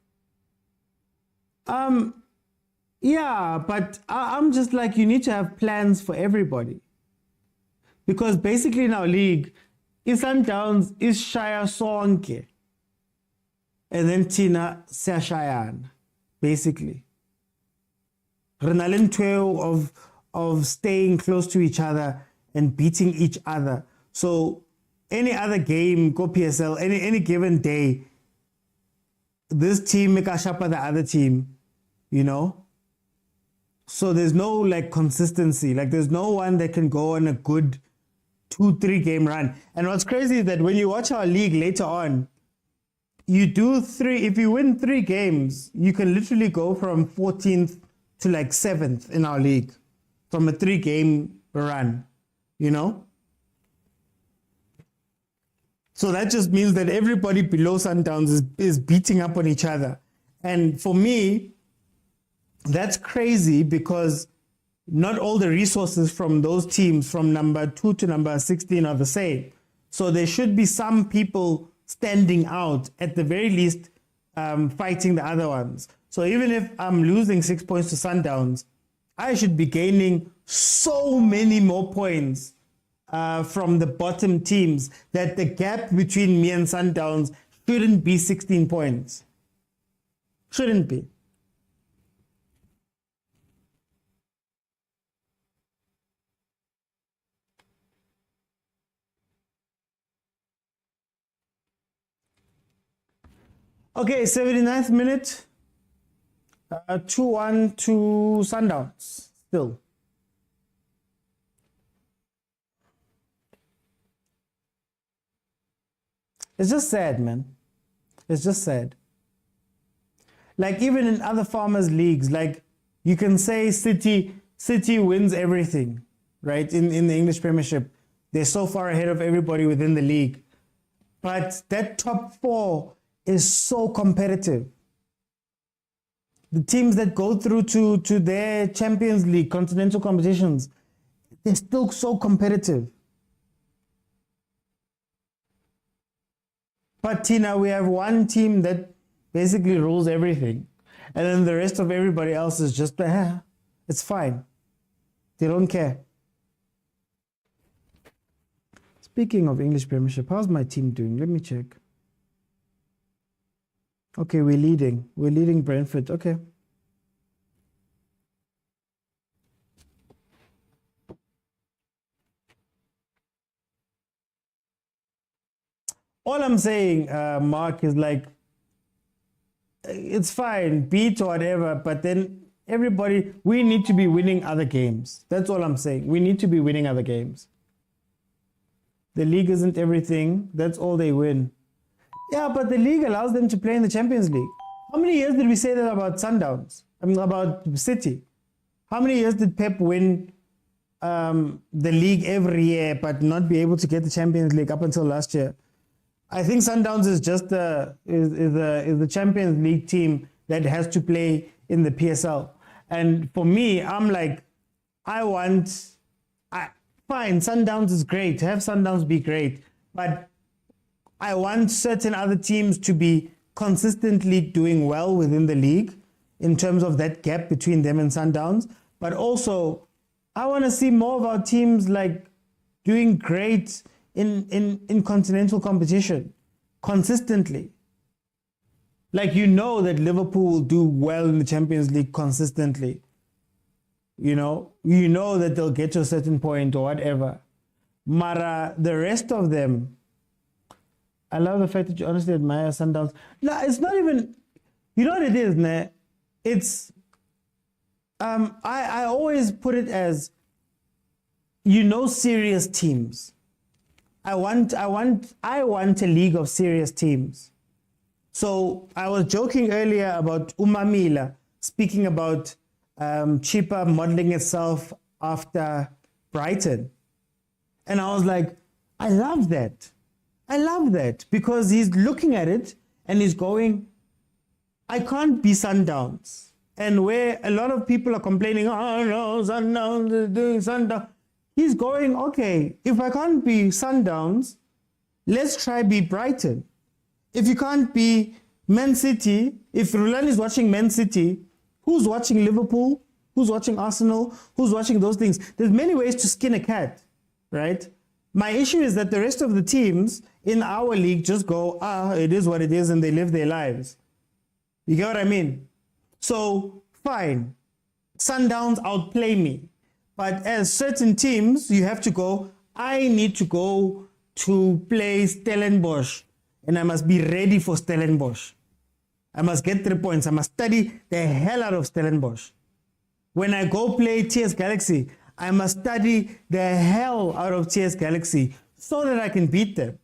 Yeah, but I'm just like, you need to have plans for everybody. Because basically in our league, Sundowns is Shaya Sonke. And then Tina Sashayan, basically. Renalen 12 of staying close to each other and beating each other. So any other game, go PSL, any given day, this team make a shapa the other team, you know? So there's no like consistency. Like there's no one that can go on a good 2-3 game run. And what's crazy is that when you watch our league later on, you do 3, if you win 3 games, you can literally go from 14th to like 7th in our league from a 3-game run, you know? So that just means that everybody below Sundowns is beating up on each other. And for me, that's crazy because not all the resources from those teams from number 2 to number 16 are the same. So there should be some people standing out at the very least, fighting the other ones. So even if I'm losing 6 points to Sundowns, I should be gaining so many more points from the bottom teams that the gap between me and Sundowns shouldn't be 16 points. Shouldn't be. Okay, 79th minute. 2-1 to Sundowns still. It's just sad, man. It's just sad. Like even in other farmers leagues, like you can say City wins everything, right? In the English Premiership, they're so far ahead of everybody within the league. But that top 4 is so competitive. The teams that go through to their Champions League, continental competitions, they're still so competitive. But Tina, we have one team that basically rules everything. And then the rest of everybody else is just, it's fine. They don't care. Speaking of English Premiership, how's my team doing? Let me check. Okay, we're leading. We're leading Brentford. Okay. All I'm saying, Mark, is like, it's fine, beat or whatever, but then everybody, we need to be winning other games. That's all I'm saying. We need to be winning other games. The league isn't everything. That's all they win. Yeah, but the league allows them to play in the Champions League. How many years did we say that about Sundowns? I mean, about City? How many years did Pep win the league every year but not be able to get the Champions League up until last year? I think Sundowns is just the Champions League team that has to play in the PSL. And for me, I'm like, fine, Sundowns is great. Have Sundowns be great. But I want certain other teams to be consistently doing well within the league in terms of that gap between them and Sundowns. But also, I want to see more of our teams like doing great in continental competition consistently. Like, you know that Liverpool will do well in the Champions League consistently. You know that they'll get to a certain point or whatever. Mara, the rest of them, I love the fact that you honestly admire Sundowns. No, it's not even, you know what it is, ne? It's, I always put it as, serious teams. I want a league of serious teams. So I was joking earlier about Umamila, speaking about Chippa modeling itself after Brighton. And I was like, I love that. I love that because he's looking at it and he's going, I can't be Sundowns. And where a lot of people are complaining, oh no, Sundowns is doing Sundowns. He's going, okay, if I can't be Sundowns, let's try be Brighton. If you can't be Man City, if Rulan is watching Man City, who's watching Liverpool? Who's watching Arsenal? Who's watching those things? There's many ways to skin a cat, right? My issue is that the rest of the teams in our league just go, it is what it is, and they live their lives. You get what I mean? So, fine. Sundowns outplay me. But as certain teams, you have to go, I need to go to play Stellenbosch, and I must be ready for Stellenbosch. I must get 3 points. I must study the hell out of Stellenbosch. When I go play TS Galaxy, I must study the hell out of TS Galaxy so that I can beat them,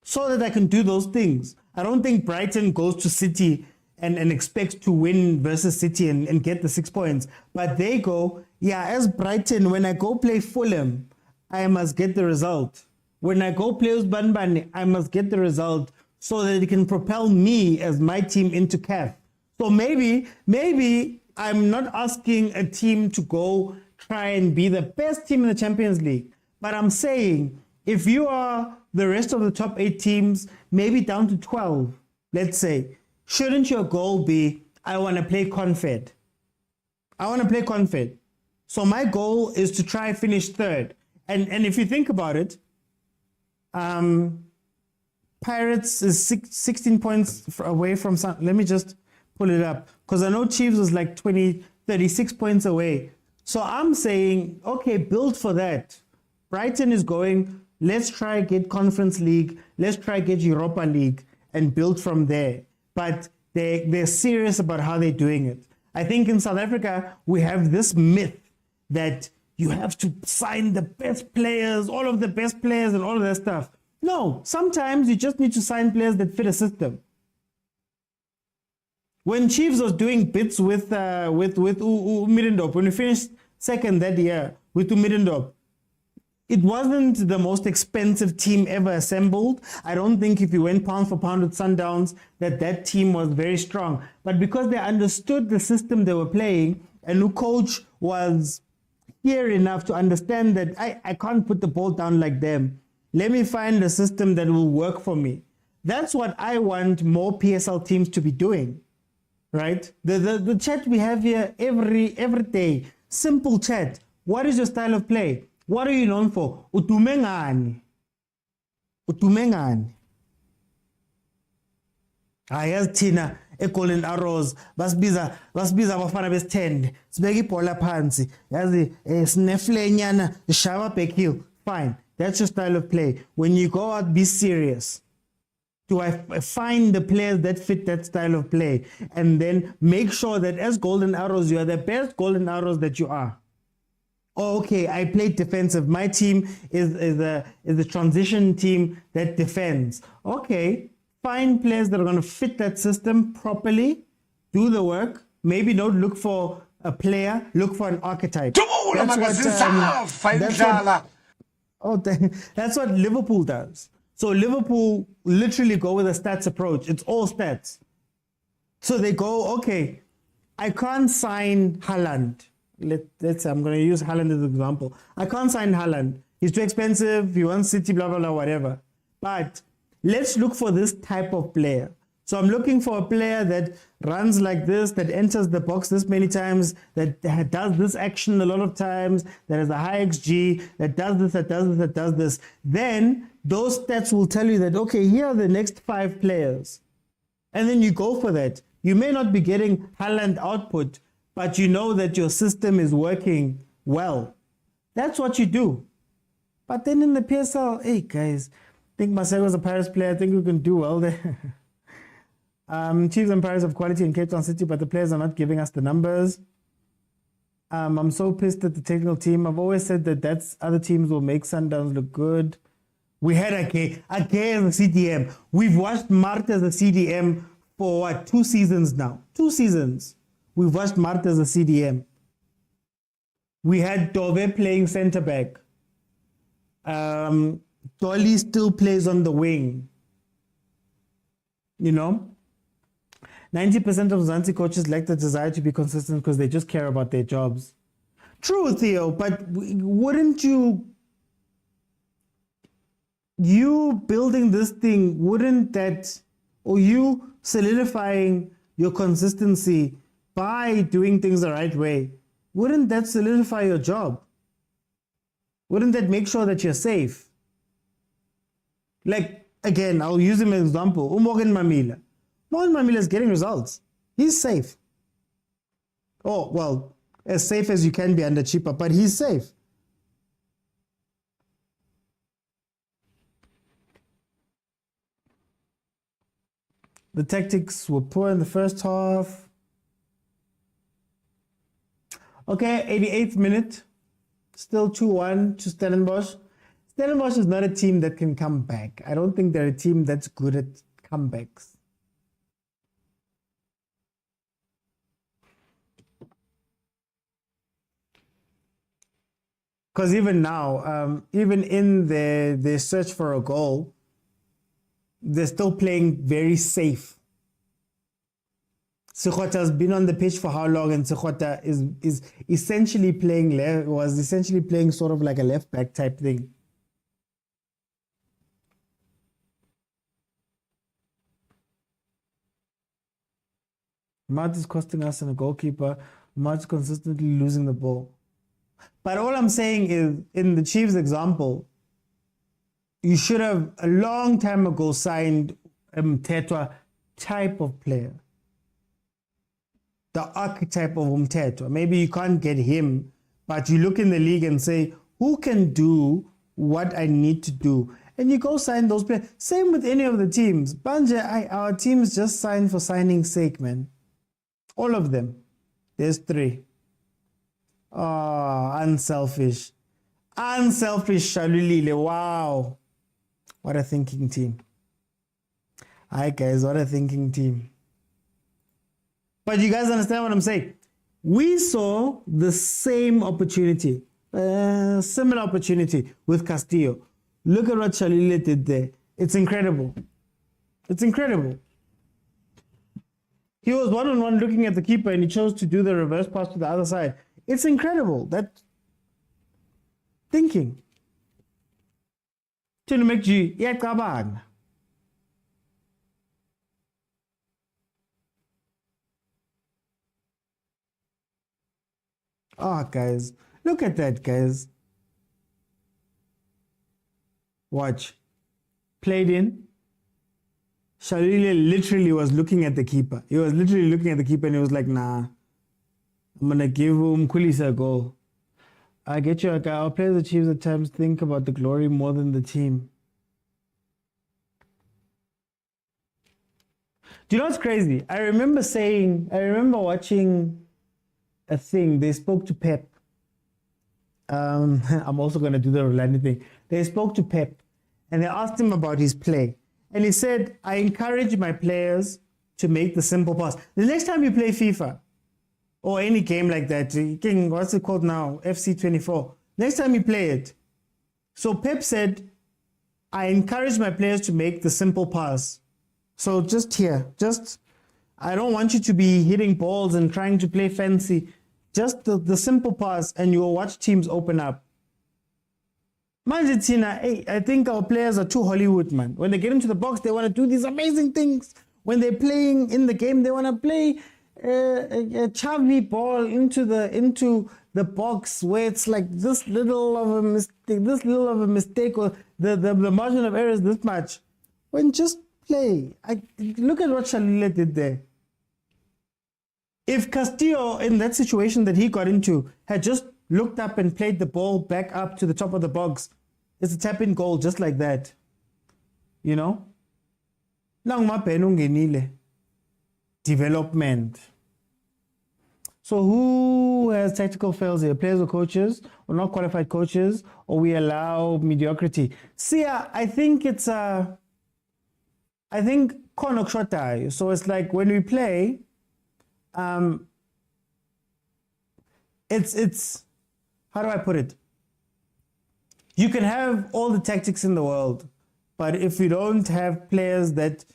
so that I can do those things. I don't think Brighton goes to City and expects to win versus City and get the 6 points. But they go, yeah, as Brighton, when I go play Fulham, I must get the result. When I go play Usbanbane, I must get the result so that it can propel me as my team into CAF. So maybe I'm not asking a team to go try and be the best team in the Champions League, but I'm saying if you are the rest of the top 8 teams, maybe down to 12, let's say, shouldn't your goal be, I want to play Confed? I want to play Confed. So my goal is to try finish third. And if you think about it, Pirates is 16 points away from some. Let me just pull it up, because I know Chiefs was like 36 points away. So I'm saying, okay, build for that. Brighton is going, let's try get Conference League, let's try get Europa League and build from there. But they're serious about how they're doing it. I think in South Africa, we have this myth that you have to sign the best players, all of the best players and all of that stuff. No, sometimes you just need to sign players that fit a system. When Chiefs was doing bits with Middendorp, when we finished second that year with Middendorp, it wasn't the most expensive team ever assembled. I don't think if you went pound for pound with Sundowns, that team was very strong. But because they understood the system they were playing, and the coach was here enough to understand that I can't put the ball down like them. Let me find a system that will work for me. That's what I want more PSL teams to be doing, right? The chat we have here every day, simple chat. What is your style of play? What are you known for? Utumengani. Ayazi thina eGolden Arrows basibiza abafana besi-10 sibeka ibhola phansi yazi sineflenyana shava back heel. Fine, that's your style of play. When you go out, be serious. Do I find the players that fit that style of play, and then make sure that as Golden Arrows you are the best Golden Arrows that you are. Oh, okay, I played defensive. My team is a transition team that defends. Okay, find players that are going to fit that system properly, do the work. Maybe don't look for a player, look for an archetype. That's what Liverpool does. So Liverpool literally go with a stats approach. It's all stats. So they go, okay, I can't sign Haaland. Let's say I'm going to use Haaland as an example. I can't sign Haaland. He's too expensive. He wants City, blah, blah, blah, whatever. But let's look for this type of player. So I'm looking for a player that runs like this, that enters the box this many times, that does this action a lot of times, that has a high XG, that does this, that does this, that does this. Then those stats will tell you that, okay, here are the next 5 players. And then you go for that. You may not be getting Haaland output, but you know that your system is working well. That's what you do. But then in the PSL, hey guys, I think Masego's a Paris player. I think we can do well there. Chiefs and Pirates have quality in Cape Town City, but the players are not giving us the numbers. I'm so pissed at the technical team. I've always said that other teams will make Sundowns look good. We had Ake as a CDM. We've watched Marta as a CDM for what, 2 seasons now? 2 seasons. We've watched Marta as a CDM. We had Dove playing centre back. Dolly still plays on the wing. You know? 90% of Zanzi coaches lack the desire to be consistent because they just care about their jobs. True, Theo, but wouldn't you building this thing, wouldn't that, or you solidifying your consistency by doing things the right way, wouldn't that solidify your job? Wouldn't that make sure that you're safe? Like, again, I'll use him as an example. Morgan Mamila. Morgan Mamila is getting results. He's safe. Oh, well, as safe as you can be under Chipa, but he's safe. The tactics were poor in the first half. Okay, 88th minute. Still 2-1 to Stellenbosch. Stellenbosch is not a team that can come back. I don't think they're a team that's good at comebacks. Because even now, even in their search for a goal, they're still playing very safe. SEKHUKHUNE has been on the pitch for how long, and SEKHUKHUNE is essentially was essentially playing sort of like a left back type thing. Mart is costing us and a goalkeeper. Mart's consistently losing the ball. But all I'm saying is, in the Chiefs example, you should have a long time ago signed a Mthethwa type of player. The archetype of Mthethwa. Maybe you can't get him, but you look in the league and say, who can do what I need to do? And you go sign those players. Same with any of the teams. Banje, our teams just sign for signing's sake, man. All of them. There's 3. Oh, unselfish. Unselfish Shalulile. Wow. What a thinking team. Hi guys, what a thinking team. But you guys understand what I'm saying? We saw the same opportunity, similar opportunity with Castillo. Look at what Shalulile did there. It's incredible. It's incredible. He was one-on-one looking at the keeper and he chose to do the reverse pass to the other side. It's incredible, that thinking. To make you, yeah, come on. Oh, guys, look at that, guys. Watch. Played in. Shalulile literally was looking at the keeper. He was literally looking at the keeper and he was like, nah, I'm going to give Kulisa a goal. I get you. Our players, the Chiefs, at times think about the glory more than the team. Do you know what's crazy? I remember watching a thing. They spoke to Pep. I'm also going to do the Rolandi thing. They spoke to Pep and they asked him about his play. And he said, I encourage my players to make the simple pass. The next time you play FIFA or any game like that, what's it called now? FC24. Next time you play it. So Pep said, I encourage my players to make the simple pass. So just here, I don't want you to be hitting balls and trying to play fancy. Just the simple pass and you'll watch teams open up. I think our players are too Hollywood, man. When they get into the box, they want to do these amazing things. When they're playing in the game, they want to play a Chavi ball into the box where it's like this little of a mistake, or the margin of error is this much. When just play. Look at what Shalulile did there. If Castillo, in that situation that he got into, had just looked up and played the ball back up to the top of the box, it's a tap-in goal just like that. You know? Development. So who has tactical fails here? Players or coaches, or not qualified coaches, or we allow mediocrity? See, I think it's Konok Shotai. So it's like when we play, it's how do I put it? You can have all the tactics in the world, but if you don't have players that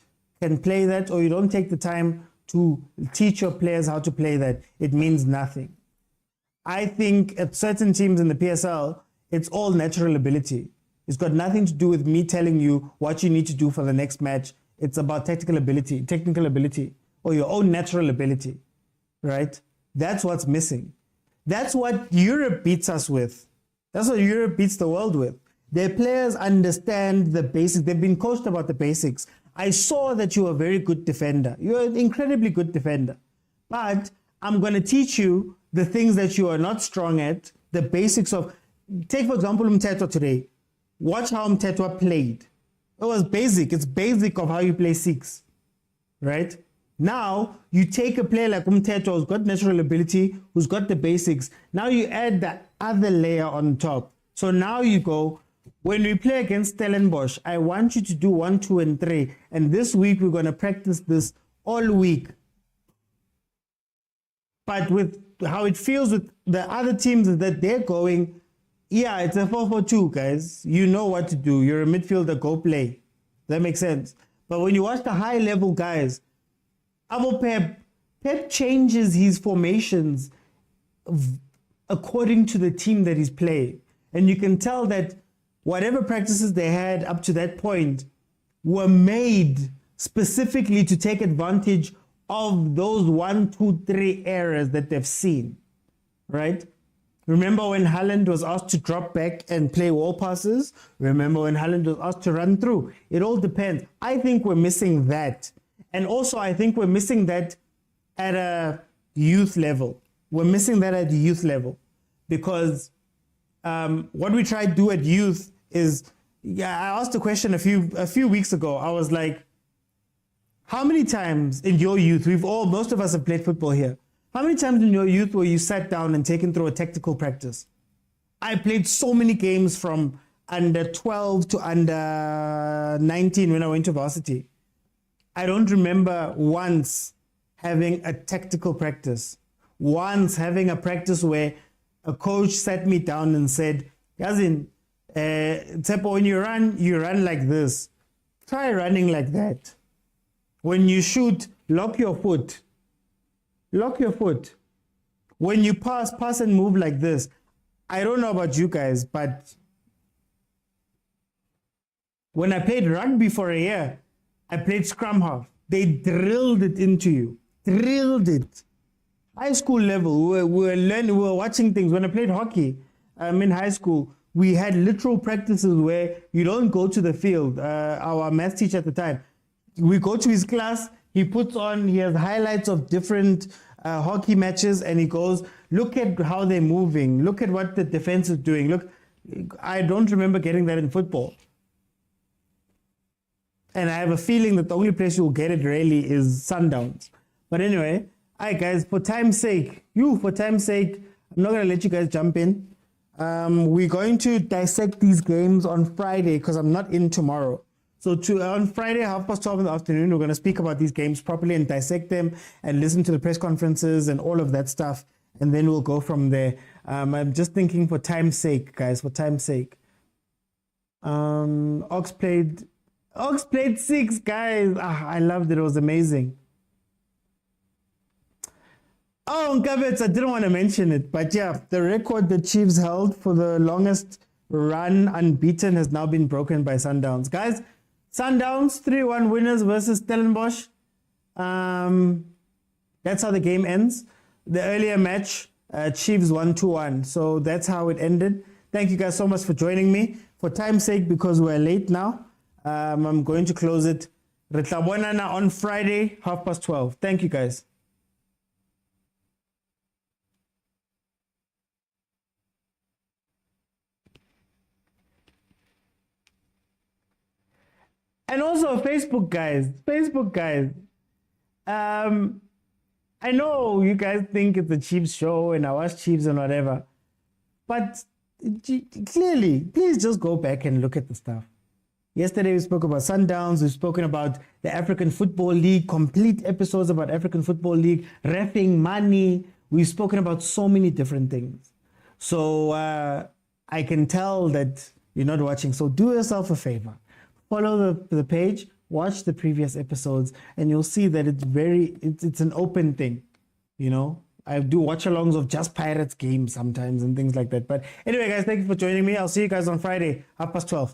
can play that, or you don't take the time to teach your players how to play that, it means nothing. I think at certain teams in the PSL, it's all natural ability. It's got nothing to do with me telling you what you need to do for the next match. It's about technical ability, or your own natural ability, right? That's what's missing. That's what Europe beats us with. That's what Europe beats the world with. Their players understand the basics. They've been coached about the basics. I saw that you're a very good defender. You're an incredibly good defender. But I'm going to teach you the things that you are not strong at, the basics of... Take, for example, Mthethwa today. Watch how Mthethwa played. It was basic. It's basic of how you play 6, right? Now you take a player like Umteto who's got natural ability, who's got the basics. Now you add that other layer on top. So now you go, when we play against Stellenbosch, I want you to do 1, 2, and 3. And this week we're going to practice this all week. But with how it feels with the other teams is that they're going, yeah, it's a 4-4-2, guys. You know what to do. You're a midfielder, go play. That makes sense. But when you watch the high level guys, Pep changes his formations according to the team that he's playing. And you can tell that whatever practices they had up to that point were made specifically to take advantage of those 1, 2, 3 areas that they've seen, right? Remember when Haaland was asked to drop back and play wall passes? Remember when Haaland was asked to run through? It all depends. I think we're missing that. And also, I think we're missing that at a youth level. We're missing that at the youth level because what we try to do at youth is, I asked a question a few weeks ago. I was like, how many times in your youth, most of us have played football here. How many times in your youth were you sat down and taken through a tactical practice? I played so many games from under 12 to under 19 when I went to varsity. I don't remember once having a tactical practice, once having a practice where a coach sat me down and said, Yazin, Tsepo, when you run like this. Try running like that. When you shoot, lock your foot. Lock your foot. When you pass and move like this. I don't know about you guys, but when I played rugby for a year, I played scrum half. They drilled it into you. Drilled it. High school level, we were learning, we were watching things. When I played hockey in high school, we had literal practices where you don't go to the field. Our math teacher at the time, we go to his class, he has highlights of different hockey matches, and he goes, look at how they're moving. Look at what the defense is doing. Look, I don't remember getting that in football. And I have a feeling that the only place you'll get it really is Sundowns. But anyway, all right, guys, for time's sake, I'm not going to let you guys jump in. We're going to dissect these games on Friday because I'm not in tomorrow. So on Friday, 12:30 in the afternoon, we're going to speak about these games properly and dissect them and listen to the press conferences and all of that stuff. And then we'll go from there. I'm just thinking for time's sake, guys, for time's sake. Ox played 6, guys. I loved it. It was amazing. Oh, Nkabets, I didn't want to mention it, but yeah, the record the Chiefs held for the longest run unbeaten has now been broken by Sundowns. Guys, Sundowns 3-1 winners versus Stellenbosch. That's how the game ends. The earlier match, Chiefs won 2-1. So that's how it ended. Thank you guys so much for joining me. For time's sake, because we're late now, I'm going to close it. Retlabonana on Friday, 12:30. Thank you guys. And also Facebook guys. I know you guys think it's a Chiefs show and I watch Chiefs and whatever. But clearly, please just go back and look at the stuff. Yesterday we spoke about Sundowns, we've spoken about the African Football League, complete episodes about African Football League, reffing, money. We've spoken about so many different things. So I can tell that you're not watching. So do yourself a favor. Follow the page, watch the previous episodes, and you'll see that it's an open thing, you know. I do watch-alongs of just Pirates games sometimes and things like that. But anyway, guys, thank you for joining me. I'll see you guys on Friday, 12:30.